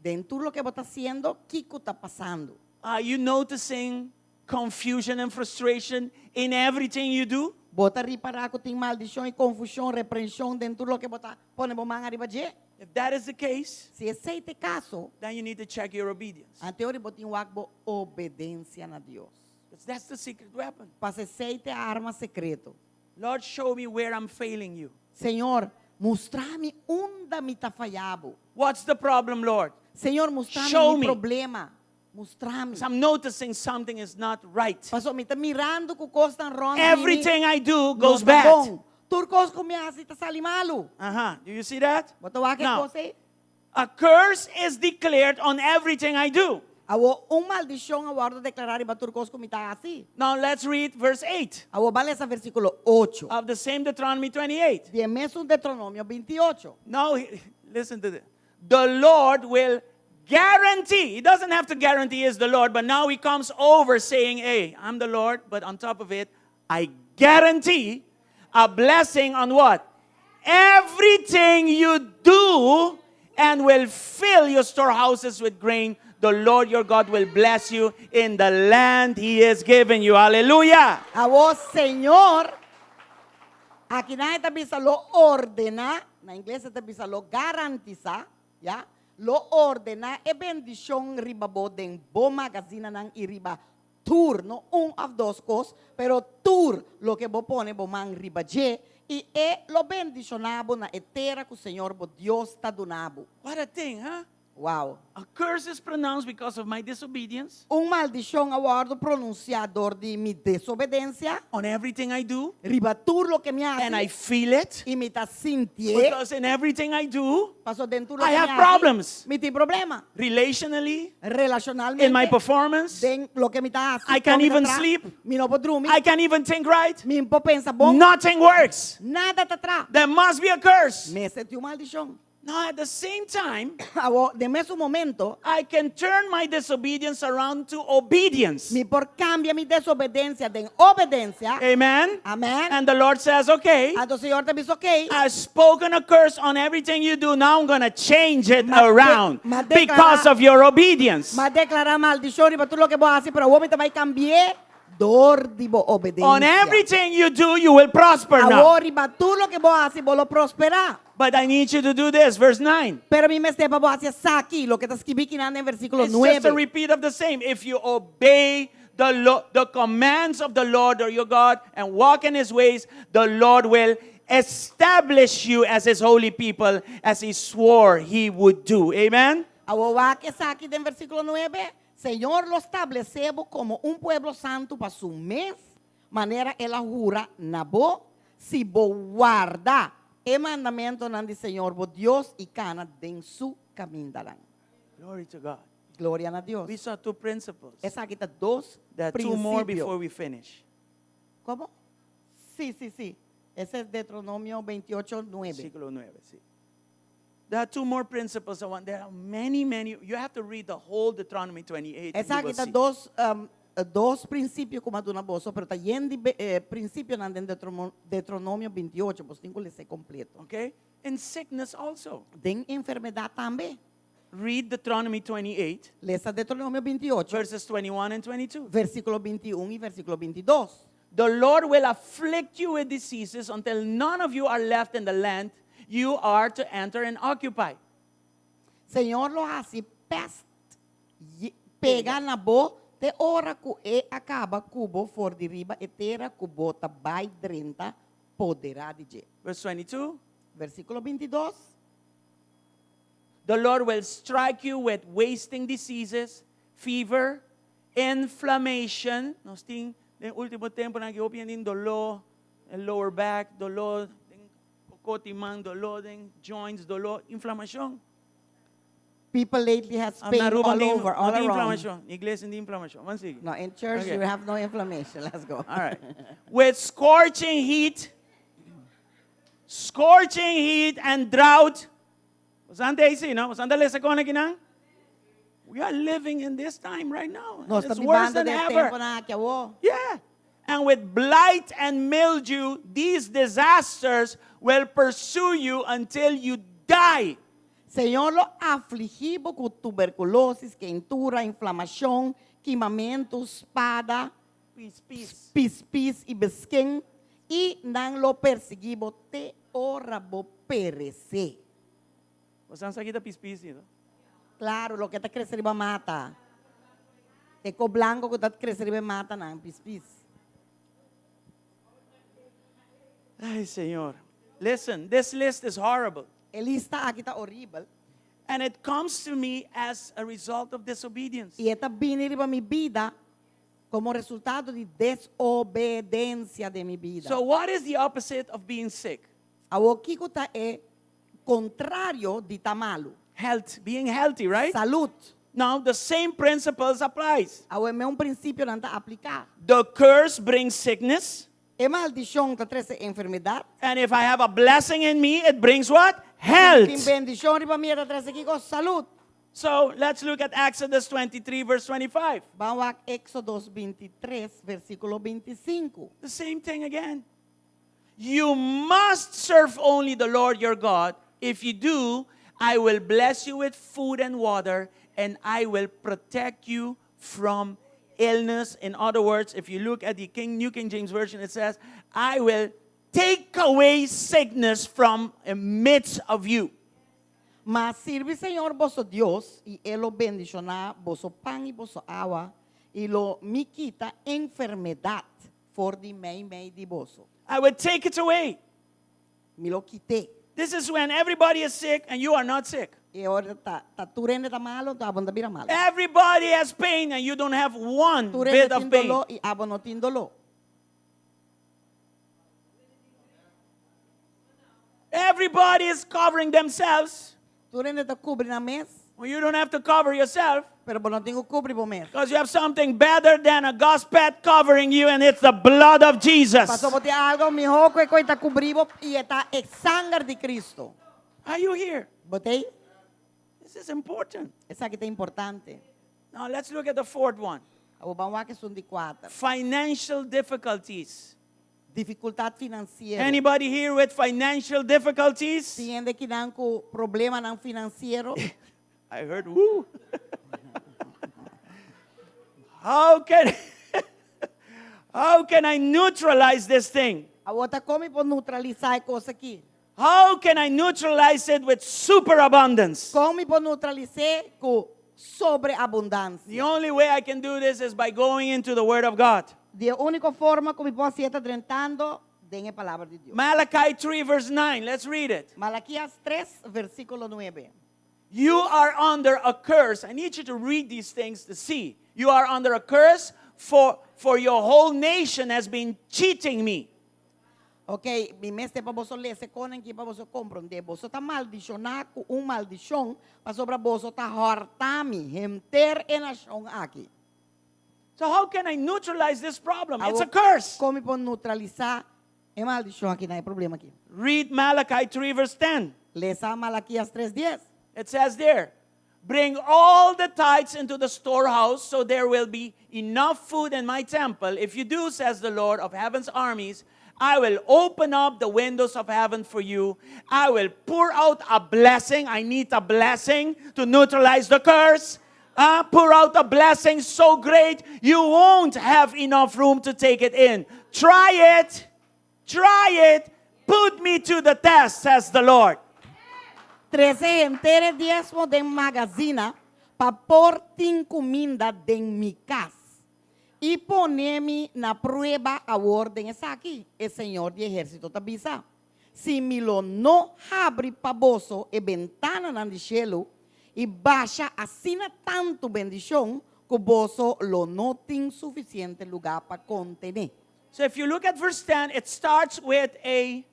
Speaker 2: dentro lo que bo está haciendo, Kiko está passando.
Speaker 1: Are you noticing confusion and frustration in everything you do?
Speaker 2: Bota reparar que tem maldição e confusão, repreensão dentro lo que bota pone bo man arriba je.
Speaker 1: If that is the case,
Speaker 2: Se esse é o caso,
Speaker 1: then you need to check your obedience.
Speaker 2: anterior botin wak bo obedência na Deus.
Speaker 1: That's the secret weapon.
Speaker 2: Para ser a arma secreto.
Speaker 1: Lord, show me where I'm failing you.
Speaker 2: Senhor, mostra-me onde me está falhando.
Speaker 1: What's the problem, Lord?
Speaker 2: Senhor, mostra-me
Speaker 1: Show
Speaker 2: o
Speaker 1: me.
Speaker 2: problema. Mostra-me.
Speaker 1: Because I'm noticing something is not right.
Speaker 2: Pastor, me está mirando que costa ronda.
Speaker 1: Everything I do goes bad.
Speaker 2: Turcos começa a sair malo.
Speaker 1: Do you see that?
Speaker 2: Bota wak
Speaker 1: Now,
Speaker 2: coisa.
Speaker 1: a curse is declared on everything I do.
Speaker 2: Awo maldição a guarda declarar para turcos como está assim.
Speaker 1: Now let's read verse 8
Speaker 2: Awo vale esse versículo 8.
Speaker 1: of the same Deuteronomy 28.
Speaker 2: De mesmo Deuteronômio 28.
Speaker 1: Now, listen to this. The Lord will guarantee. He doesn't have to guarantee he is the Lord, but now he comes over saying, hey, I'm the Lord, but on top of it, I guarantee a blessing on what? Everything you do, and will fill your storehouses with grain. The Lord your God will bless you in the land he has given you. Hallelujah.
Speaker 2: Awo Senhor, aqui na está bisa lo ordena, na inglês está bisa lo garantiza, ya? Lo ordena e bendição ribabo den bo magazina nang iriba tur, no of dos cos, pero tur lo que bo pone bo man riba je, e lo bendicionabo na etera que o Senhor bo Deus está donabo.
Speaker 1: What a thing, huh?
Speaker 2: Wow.
Speaker 1: A curse is pronounced because of my disobedience
Speaker 2: Maldição aguardo pronunciador de mi desobedência,
Speaker 1: on everything I do,
Speaker 2: riba tur lo que me hace,
Speaker 1: and I feel it.
Speaker 2: e me está sintiendo.
Speaker 1: Because in everything I do,
Speaker 2: Paso dentro
Speaker 1: I have problems.
Speaker 2: Me tem problema.
Speaker 1: Relationally,
Speaker 2: Relacionalmente.
Speaker 1: in my performance,
Speaker 2: Den lo que me está haciendo.
Speaker 1: I can't even sleep.
Speaker 2: Me no puedo dormir.
Speaker 1: I can't even think right.
Speaker 2: Me impo pensa bom.
Speaker 1: Nothing works.
Speaker 2: Nada está atrás.
Speaker 1: There must be a curse.
Speaker 2: Me senti maldição.
Speaker 1: Now, at the same time,
Speaker 2: De mesmo momento,
Speaker 1: I can turn my disobedience around to obedience.
Speaker 2: me por cambia mi desobedência de obedência.
Speaker 1: Amen.
Speaker 2: Amén.
Speaker 1: And the Lord says, okay,
Speaker 2: Então o Senhor te diz, ok.
Speaker 1: I've spoken a curse on everything you do. Now I'm going to change it around
Speaker 2: ma
Speaker 1: because
Speaker 2: declara-
Speaker 1: of your obedience.
Speaker 2: Mas declarar maldição riba tudo lo que vou fazer, pero o homem vai cambiar dor de bo obedência.
Speaker 1: On everything you do, you will prosper now.
Speaker 2: Agora riba tudo lo que vou fazer, vou prosperar.
Speaker 1: But I need you to do this, verse 9.
Speaker 2: Pero mi me estepa vou fazer aqui, lo que está escrito aqui en versículo
Speaker 1: It's just a
Speaker 2: 9.
Speaker 1: repeat of the same. If you obey the commands of the Lord or your God and walk in his ways, the Lord will establish you as his holy people as he swore he would do. Amen?
Speaker 2: Awawa que sa aqui en versículo 9, Señor lo establecemos como un pueblo santo para su mes, manera ela jura na bo, si bo guarda e mandamento nan di Señor bo Dios y cana den su caminarán.
Speaker 1: Glory to God.
Speaker 2: Gloria a Dios.
Speaker 1: We saw two principles.
Speaker 2: Esa aquí está dos
Speaker 1: There are two more
Speaker 2: principios.
Speaker 1: before we finish.
Speaker 2: ¿Cómo? Sí. Ese es Deuteronomio 28, 9.
Speaker 1: Versículo 9, sí. There are two more principles. There are many. You have to read the whole Deuteronomy 28.
Speaker 2: Esa
Speaker 1: and you
Speaker 2: aquí
Speaker 1: will
Speaker 2: está
Speaker 1: see.
Speaker 2: dos principios como tu naboso, pero está lleno de principios en Deuteronomio 28, pues tengo que ser completo.
Speaker 1: Okay? And sickness also.
Speaker 2: Den enfermedad también.
Speaker 1: Read Deuteronomy 28,
Speaker 2: Lesa Deuteronomio 28,
Speaker 1: verses 21 and 22.
Speaker 2: versículo 21 y versículo 22.
Speaker 1: The Lord will afflict you with diseases until none of you are left in the land you are to enter and occupy.
Speaker 2: Señor lo hace pest, pega na bo, te ora ku e acaba cubo for di riba e tera cubo tabai drenta poderá de.
Speaker 1: Verse 22.
Speaker 2: Versículo 22.
Speaker 1: The Lord will strike you with wasting diseases, fever, inflammation. Nos ting den último tempo na giopian din dolor, el lower back, dolor, den kokotimang dolor, den joints dolor, inflamación.
Speaker 2: People lately has pain all over, all around.
Speaker 1: Inflamación. Iglesia hindi inflamación. One second.
Speaker 2: No, in church
Speaker 1: Okay.
Speaker 2: you have no inflammation. Let's go.
Speaker 1: All right. With scorching heat and drought. We are living in this time right now.
Speaker 2: No,
Speaker 1: It's
Speaker 2: está
Speaker 1: worse
Speaker 2: vivando
Speaker 1: than
Speaker 2: de
Speaker 1: ever.
Speaker 2: tempo na que avo.
Speaker 1: Yeah. And with blight and mildew, these disasters will pursue you until you die.
Speaker 2: Señor lo afligimos con tuberculosis, quentura, inflamación, quemamiento, espada, pispis y besquén, y nan lo perseguimos te orabo perecer.
Speaker 1: Você não sabe que pispis, não?
Speaker 2: Claro, lo que está creciendo mata. Teco blanco que está creciendo mata nan pispis.
Speaker 1: Ay, Señor. Listen, this list is horrible.
Speaker 2: El lista aquí está horrible.
Speaker 1: And it comes to me as a result of disobedience.
Speaker 2: Y esta viene a mi vida como resultado de desobediencia de mi vida.
Speaker 1: So what is the opposite of being sick?
Speaker 2: Aqui está é contrario de tamalo.
Speaker 1: Health, being healthy, right?
Speaker 2: Salud.
Speaker 1: Now the same principles applies.
Speaker 2: Agora é princípio não está aplicar.
Speaker 1: The curse brings sickness.
Speaker 2: É maldição que traz enfermidade.
Speaker 1: And if I have a blessing in me, it brings what? Health.
Speaker 2: Tem bendição para mim traz aqui com saúde.
Speaker 1: So let's look at Exodus 23, verse 25.
Speaker 2: Vamos a Éxodo 23, versículo 25.
Speaker 1: The same thing again. You must serve only the Lord your God. If you do, I will bless you with food and water, and I will protect you from illness. In other words, if you look at the New King James Version, it says, I will take away sickness from amidst of you.
Speaker 2: Mas sirve Señor vosso Dios, y Él lo bendicionará vosso pan y vosso agua, y lo me quita enfermedad for di mei di vosso.
Speaker 1: I will take it away.
Speaker 2: Me lo quité.
Speaker 1: This is when everybody is sick and you are not sick.
Speaker 2: E ora tá turende tá malo, tá abonda bira malo.
Speaker 1: Everybody has pain and you don't have one
Speaker 2: Turende
Speaker 1: bit of pain.
Speaker 2: tindolo e abono tindolo.
Speaker 1: Everybody is covering themselves.
Speaker 2: Turende tá cubri na mes,
Speaker 1: Well, you don't have to cover yourself
Speaker 2: pero bono tingo cubri po mes.
Speaker 1: because you have something better than a gospel covering you, and it's the blood of Jesus.
Speaker 2: Paso bote algo mi hoco e coita cubribo e está ex sangue de Cristo.
Speaker 1: Are you here?
Speaker 2: Botei?
Speaker 1: This is important.
Speaker 2: Essa aqui tá importante.
Speaker 1: Now let's look at the fourth one.
Speaker 2: O vamos que são de quatro.
Speaker 1: Financial difficulties.
Speaker 2: Dificuldade financeira.
Speaker 1: Anybody here with financial difficulties?
Speaker 2: Tiende que não com problema não financeiro.
Speaker 1: I heard woo. How can I neutralize this thing?
Speaker 2: A outra come por neutralizar a coisa aqui.
Speaker 1: How can I neutralize it with superabundance?
Speaker 2: Come por neutralizar com sobreabundancia.
Speaker 1: The only way I can do this is by going into the Word of God.
Speaker 2: De única forma como posso estar tentando en a palavra de Deus.
Speaker 1: Malachi 3 verse 9. Let's read it.
Speaker 2: Malaquias 3, versículo 9.
Speaker 1: You are under a curse. I need you to read these things to see. You are under a curse for your whole nation has been cheating me.
Speaker 2: Ok, mi mestre para você ler, se conem que para você compreender. Você está maldicionado com maldição, para sobre você está hortami, renter e nação aqui.
Speaker 1: So how can I neutralize this problem? It's a curse.
Speaker 2: Como pode neutralizar a maldição aqui, não é problema aqui.
Speaker 1: Read Malachi 3 verse 10.
Speaker 2: Leia Malaquias 3:10.
Speaker 1: It says there, bring all the tithes into the storehouse so there will be enough food in my temple. If you do, says the Lord of heaven's armies, I will open up the windows of heaven for you. I will pour out a blessing. I need a blessing to neutralize the curse. Pour out a blessing so great you won't have enough room to take it in. Try it. Try it. Put me to the test, says the Lord.
Speaker 2: 13 entere diezmo de magazina para por comida de mi casa. E ponemi na prueba a ordem essa aqui. O Senhor de Exército tá bisa. Se Milio não abre para bolso e ventana na cielo e baixa assina tanto bendição que o bolso lo não tem suficiente lugar para contener.
Speaker 1: So if you look at verse 10, it starts with a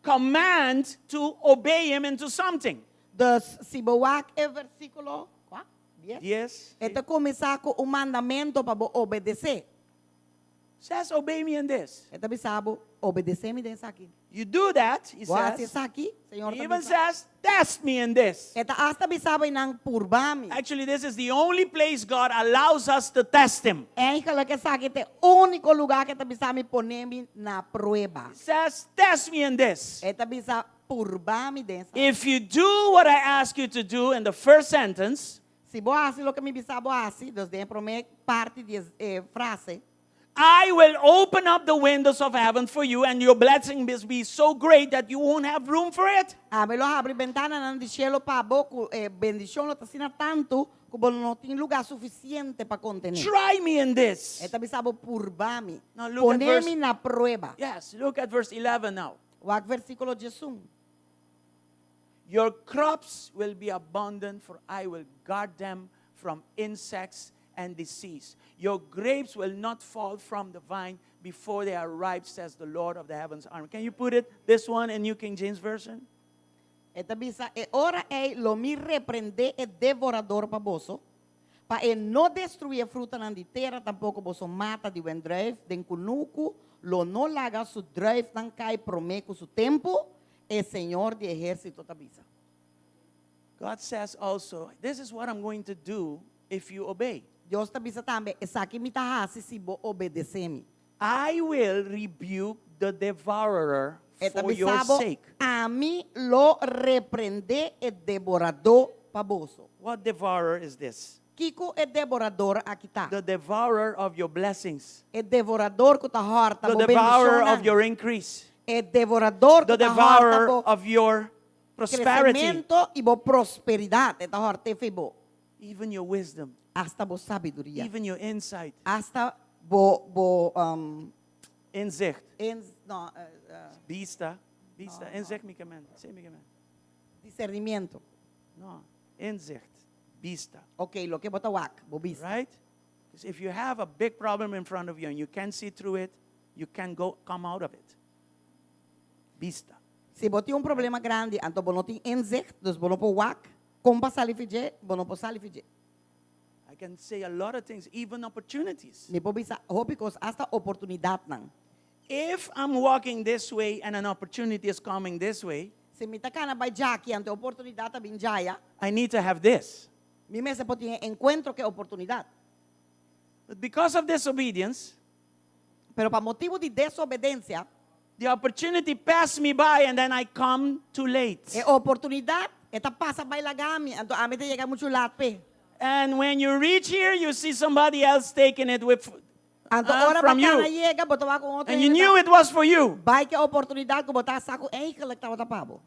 Speaker 1: command to obey him into something.
Speaker 2: Dus se boak e versículo 10.
Speaker 1: Yes.
Speaker 2: Esta começa com o mandamento para obedecer.
Speaker 1: Says, obey me in this.
Speaker 2: Esta bisabo obedecer-me dessa aqui.
Speaker 1: You do that, he
Speaker 2: Says,
Speaker 1: says.
Speaker 2: aqui, Senhor.
Speaker 1: He even says, test me in this.
Speaker 2: Esta hasta bisabo inang purbami.
Speaker 1: Actually, this is the only place God allows us to test him.
Speaker 2: Engela que sa aqui é o único lugar que esta bisabo poner-me na prueba.
Speaker 1: He says, test me in this.
Speaker 2: Esta bisa purbami dessa.
Speaker 1: If you do what I ask you to do in the first sentence,
Speaker 2: se bo assim lo que me bisabo assim, dos de promet parte de frase.
Speaker 1: I will open up the windows of heaven for you, and your blessing will be so great that you won't have room for it.
Speaker 2: Abro abre ventana nan di cielo pa boco bendición lo tasina tanto como no tem lugar suficiente para contener.
Speaker 1: Try me in this.
Speaker 2: Esta bisabo purbami.
Speaker 1: Now look at
Speaker 2: Ponerme na prueba.
Speaker 1: Yes, look at verse 11 now.
Speaker 2: Wag versículo 11.
Speaker 1: Your crops will be abundant, for I will guard them from insects and disease. Your grapes will not fall from the vine before they are ripe, says the Lord of the heavens army. Can you put it, this one in New King James Version?
Speaker 2: Esta bisa ora lo mi reprende e devorador pa boso, pa no destruir fruta na di terra, tampoco boso mata di wen druif, den kunuku, lo no laga su druif nan kai promeco su tempo, e Senhor de Exército tabisa.
Speaker 1: God says also, this is what I'm going to do if you obey.
Speaker 2: Deus tabisa também, essa aqui me tahasi si bo obedecer-me.
Speaker 1: I will rebuke the devourer
Speaker 2: Esta
Speaker 1: for your
Speaker 2: bisabo,
Speaker 1: sake.
Speaker 2: a mí lo reprende e devorador pa boso.
Speaker 1: What devourer is this?
Speaker 2: Kiko e devorador aqui tá.
Speaker 1: The devourer of your blessings.
Speaker 2: E devorador que tá horta
Speaker 1: The
Speaker 2: bo
Speaker 1: devourer
Speaker 2: bendicionan.
Speaker 1: of your increase.
Speaker 2: E devorador
Speaker 1: The
Speaker 2: que tá horta
Speaker 1: devourer
Speaker 2: bo
Speaker 1: of your prosperity.
Speaker 2: crescimento e bo prosperidade. E tá horta e bo.
Speaker 1: Even your wisdom.
Speaker 2: Hasta bo sabedoria.
Speaker 1: Even your insight.
Speaker 2: Hasta bo
Speaker 1: Inzicht.
Speaker 2: no,
Speaker 1: Vista. Inzicht, mi kamen. Say mi kamen.
Speaker 2: discernimento.
Speaker 1: No. Inzicht. Vista.
Speaker 2: Ok, lo que bota wak, bo bis.
Speaker 1: Right? Because if you have a big problem in front of you and you can't see through it, you can't come out of it. Vista.
Speaker 2: Se boti um problema grande, então bo não tem inzicht, dus bo não po wak, como passar ali fije, bo não po sali fije.
Speaker 1: I can say a lot of things, even opportunities.
Speaker 2: Me po bisa, hopikos hasta oportunidade nang.
Speaker 1: If I'm walking this way and an opportunity is coming this way,
Speaker 2: Se me takana by jaki ante oportunidade binjaya,
Speaker 1: I need to have this.
Speaker 2: mi mese po tem encontro que oportunidade.
Speaker 1: But because of disobedience,
Speaker 2: Pero para motivo de desobedência,
Speaker 1: the opportunity passed me by and then I come too late.
Speaker 2: e oportunidade eta passa by lagami, então a mete chega muito latpe.
Speaker 1: And when you reach here, you see somebody else taking it with,
Speaker 2: Então ora
Speaker 1: from
Speaker 2: bacana
Speaker 1: you.
Speaker 2: chega, botawa com outro.
Speaker 1: And you knew it was for you.
Speaker 2: Vai que a oportunidade que botar saco eigenlijk tava tapado.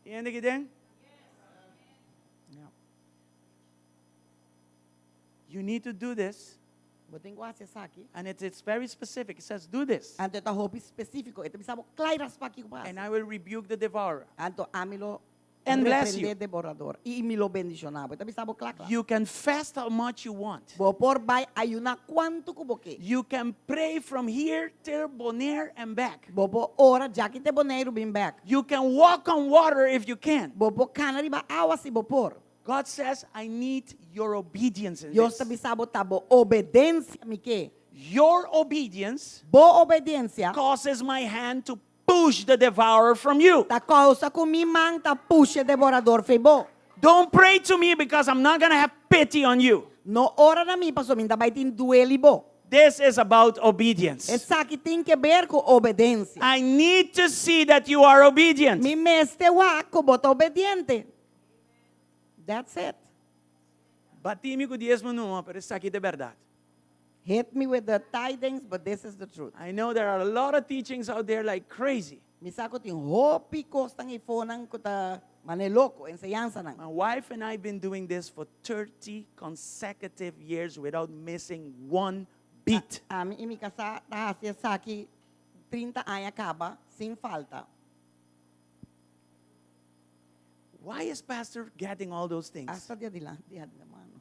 Speaker 1: Tiende que den? You need to do this.
Speaker 2: Boting ko asya saki.
Speaker 1: And it's very specific. It says, do this.
Speaker 2: Anto ita hopi spesifiko. Ito bisabo klairas pa ko pa.
Speaker 1: And I will rebuke the devourer.
Speaker 2: Anto amilo
Speaker 1: And bless you.
Speaker 2: reprende devorador. I imilo bendicionabo. Ito bisabo klakla.
Speaker 1: You can fast how much you want.
Speaker 2: Bo por bay ayuna quanto ko boke.
Speaker 1: You can pray from here till Bonaire and back.
Speaker 2: Bobo ora jakite boneiro bin back.
Speaker 1: You can walk on water if you can.
Speaker 2: Bobo kanari ba awas si bopor.
Speaker 1: God says, I need your obedience in
Speaker 2: Dios
Speaker 1: this.
Speaker 2: bisabo tabo obediencia mi ke.
Speaker 1: Your obedience
Speaker 2: Bo obediencia.
Speaker 1: causes my hand to push the devourer from you.
Speaker 2: Ta causa ko mi mang ta pushe devorador febo.
Speaker 1: Don't pray to me because I'm not going to have pity on you.
Speaker 2: No ora na mi paso minda baitin dueli bo.
Speaker 1: This is about obedience.
Speaker 2: Esa que tem que ver com obediencia.
Speaker 1: I need to see that you are obedient.
Speaker 2: Mi meste wa ko bota obediente. That's it.
Speaker 1: Batimi ko diezmo numa, pero isso aqui de verdade.
Speaker 2: Hit me with the tidings, but this is the truth.
Speaker 1: I know there are a lot of teachings out there like crazy.
Speaker 2: Misako ting hopi kostang ifonan ko ta maneloko enseñanza nang.
Speaker 1: My wife and I have been doing this for 30 consecutive years without missing one beat.
Speaker 2: Ami imi kasa tahasya saki 30 años acaba sin falta.
Speaker 1: Why is pastor getting all those things?
Speaker 2: Hasta dia mano.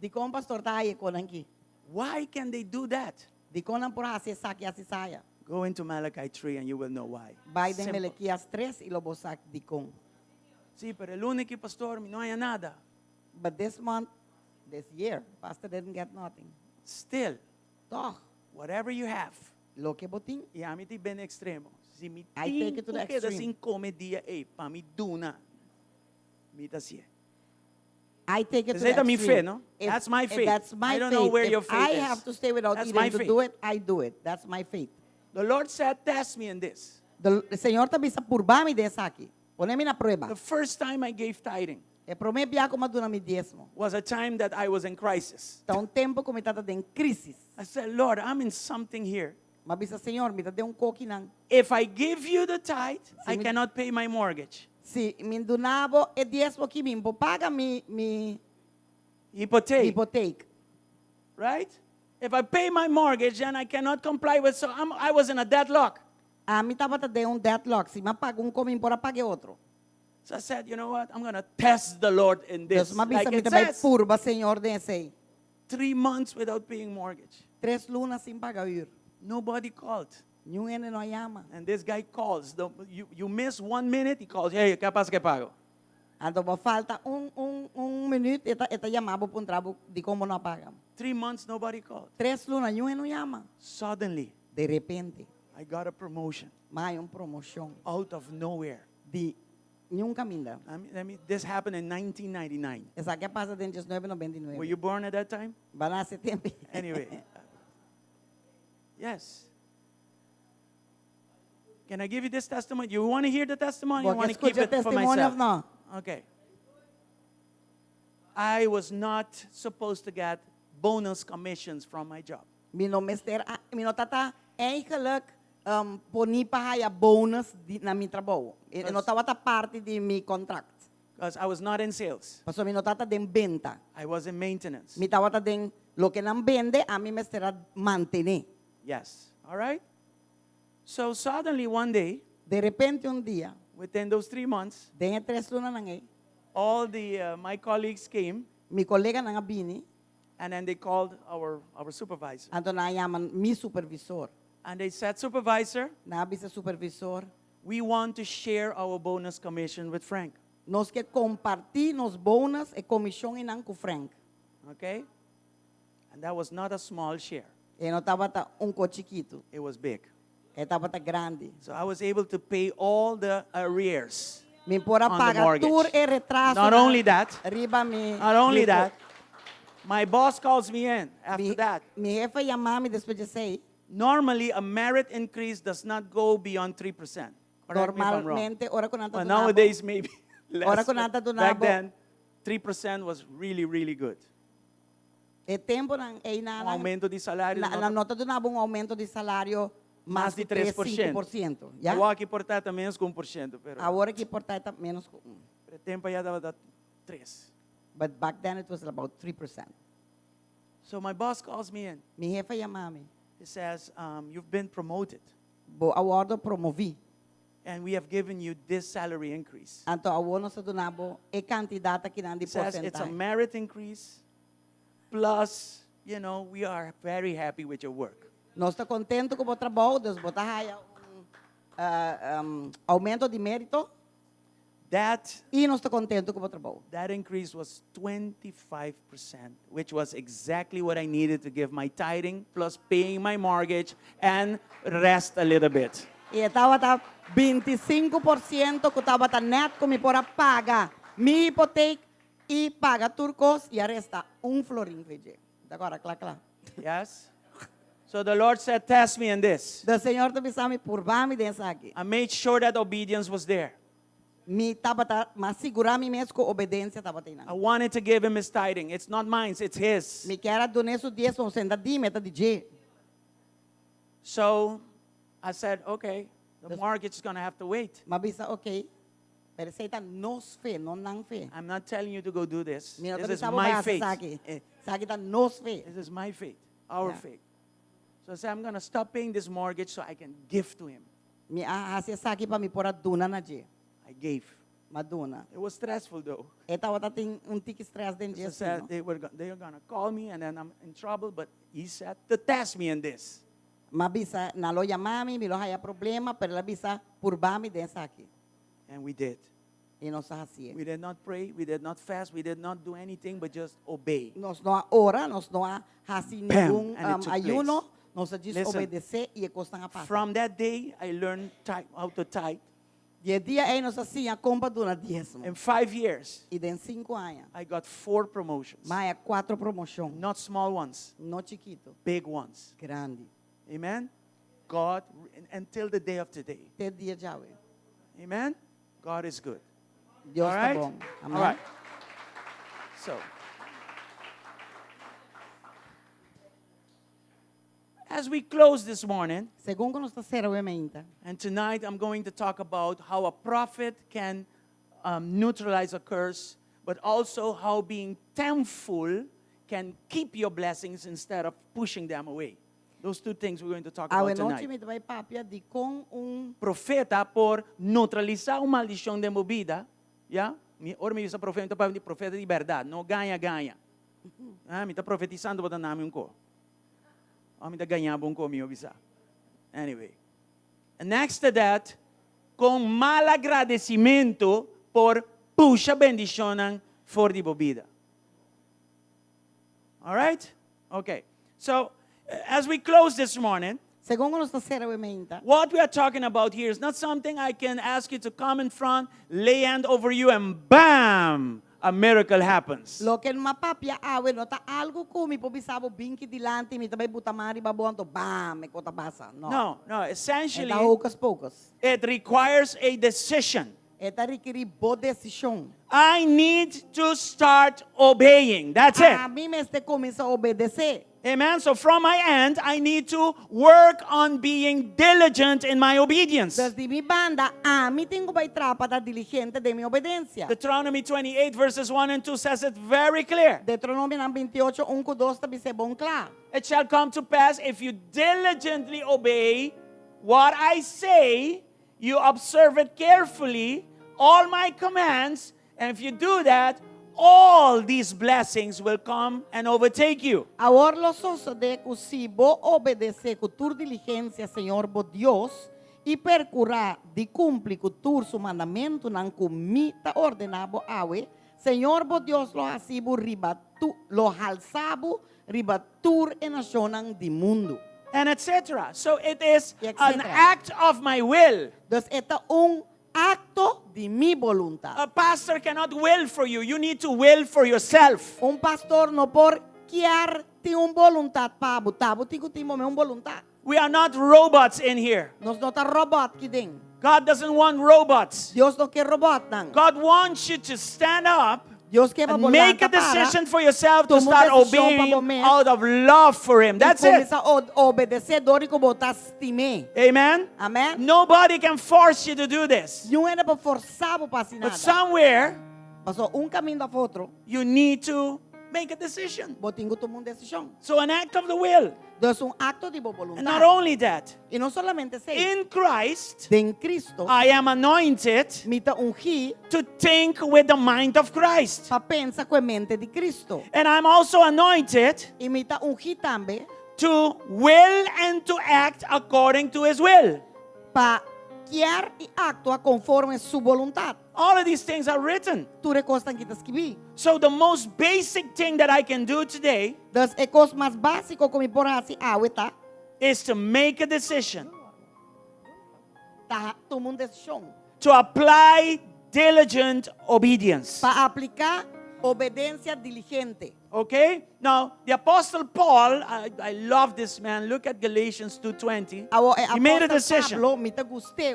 Speaker 2: Di kon pastor tayo ko nang ki.
Speaker 1: Why can they do that?
Speaker 2: Di kon nang por hasya saki asisaya.
Speaker 1: Go into Malachi 3 and you will know why.
Speaker 2: Biden
Speaker 1: Simple.
Speaker 2: Melequias 3 ilobosak di kon.
Speaker 1: Sí, pero el lunes que pastor, no hay nada.
Speaker 2: But this month, this year, pastor didn't get nothing.
Speaker 1: Still,
Speaker 2: Toch,
Speaker 1: whatever you have,
Speaker 2: lo que boting,
Speaker 1: e a mim tem bem extremo. Se me
Speaker 2: I take it to the extreme.
Speaker 1: assim comedia, para me duna, me tá assim.
Speaker 2: I take it to
Speaker 1: Is
Speaker 2: the
Speaker 1: that my
Speaker 2: extreme.
Speaker 1: faith, no? That's my faith.
Speaker 2: That's my
Speaker 1: I don't
Speaker 2: faith.
Speaker 1: know where
Speaker 2: If
Speaker 1: your faith
Speaker 2: I
Speaker 1: is.
Speaker 2: have to stay without
Speaker 1: That's my
Speaker 2: eating to
Speaker 1: faith.
Speaker 2: do it, I do it. That's my faith.
Speaker 1: The Lord said, test me in this.
Speaker 2: El Señor te bisa purbami de esa aquí. Poneme na prueba.
Speaker 1: The first time I gave tithing
Speaker 2: E prome bia como maduna mi diezmo.
Speaker 1: was a time that I was in crisis.
Speaker 2: Ta un tempo como tata de crisis.
Speaker 1: I said, Lord, I'm in something here.
Speaker 2: Mabisa Señor, mi de un coqui nang.
Speaker 1: If I give you the tithe, I
Speaker 2: me-
Speaker 1: cannot pay my mortgage.
Speaker 2: Si min dunabo e diezmo ki min po paga mi
Speaker 1: Hypothèque,
Speaker 2: hipoteca.
Speaker 1: right? If I pay my mortgage, then I cannot comply with, so I was in a deadlock.
Speaker 2: A mi tava de un deadlock. Si ma paga un comin por pague outro.
Speaker 1: So I said, you know what? I'm going to test the Lord in this.
Speaker 2: Deus mabisa
Speaker 1: Like
Speaker 2: mi
Speaker 1: it
Speaker 2: também
Speaker 1: says,
Speaker 2: purba Señor de ese.
Speaker 1: 3 months without paying mortgage.
Speaker 2: 3 lunas sin pagar.
Speaker 1: Nobody called.
Speaker 2: Nenhum ene no llama.
Speaker 1: And this guy calls. You miss 1 minute, he calls, hey, ¿qué pasa que pago?
Speaker 2: Ando ba falta un minuto eta llamaba por un trabajo de como no pagam.
Speaker 1: 3 months, nobody called.
Speaker 2: 3 lunas, nenhum ene no llama.
Speaker 1: Suddenly,
Speaker 2: De repente,
Speaker 1: I got a promotion
Speaker 2: mais promoção
Speaker 1: out of nowhere.
Speaker 2: de nenhum caminho.
Speaker 1: This happened in 1999.
Speaker 2: Essa aqui passa dentro de 1999.
Speaker 1: Were you born at that time?
Speaker 2: Vai nascer tempo.
Speaker 1: Anyway. Yes. Can I give you this testimony? You want to hear the testimony? You
Speaker 2: Porque
Speaker 1: want to keep
Speaker 2: escuta
Speaker 1: it for
Speaker 2: testemunho
Speaker 1: myself?
Speaker 2: não.
Speaker 1: Okay. I was not supposed to get bonus commissions from my job.
Speaker 2: Mino mester, mino tata eigenlijk poni pa haya bonus na mi trabalho. E não tava ta parte de mi contract.
Speaker 1: Because I was not in sales.
Speaker 2: Paso mino tata den venta.
Speaker 1: I was in maintenance.
Speaker 2: Mi tava ta den lo que não vende a mi mestera mantener.
Speaker 1: Yes. All right? So suddenly one day,
Speaker 2: De repente dia,
Speaker 1: within those 3 months,
Speaker 2: den 3 lunas nangai,
Speaker 1: all the my colleagues came
Speaker 2: mi colega nanga bini,
Speaker 1: and then they called our supervisor.
Speaker 2: anto na yaman mi supervisor.
Speaker 1: And they said, supervisor,
Speaker 2: Na bisa supervisor,
Speaker 1: we want to share our bonus commission with Frank.
Speaker 2: nós que compartir nos bônus e comissão inang com Frank.
Speaker 1: Okay? And that was not a small share.
Speaker 2: E não tava ta chiquito,
Speaker 1: It was big.
Speaker 2: e tava ta grande.
Speaker 1: So I was able to pay all the arrears.
Speaker 2: Mi pora
Speaker 1: On the
Speaker 2: paga
Speaker 1: mortgage.
Speaker 2: tur e retraso.
Speaker 1: Not
Speaker 2: na-
Speaker 1: only that,
Speaker 2: Riba mi.
Speaker 1: Not only
Speaker 2: mi-
Speaker 1: that, my boss calls me in after
Speaker 2: Mi,
Speaker 1: that.
Speaker 2: mi jefe llamaba después de 6.
Speaker 1: Normally, a merit increase does not go beyond 3%. Correct me if I'm wrong.
Speaker 2: Normalmente, ora con anta
Speaker 1: But
Speaker 2: dunabo,
Speaker 1: nowadays, maybe less.
Speaker 2: Ora con
Speaker 1: but
Speaker 2: anta
Speaker 1: back
Speaker 2: dunabo.
Speaker 1: then, 3% was really, really good.
Speaker 2: e tempo nang e
Speaker 1: Um
Speaker 2: na
Speaker 1: aumento de salário.
Speaker 2: na nota dunabo um aumento de salário
Speaker 1: Mais de 3%.
Speaker 2: 5%. Já?
Speaker 1: Eu aqui portar também menos com 1%. Pero
Speaker 2: Agora que portar tá menos.
Speaker 1: pero tempo já dava 3%.
Speaker 2: But back then it was about 3%.
Speaker 1: So my boss calls me in.
Speaker 2: Mi jefe llama-me.
Speaker 1: He says, you've been promoted,
Speaker 2: Bo awardo promovi.
Speaker 1: and we have given you this salary increase.
Speaker 2: Anto awono sa dunabo e kantidata kinandi
Speaker 1: It says it's a
Speaker 2: porcentaje.
Speaker 1: merit increase, plus, we are very happy with your work.
Speaker 2: Nós está contento com o trabalho, Deus botar haya aumento de mérito e nós está contento com o trabalho.
Speaker 1: That increase was 25%, which was exactly what I needed to give my tithing, plus paying my mortgage, and rest a little bit.
Speaker 2: E estava 25% que estava net com me pora paga mi hipoteca e paga turcos e a resta florim veje. Agora, claro.
Speaker 1: Yes? So the Lord said, test me in this.
Speaker 2: Do Senhor te bisami purvami dessa aqui.
Speaker 1: I made sure that obedience was there.
Speaker 2: Mi taba mas segurar mi mesmo com obediência taba tendo.
Speaker 1: I wanted to give him his tithing. It's not mine, it's his.
Speaker 2: Mi quero donar su 10% di meta di je.
Speaker 1: So I said, okay, the mortgage is going to have to wait.
Speaker 2: Mabisa okay. Pero seita nos fe, non nang fe.
Speaker 1: I'm not telling you to go do this.
Speaker 2: Mi
Speaker 1: This is
Speaker 2: bisabo
Speaker 1: my
Speaker 2: basa
Speaker 1: faith.
Speaker 2: saki. Saki ta nos fe.
Speaker 1: This is my faith, our
Speaker 2: Yeah.
Speaker 1: faith. So I said, I'm going to stop paying this mortgage so I can give to him.
Speaker 2: Mi hasia saki pa mi pora duna na je.
Speaker 1: I gave.
Speaker 2: Maduna.
Speaker 1: It was stressful though.
Speaker 2: Eta wata ting tiki stress den je.
Speaker 1: So I said, they were going to call me and then I'm in trouble, but he said to test me in this.
Speaker 2: Mabisa na lo yamami, mi lo haya problema, pero la bisa purbami den saki.
Speaker 1: And we did.
Speaker 2: E nos hasia.
Speaker 1: We did not pray, we did not fast, we did not do anything but just obey.
Speaker 2: Nos no ora, nos no hasi
Speaker 1: Bam,
Speaker 2: nenhum
Speaker 1: and it took
Speaker 2: ayuno,
Speaker 1: place.
Speaker 2: nos diz
Speaker 1: Listen,
Speaker 2: obedecer e costan a passa.
Speaker 1: From that day, I learned how to tithe.
Speaker 2: E dia aí nos assim a compra duna diezmo.
Speaker 1: In 5 years,
Speaker 2: E den 5 anos.
Speaker 1: I got 4 promotions.
Speaker 2: Maia 4 promoção.
Speaker 1: Not small ones,
Speaker 2: No chiquito,
Speaker 1: big ones.
Speaker 2: grande.
Speaker 1: Amen? God, until the day of today.
Speaker 2: Te dia jawe.
Speaker 1: Amen? God is good.
Speaker 2: Deus
Speaker 1: All
Speaker 2: tá
Speaker 1: right?
Speaker 2: bom. Amém.
Speaker 1: All right. So, as we close this morning,
Speaker 2: Segundo nos está sera emenda.
Speaker 1: and tonight I'm going to talk about how a prophet can neutralize a curse, but also how being thankful can keep your blessings instead of pushing them away. Those two things we're going to talk
Speaker 2: Awe
Speaker 1: about
Speaker 2: noite
Speaker 1: tonight.
Speaker 2: me vai papia de com
Speaker 1: Profeta por neutralizar uma maldição de movida, yeah? Ora me diz profeta para profeta de verdade, não ganha. Me está profetizando para nami ko. Me está ganhando ko meu bisa. Anyway, and next to that, com mal agradecimento por puxa bendição for de bebida. All right? Okay. So, as we close this morning,
Speaker 2: Segundo nos está sera emenda.
Speaker 1: what we are talking about here is not something I can ask you to come in front, lay hand over you, and bam, a miracle happens.
Speaker 2: Lo que ma papia awe no ta algo kumi po bisabo binki dilante mi tabay butamari babuan to bam me kota basa. No.
Speaker 1: No, essentially,
Speaker 2: Eta hocus pocus.
Speaker 1: it requires a decision.
Speaker 2: Eta requerir boa decisão.
Speaker 1: I need to start obeying. That's it.
Speaker 2: A mim este começa a obedecer.
Speaker 1: Amen. So from my end, I need to work on being diligent in my obedience.
Speaker 2: Desde mi banda, a mim tenho que trapa da diligente de minha obediência.
Speaker 1: Deuteronomy 28 verses 1 and 2 says it very clear.
Speaker 2: Deuteronômio 28, 1 com 2 também é bom claro.
Speaker 1: It shall come to pass if you diligently obey what I say, you observe it carefully, all my commands, and if you do that, all these blessings will come and overtake you.
Speaker 2: Agora lo soso de que si bo obedecer com tur diligência, Senhor bo Deus, e percurar de cumprir com tur su mandamento nan comita ordenabo awe, Senhor bo Deus lo hasibo riba tu lo halsabo riba tur e nacionan di mundo.
Speaker 1: And etc. So it is
Speaker 2: Y
Speaker 1: an
Speaker 2: etcétera.
Speaker 1: act of my will.
Speaker 2: Dus esta acto de mi voluntad.
Speaker 1: A pastor cannot will for you. You need to will for yourself.
Speaker 2: Pastor no por querer ter voluntad para botar, botigo timo me voluntad.
Speaker 1: We are not robots in here.
Speaker 2: Nos não tá robot que den.
Speaker 1: God doesn't want robots.
Speaker 2: Deus não quer robot não.
Speaker 1: God wants you to stand up
Speaker 2: Deus quer
Speaker 1: and make a decision for yourself to
Speaker 2: Toma
Speaker 1: start
Speaker 2: decisão
Speaker 1: obeying
Speaker 2: para você.
Speaker 1: out of love for Him. That's it.
Speaker 2: Começa a obedecer dori que botar estime.
Speaker 1: Amen?
Speaker 2: Amém?
Speaker 1: Nobody can force you to do this.
Speaker 2: Não é para forçar para fazer
Speaker 1: But
Speaker 2: nada.
Speaker 1: somewhere,
Speaker 2: Passou caminho da outro.
Speaker 1: you need to make a decision.
Speaker 2: Vos tengo que tomar una decisión.
Speaker 1: So an act of the will.
Speaker 2: Entonces, un acto de
Speaker 1: And
Speaker 2: voluntad.
Speaker 1: not only that,
Speaker 2: Y no solamente eso.
Speaker 1: in Christ,
Speaker 2: En Cristo,
Speaker 1: I am anointed
Speaker 2: mita ungí
Speaker 1: to think with the mind of Christ.
Speaker 2: para pensar con la mente de Cristo.
Speaker 1: And I'm also anointed
Speaker 2: Y mita ungí también
Speaker 1: to will and to act according to his will.
Speaker 2: para guiar y actuar conforme su voluntad.
Speaker 1: All of these things are written.
Speaker 2: Tú recostas que te escribí.
Speaker 1: So the most basic thing that I can do today
Speaker 2: Entonces, el cosa más básico que me por así ahorita,
Speaker 1: is to make a decision
Speaker 2: toma una decisión
Speaker 1: to apply diligent obedience.
Speaker 2: para aplicar obediencia diligente.
Speaker 1: Okay? Now, the Apostle Paul, I love this man. Look at Galatians 2:20. He made a decision.
Speaker 2: Pablo, me te gusté,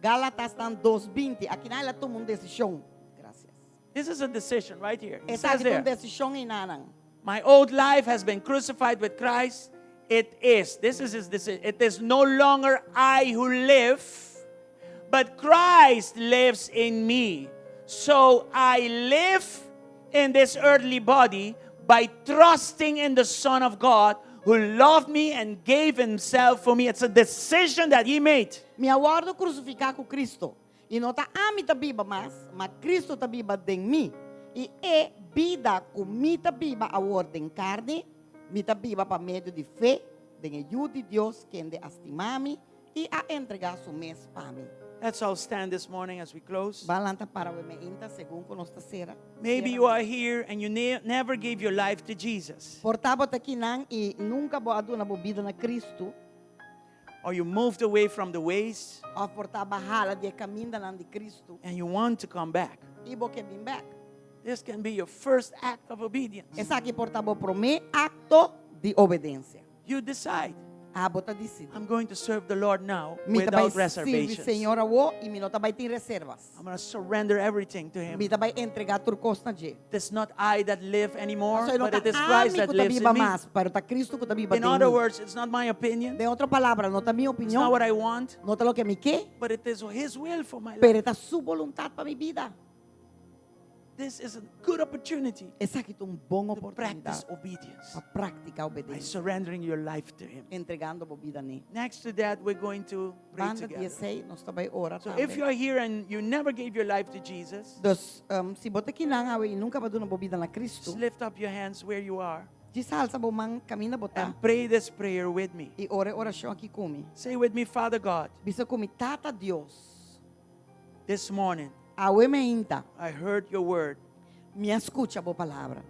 Speaker 2: Gálatas 2:20. Aquí nadie la toma una decisión. Gracias.
Speaker 1: This is a decision right here. It
Speaker 2: Esa
Speaker 1: says
Speaker 2: es una
Speaker 1: there,
Speaker 2: decisión y nada.
Speaker 1: my old life has been crucified with Christ. It is. This is his decision. It is no longer I who live, but Christ lives in me. So I live in this earthly body by trusting in the Son of God who loved me and gave himself for me. It's a decision that he made.
Speaker 2: Me aguardo crucificar com Cristo. E não está a mim tá viva mas Cristo tá viva em mim. E é vida com mim tá viva a ordem carne, me tá viva para meio de fé, de ajuda de Deus que ende a estimar-me e a entregar seu mês para mim.
Speaker 1: Let's all stand this morning as we close.
Speaker 2: Balanta para o me inta segundo com nossa cera.
Speaker 1: Maybe you are here and you never gave your life to Jesus.
Speaker 2: Portava aqui não e nunca vou aduna vida na Cristo.
Speaker 1: Or you moved away from the ways
Speaker 2: Ou portava hala de caminho nan de Cristo.
Speaker 1: and you want to come back.
Speaker 2: E vou que vim back.
Speaker 1: This can be your first act of obedience.
Speaker 2: Essa aqui portava para mim acto de obediência.
Speaker 1: You decide,
Speaker 2: A bota decide.
Speaker 1: I'm going to serve the Lord now
Speaker 2: Me
Speaker 1: without
Speaker 2: vai servir
Speaker 1: reservations.
Speaker 2: Senhor ao e me não vai ter reservas.
Speaker 1: I'm going to surrender everything to Him.
Speaker 2: Me vai entregar tudo costa de.
Speaker 1: It's not I that live anymore,
Speaker 2: Só não
Speaker 1: but it is
Speaker 2: tá
Speaker 1: Christ
Speaker 2: amigo
Speaker 1: that
Speaker 2: tá
Speaker 1: lives
Speaker 2: viva
Speaker 1: in me.
Speaker 2: mais, para tá Cristo que tá viva
Speaker 1: In other
Speaker 2: dentro.
Speaker 1: words, it's not my opinion.
Speaker 2: De outra palavra, não tá minha
Speaker 1: It's not
Speaker 2: opinião,
Speaker 1: what I want,
Speaker 2: não tá o que me quer,
Speaker 1: but it is His will for my life.
Speaker 2: pero tá sua vontade para minha vida.
Speaker 1: This is a good opportunity
Speaker 2: Essa aqui é boa
Speaker 1: to practice
Speaker 2: oportunidade
Speaker 1: obedience
Speaker 2: para praticar
Speaker 1: by
Speaker 2: obediência,
Speaker 1: surrendering your life to Him.
Speaker 2: entregando a vida nele.
Speaker 1: Next to that, we're going to pray
Speaker 2: Banda
Speaker 1: together.
Speaker 2: 16, nós também ora
Speaker 1: So if you
Speaker 2: também.
Speaker 1: are here and you never gave your life to Jesus,
Speaker 2: Dus, se bota aqui não, e nunca vai dar uma vida na Cristo,
Speaker 1: just lift up your hands where you are
Speaker 2: diz alça a mão, caminha botar
Speaker 1: and pray this prayer with me.
Speaker 2: e ora oração aqui comigo.
Speaker 1: Say with me, Father God,
Speaker 2: Bisa comigo, Tata Deus,
Speaker 1: this morning
Speaker 2: awe me inta,
Speaker 1: I heard your word
Speaker 2: me escuta a boa palavra.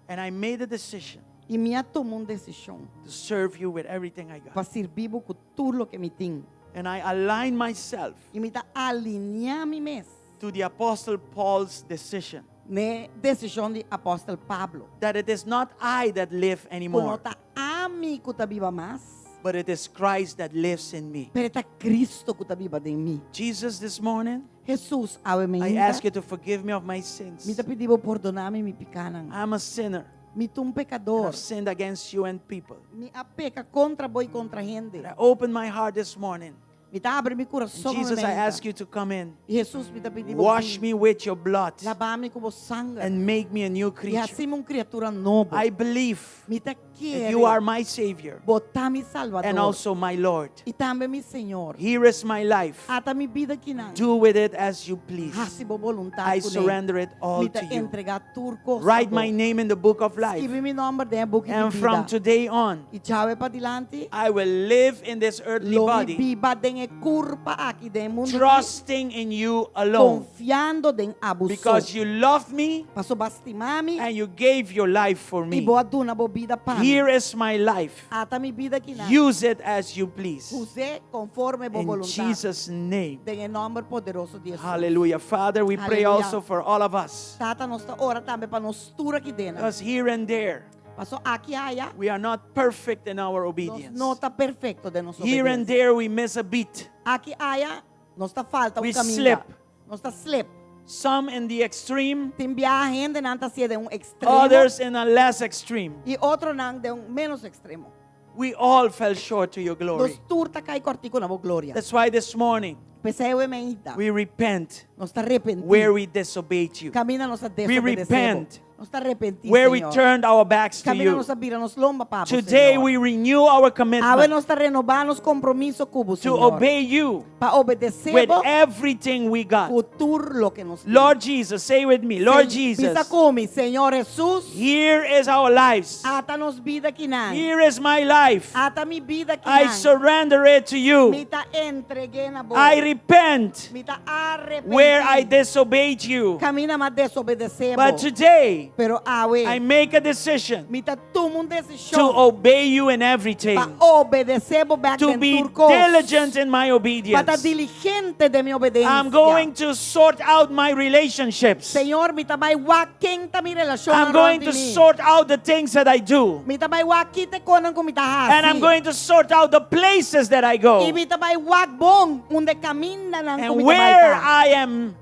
Speaker 1: and I made a decision
Speaker 2: E me tomou uma decisão
Speaker 1: to serve you with everything I
Speaker 2: para
Speaker 1: got.
Speaker 2: servir com tudo o que me tem.
Speaker 1: And I align myself
Speaker 2: E me tá alinhar-me mesmo.
Speaker 1: to the Apostle Paul's decision
Speaker 2: Né decisão de apóstolo Pablo.
Speaker 1: that it is not I that live
Speaker 2: Quando
Speaker 1: anymore,
Speaker 2: tá amigo tá viva mais,
Speaker 1: but it is Christ that lives in me.
Speaker 2: pero tá Cristo que tá viva em mim.
Speaker 1: Jesus, this morning,
Speaker 2: Jesus, awe me
Speaker 1: I ask you to forgive me of my
Speaker 2: me
Speaker 1: sins.
Speaker 2: tá pedindo perdonar-me me picanan.
Speaker 1: I'm a sinner.
Speaker 2: Me um
Speaker 1: And
Speaker 2: pecador.
Speaker 1: I've sinned against you and people.
Speaker 2: Me apeca contra boi contra gente.
Speaker 1: And I open my heart this morning.
Speaker 2: Me tá abre meu
Speaker 1: And
Speaker 2: coração.
Speaker 1: Jesus, I ask you to come in.
Speaker 2: E Jesus me tá pedindo
Speaker 1: Wash me with your blood
Speaker 2: lavar-me com o sangue.
Speaker 1: and make me a new
Speaker 2: E
Speaker 1: creature.
Speaker 2: assim criatura nova.
Speaker 1: I believe
Speaker 2: Me tá
Speaker 1: that
Speaker 2: quer.
Speaker 1: you are my Savior
Speaker 2: Botar-me Salvador.
Speaker 1: and also my Lord.
Speaker 2: E também meu Senhor.
Speaker 1: Here is my life.
Speaker 2: Ata mi vida aqui não.
Speaker 1: Do with it as you please.
Speaker 2: Hace boa vontade.
Speaker 1: I surrender it all
Speaker 2: Me tá
Speaker 1: to you.
Speaker 2: entregar tudo coisa.
Speaker 1: Write my name in the book of life.
Speaker 2: Escreve meu nome dentro do book de
Speaker 1: And
Speaker 2: vida.
Speaker 1: from today on,
Speaker 2: E tchau é para dilante.
Speaker 1: I will live in this earthly
Speaker 2: Lo me
Speaker 1: body,
Speaker 2: viva dentro curva aqui dentro mundo.
Speaker 1: trusting in you alone.
Speaker 2: Confiando em abuso.
Speaker 1: Because you love me
Speaker 2: Passou bastimar-me.
Speaker 1: and you gave your life for
Speaker 2: E
Speaker 1: me.
Speaker 2: boa duna boa vida para mim.
Speaker 1: Here is my life.
Speaker 2: Ata mi vida aqui não.
Speaker 1: Use it as you please.
Speaker 2: Use conforme boa
Speaker 1: In
Speaker 2: vontade.
Speaker 1: Jesus' name.
Speaker 2: Em nome poderoso de Jesus.
Speaker 1: Hallelujah. Father, we pray
Speaker 2: Hallelujah.
Speaker 1: also for all of us.
Speaker 2: Tata, nós ora também para nós tudo aqui dentro.
Speaker 1: Because here and there,
Speaker 2: Passou aqui allá.
Speaker 1: we are not perfect in our
Speaker 2: Nós
Speaker 1: obedience.
Speaker 2: não está perfeito de nossa
Speaker 1: Here and
Speaker 2: obediência.
Speaker 1: there, we miss a beat.
Speaker 2: Aqui allá, nós está falta
Speaker 1: We
Speaker 2: caminho.
Speaker 1: slip.
Speaker 2: Nós está slip.
Speaker 1: Some in the extreme,
Speaker 2: Tem viagem de não ser de extremo.
Speaker 1: others in a less extreme.
Speaker 2: E outro não de menos extremo.
Speaker 1: We all fell short to your glory.
Speaker 2: Nós turta cai cortico na glória.
Speaker 1: That's why this morning,
Speaker 2: Peseu emeita.
Speaker 1: we repent
Speaker 2: Nós está arrependido.
Speaker 1: where we disobeyed you.
Speaker 2: Camina nossa
Speaker 1: We repent
Speaker 2: Nos está arrepentidos,
Speaker 1: where we
Speaker 2: Señor.
Speaker 1: turned our backs to
Speaker 2: Camina
Speaker 1: you.
Speaker 2: nos abira nos lomba, Papa,
Speaker 1: Today
Speaker 2: Señor.
Speaker 1: we renew our
Speaker 2: Ave
Speaker 1: commitment
Speaker 2: nos está renovando os compromiso cubo,
Speaker 1: to
Speaker 2: Señor.
Speaker 1: obey you
Speaker 2: Para obedecer
Speaker 1: with everything we got.
Speaker 2: futuro lo que nos
Speaker 1: Lord Jesus, say with me, Lord Jesus,
Speaker 2: Pisa comi, Señor Jesús.
Speaker 1: here is our lives.
Speaker 2: Ata nos vida quinan.
Speaker 1: Here is my life.
Speaker 2: Ata mi vida
Speaker 1: I
Speaker 2: quinan.
Speaker 1: surrender it to you.
Speaker 2: Mita entregué na boca.
Speaker 1: I repent
Speaker 2: Mita arrepentí.
Speaker 1: where I disobeyed you.
Speaker 2: Camina mas desobedecemos.
Speaker 1: But today,
Speaker 2: Pero awe.
Speaker 1: I make a decision
Speaker 2: Mita toma
Speaker 1: to
Speaker 2: decisão.
Speaker 1: obey you in everything,
Speaker 2: Pa obedecemos back
Speaker 1: to be
Speaker 2: turcos.
Speaker 1: diligent in my
Speaker 2: Para
Speaker 1: obedience.
Speaker 2: diligente de mi obediencia.
Speaker 1: I'm going to sort out my relationships.
Speaker 2: Señor, mita bay waking ta mi relasyon.
Speaker 1: I'm going to sort out the things that I do.
Speaker 2: Mita bay wakite konan ko mita hasi.
Speaker 1: And I'm going to sort out the places that I go.
Speaker 2: Y mita bay wagbong unde camina nang
Speaker 1: And
Speaker 2: kumita
Speaker 1: where
Speaker 2: bay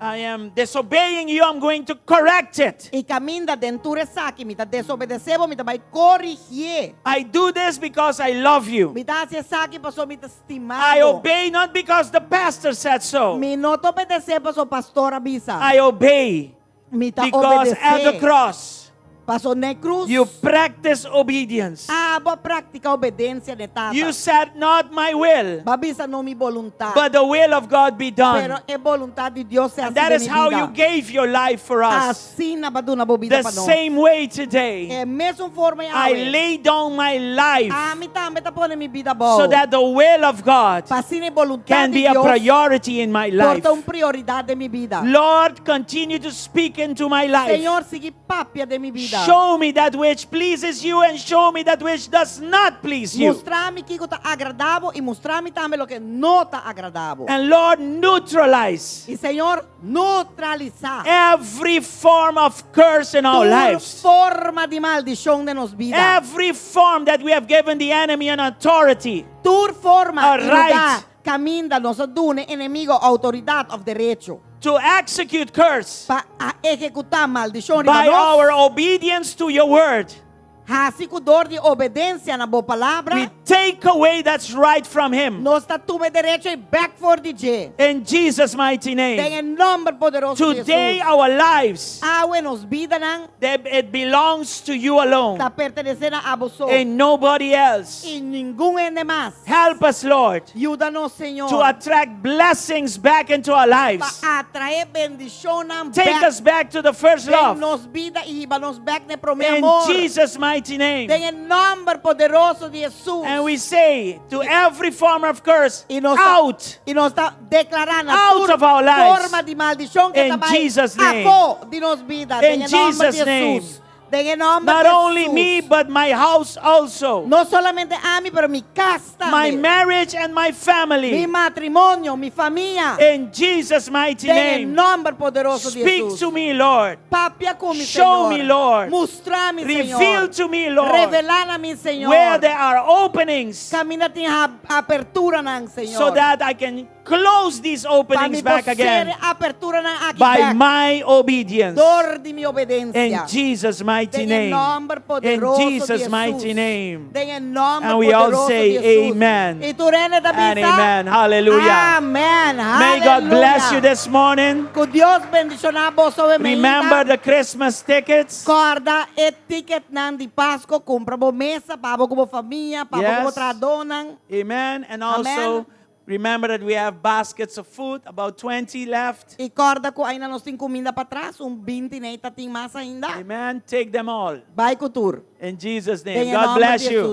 Speaker 1: I am disobeying you, I'm going to correct it.
Speaker 2: Y caminda denture saki, mita desobedecebo, mita bay corrigir.
Speaker 1: I do this because I love you.
Speaker 2: Mita hace saki paso mita estimado.
Speaker 1: I obey not because the pastor said so.
Speaker 2: Mi no to obedece paso pastor avisa.
Speaker 1: I obey
Speaker 2: Mita
Speaker 1: because at the
Speaker 2: obedece.
Speaker 1: cross,
Speaker 2: Paso ne cruz.
Speaker 1: you practice obedience.
Speaker 2: Aba práctica obediencia de tata.
Speaker 1: You said, not my will,
Speaker 2: Babisa no mi voluntad.
Speaker 1: but the will of God be
Speaker 2: Pero
Speaker 1: done.
Speaker 2: é voluntad de Dios se
Speaker 1: And
Speaker 2: así
Speaker 1: that
Speaker 2: de
Speaker 1: is
Speaker 2: mi
Speaker 1: how
Speaker 2: vida.
Speaker 1: you gave your life for us.
Speaker 2: Assim na baduna bobida
Speaker 1: The
Speaker 2: pa nós.
Speaker 1: same way today,
Speaker 2: É mesmo forma
Speaker 1: I lay down my life
Speaker 2: mi tambe ta pone mi vida boa.
Speaker 1: so that the will of God
Speaker 2: Pasine voluntad
Speaker 1: can
Speaker 2: de
Speaker 1: be a
Speaker 2: Dios.
Speaker 1: priority in my life.
Speaker 2: Porta prioridade de mi vida.
Speaker 1: Lord, continue to speak into my life.
Speaker 2: Señor, sigue papia de mi vida.
Speaker 1: Show me that which pleases you and show me that which does not please you.
Speaker 2: Mostrar-me que está agradável e mostrar-me também o que não está agradável.
Speaker 1: And Lord, neutralize
Speaker 2: E Senhor, neutralizar
Speaker 1: every form of curse in our
Speaker 2: toda
Speaker 1: lives.
Speaker 2: forma de maldição de nos vida.
Speaker 1: Every form that we have given the enemy an authority.
Speaker 2: Toda forma
Speaker 1: A
Speaker 2: e
Speaker 1: right.
Speaker 2: lugar caminda nos dune inimigo autoridade of direito
Speaker 1: To execute curse
Speaker 2: para executar maldição
Speaker 1: by
Speaker 2: riba
Speaker 1: our obedience to your word.
Speaker 2: Hasicudor de obediência na boa palavra.
Speaker 1: We take away that's right from him.
Speaker 2: Nós está tudo direito e back for the J.
Speaker 1: In Jesus' mighty
Speaker 2: Tem
Speaker 1: name.
Speaker 2: em nome poderoso de
Speaker 1: Today
Speaker 2: Jesus.
Speaker 1: our lives,
Speaker 2: Awe nos vida nang
Speaker 1: it belongs to you alone
Speaker 2: está pertencendo a você
Speaker 1: and nobody else.
Speaker 2: e ninguém ende mais.
Speaker 1: Help us, Lord,
Speaker 2: Ajuda-nos, Senhor,
Speaker 1: to attract blessings back into our lives.
Speaker 2: para atrair bendição nang
Speaker 1: Take
Speaker 2: back.
Speaker 1: us back to the first
Speaker 2: Tem
Speaker 1: love.
Speaker 2: nos vida e riba-nos back ne primeiro
Speaker 1: In
Speaker 2: amor.
Speaker 1: Jesus' mighty name.
Speaker 2: Tem em nome poderoso de Jesus.
Speaker 1: And we say to every form of curse,
Speaker 2: E nós
Speaker 1: out.
Speaker 2: E nós está declarando
Speaker 1: Out
Speaker 2: toda
Speaker 1: of our lives.
Speaker 2: forma de maldição que
Speaker 1: In
Speaker 2: está
Speaker 1: Jesus' name.
Speaker 2: de nos vida.
Speaker 1: In
Speaker 2: Tem em nome
Speaker 1: Jesus'
Speaker 2: de
Speaker 1: name.
Speaker 2: Jesus. Tem em nome
Speaker 1: Not
Speaker 2: de
Speaker 1: only
Speaker 2: Jesus.
Speaker 1: me, but my house also.
Speaker 2: Não solamente a mim, pero mi casa
Speaker 1: My
Speaker 2: também.
Speaker 1: marriage and my
Speaker 2: Mi
Speaker 1: family.
Speaker 2: matrimônio, mi família.
Speaker 1: In Jesus' mighty
Speaker 2: Tem em
Speaker 1: name.
Speaker 2: nome poderoso de
Speaker 1: Speak
Speaker 2: Jesus.
Speaker 1: to me, Lord.
Speaker 2: Papia comigo,
Speaker 1: Show
Speaker 2: Senhor.
Speaker 1: me, Lord.
Speaker 2: Mostrar-me,
Speaker 1: Reveal
Speaker 2: Senhor.
Speaker 1: to me, Lord,
Speaker 2: Revelar a mim, Senhor.
Speaker 1: where there are openings
Speaker 2: Camina tem apertura, não, Senhor.
Speaker 1: so that I can close these
Speaker 2: Para
Speaker 1: openings
Speaker 2: me
Speaker 1: back
Speaker 2: poder
Speaker 1: again
Speaker 2: apertura não aqui
Speaker 1: by
Speaker 2: back.
Speaker 1: my obedience.
Speaker 2: Dor de minha obediência.
Speaker 1: In Jesus' mighty
Speaker 2: Tem em
Speaker 1: name.
Speaker 2: nome
Speaker 1: In
Speaker 2: poderoso de
Speaker 1: Jesus'
Speaker 2: Jesus.
Speaker 1: mighty name.
Speaker 2: Tem em nome
Speaker 1: And we all
Speaker 2: poderoso
Speaker 1: say
Speaker 2: de Jesus.
Speaker 1: amen.
Speaker 2: E tu rene da
Speaker 1: And
Speaker 2: bisa?
Speaker 1: amen. Hallelujah.
Speaker 2: Amen.
Speaker 1: May God bless you
Speaker 2: Hallelujah.
Speaker 1: this morning.
Speaker 2: Que Deus bendicionar você
Speaker 1: Remember the Christmas tickets.
Speaker 2: Corda e ticket nan di Páscoa, compra bo mesa, para bo família, para
Speaker 1: Yes.
Speaker 2: bo tradonan.
Speaker 1: Amen. And also remember that we have baskets of food, about 20 left.
Speaker 2: E corda ko ainda nós tem comida para trás, 20 na ita tem mais ainda.
Speaker 1: Amen. Take them all.
Speaker 2: Vai cultura.
Speaker 1: In Jesus'
Speaker 2: Tem
Speaker 1: name.
Speaker 2: em
Speaker 1: God
Speaker 2: nome
Speaker 1: bless
Speaker 2: de
Speaker 1: you.
Speaker 2: Jesus.